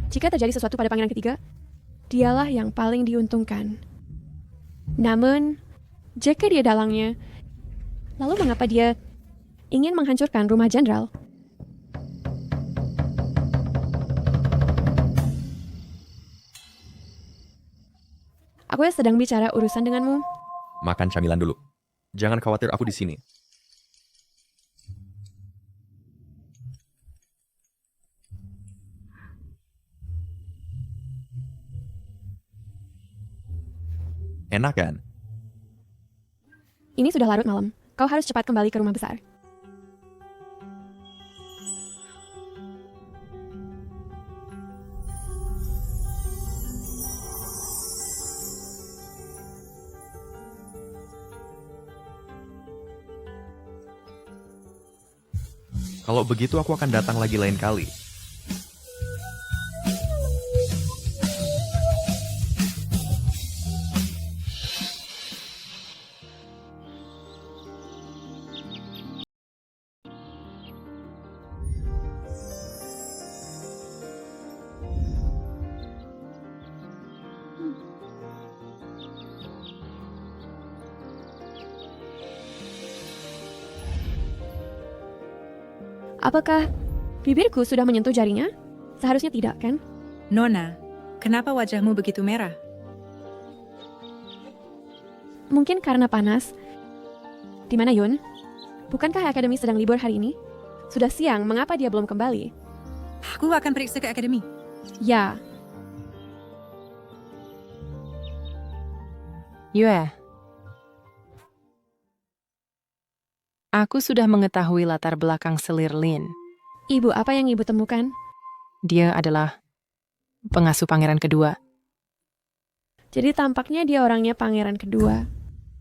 [SPEAKER 2] Jika terjadi sesuatu pada pangeran ketiga, dialah yang paling diuntungkan. Namun, jika dia dalangnya, lalu mengapa dia ingin menghancurkan rumah jenderal? Aku sedang bicara urusan denganmu.
[SPEAKER 6] Makan camilan dulu. Jangan khawatir, aku di sini. Enak kan?
[SPEAKER 2] Ini sudah larut malam. Kau harus cepat kembali ke rumah besar.
[SPEAKER 6] Kalau begitu aku akan datang lagi lain kali.
[SPEAKER 2] Apakah bibirku sudah menyentuh jarinya? Seharusnya tidak, kan?
[SPEAKER 1] Nona, kenapa wajahmu begitu merah?
[SPEAKER 2] Mungkin karena panas. Di mana Yun? Bukankah akademi sedang libur hari ini? Sudah siang, mengapa dia belum kembali?
[SPEAKER 1] Aku akan periksa ke akademi.
[SPEAKER 2] Ya.
[SPEAKER 17] Yue. Aku sudah mengetahui latar belakang selir Lin.
[SPEAKER 2] Ibu, apa yang ibu temukan?
[SPEAKER 17] Dia adalah pengasuh pangeran kedua.
[SPEAKER 2] Jadi tampaknya dia orangnya pangeran kedua.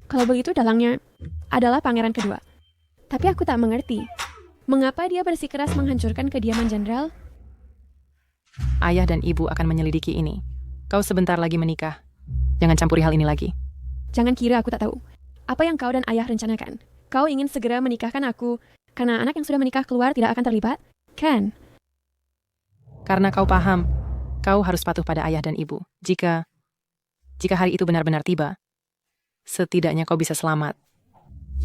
[SPEAKER 2] Kalau begitu dalangnya adalah pangeran kedua. Tapi aku tak mengerti. Mengapa dia bersikeras menghancurkan kediaman jenderal?
[SPEAKER 17] Ayah dan ibu akan menyelidiki ini. Kau sebentar lagi menikah. Jangan campuri hal ini lagi.
[SPEAKER 2] Jangan kira aku tak tahu. Apa yang kau dan ayah rencanakan? Kau ingin segera menikahkan aku karena anak yang sudah menikah keluar tidak akan terlibat? Kan?
[SPEAKER 17] Karena kau paham, kau harus patuh pada ayah dan ibu. Jika hari itu benar-benar tiba, setidaknya kau bisa selamat.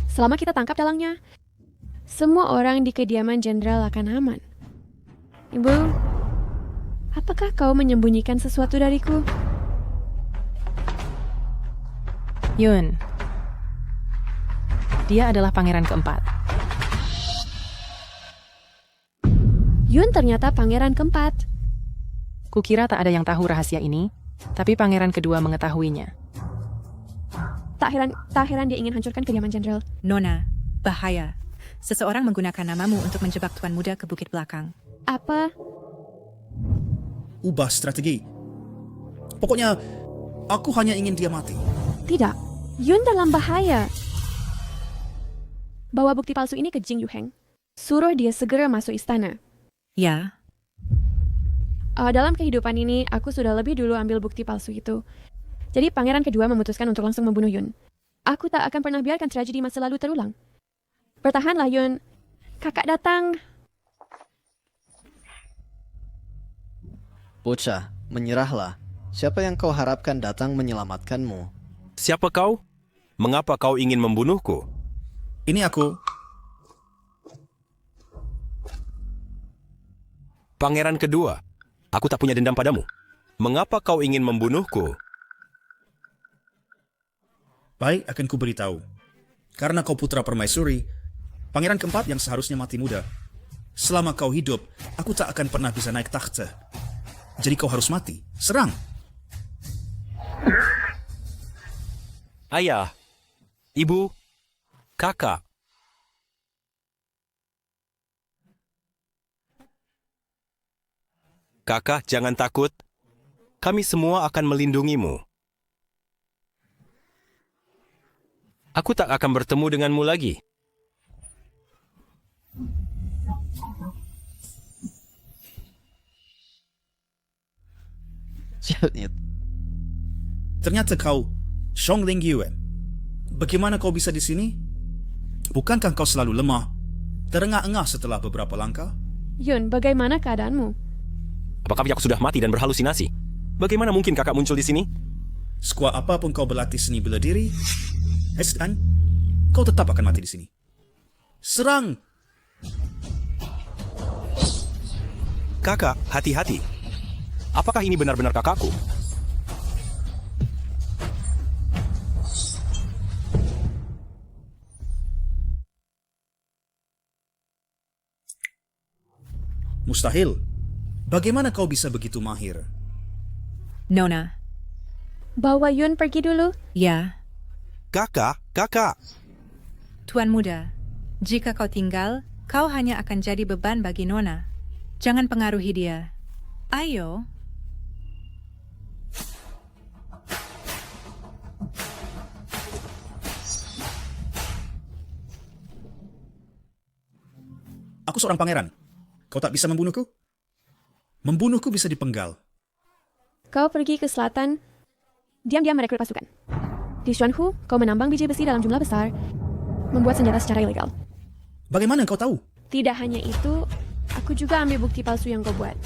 [SPEAKER 2] Selama kita tangkap dalangnya, semua orang di kediaman jenderal akan aman. Ibu, apakah kau menyembunyikan sesuatu dariku?
[SPEAKER 17] Yun, dia adalah pangeran keempat.
[SPEAKER 2] Yun ternyata pangeran keempat.
[SPEAKER 17] Kukira tak ada yang tahu rahasia ini, tapi pangeran kedua mengetahuinya.
[SPEAKER 2] Tak heran dia ingin hancurkan kediaman jenderal.
[SPEAKER 1] Nona, bahaya. Seseorang menggunakan namamu untuk menjebak Tuan Muda ke bukit belakang.
[SPEAKER 2] Apa?
[SPEAKER 20] Ubah strategi. Pokoknya, aku hanya ingin dia mati.
[SPEAKER 2] Tidak, Yun dalam bahaya. Bawa bukti palsu ini ke Jing Yuheng. suruh dia segera masuk istana.
[SPEAKER 1] Ya,
[SPEAKER 2] Dalam kehidupan ini, aku sudah lebih dulu ambil bukti palsu itu. Jadi pangeran kedua memutuskan untuk langsung membunuh Yun. Aku tak akan pernah biarkan tragedi masa lalu terulang. Bertahanlah Yun. Kakak datang.
[SPEAKER 12] Bocah, menyerahlah. Siapa yang kau harapkan datang menyelamatkanmu?
[SPEAKER 13] Siapa kau? Mengapa kau ingin membunuhku?
[SPEAKER 20] Ini aku.
[SPEAKER 13] Pangeran kedua, aku tak punya dendam padamu. Mengapa kau ingin membunuhku?
[SPEAKER 20] Baik, akan kuberitahu. Karena kau putra permaisuri, pangeran keempat yang seharusnya mati muda. Selama kau hidup, aku tak akan pernah bisa naik takhta. Jadi kau harus mati. Serang!
[SPEAKER 13] Ayah, ibu, kakak. Kakak, jangan takut. Kami semua akan melindungimu. Aku tak akan bertemu denganmu lagi.
[SPEAKER 20] Ternyata kau Xiongling Yuan. Bagaimana kau bisa di sini? Bukankah kau selalu lemah, terengah-engah setelah beberapa langkah?
[SPEAKER 2] Yun, bagaimana keadaanmu?
[SPEAKER 13] Apakah aku sudah mati dan berhalusinasi? Bagaimana mungkin kakak muncul di sini?
[SPEAKER 20] Sekuat apapun kau berlatih seni bela diri, Hestan, kau tetap akan mati di sini. Serang!
[SPEAKER 13] Kakak, hati-hati. Apakah ini benar-benar kakakku?
[SPEAKER 20] Mustahil. Bagaimana kau bisa begitu mahir?
[SPEAKER 1] Nona.
[SPEAKER 2] Bawa Yun pergi dulu.
[SPEAKER 1] Ya.
[SPEAKER 13] Kakak.
[SPEAKER 1] Tuan muda, jika kau tinggal, kau hanya akan jadi beban bagi Nona. Jangan pengaruhi dia. Ayo.
[SPEAKER 20] Aku seorang pangeran. Kau tak bisa membunuhku? Membunuhku bisa dipenggal.
[SPEAKER 2] Kau pergi ke selatan, diam-diam merekrut pasukan. Di Xuanhu, kau menambang biji besi dalam jumlah besar, membuat senjata secara ilegal.
[SPEAKER 20] Bagaimana kau tahu?
[SPEAKER 2] Tidak hanya itu, aku juga ambil bukti palsu yang kau buat.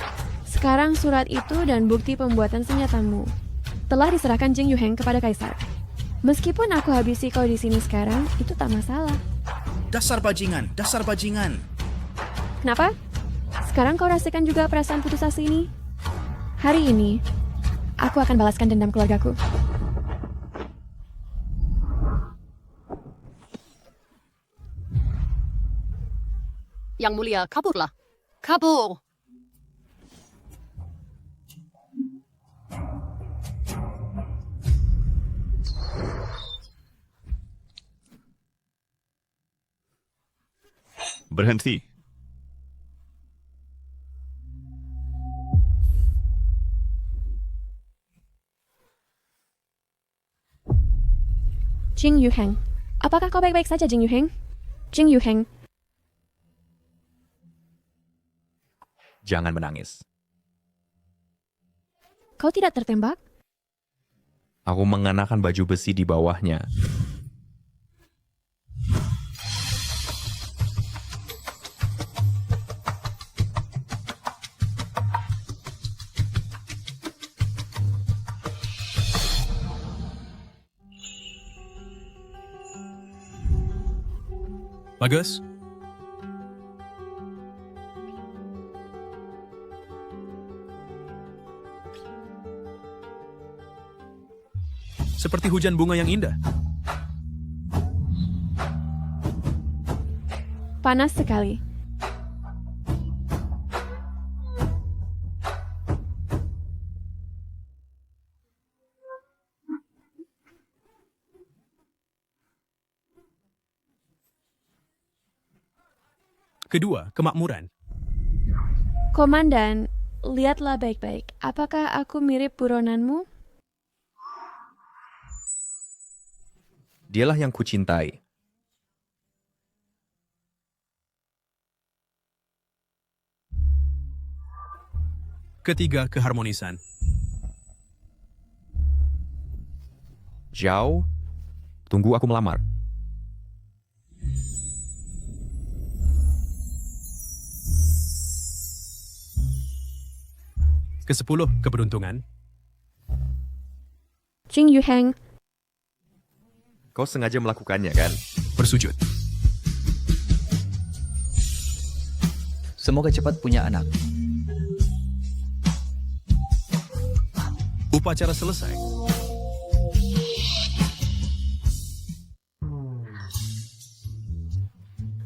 [SPEAKER 2] Sekarang surat itu dan bukti pembuatan senjatamu telah diserahkan Jing Yuheng kepada Kaisar. Meskipun aku habisi kau di sini sekarang, itu tak masalah.
[SPEAKER 20] Dasar bajingan, dasar bajingan.
[SPEAKER 2] Kenapa? Sekarang kau rasakan juga perasaan putus asa ini? Hari ini, aku akan balaskan dendam keluargaku.
[SPEAKER 15] Yang mulia, kaburlah. Kabur!
[SPEAKER 3] Berhenti.
[SPEAKER 2] Jing Yuheng. Apakah kau baik-baik saja, Jing Yuheng? Jing Yuheng.
[SPEAKER 6] Jangan menangis.
[SPEAKER 2] Kau tidak tertembak?
[SPEAKER 6] Aku mengenakan baju besi di bawahnya.
[SPEAKER 14] Bagus. Seperti hujan bunga yang indah.
[SPEAKER 2] Panas sekali.
[SPEAKER 14] Kedua, kemakmuran.
[SPEAKER 2] Komandan, lihatlah baik-baik. Apakah aku mirip buronanmu?
[SPEAKER 6] Dialah yang kucintai.
[SPEAKER 14] Ketiga, keharmonisan.
[SPEAKER 6] Zhao, tunggu aku melamar.
[SPEAKER 14] Kesepuluh, keberuntungan.
[SPEAKER 2] Jing Yuheng,
[SPEAKER 6] Kau sengaja melakukannya, kan?
[SPEAKER 14] Bersujud.
[SPEAKER 8] Semoga cepat punya anak.
[SPEAKER 14] Upacara selesai.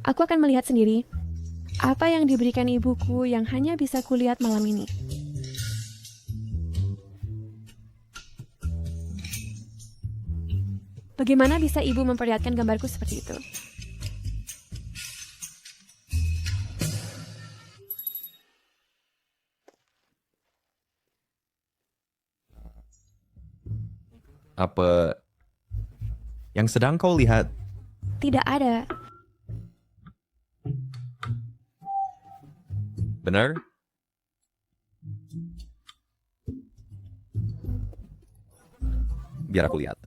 [SPEAKER 2] aku akan melihat sendiri apa yang diberikan ibuku yang hanya bisa kulihat malam ini. Bagaimana bisa ibu memperlihatkan gambarku seperti itu?
[SPEAKER 6] Apa yang sedang kau lihat?
[SPEAKER 2] Tidak ada.
[SPEAKER 6] Benar? Biar aku lihat.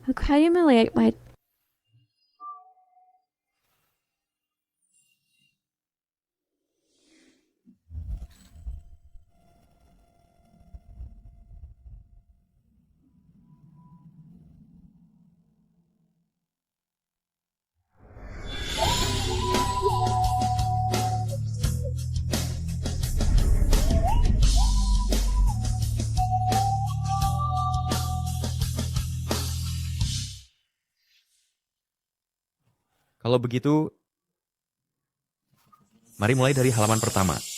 [SPEAKER 2] Aku hanya melihat
[SPEAKER 6] Kalau begitu, mari mulai dari halaman pertama.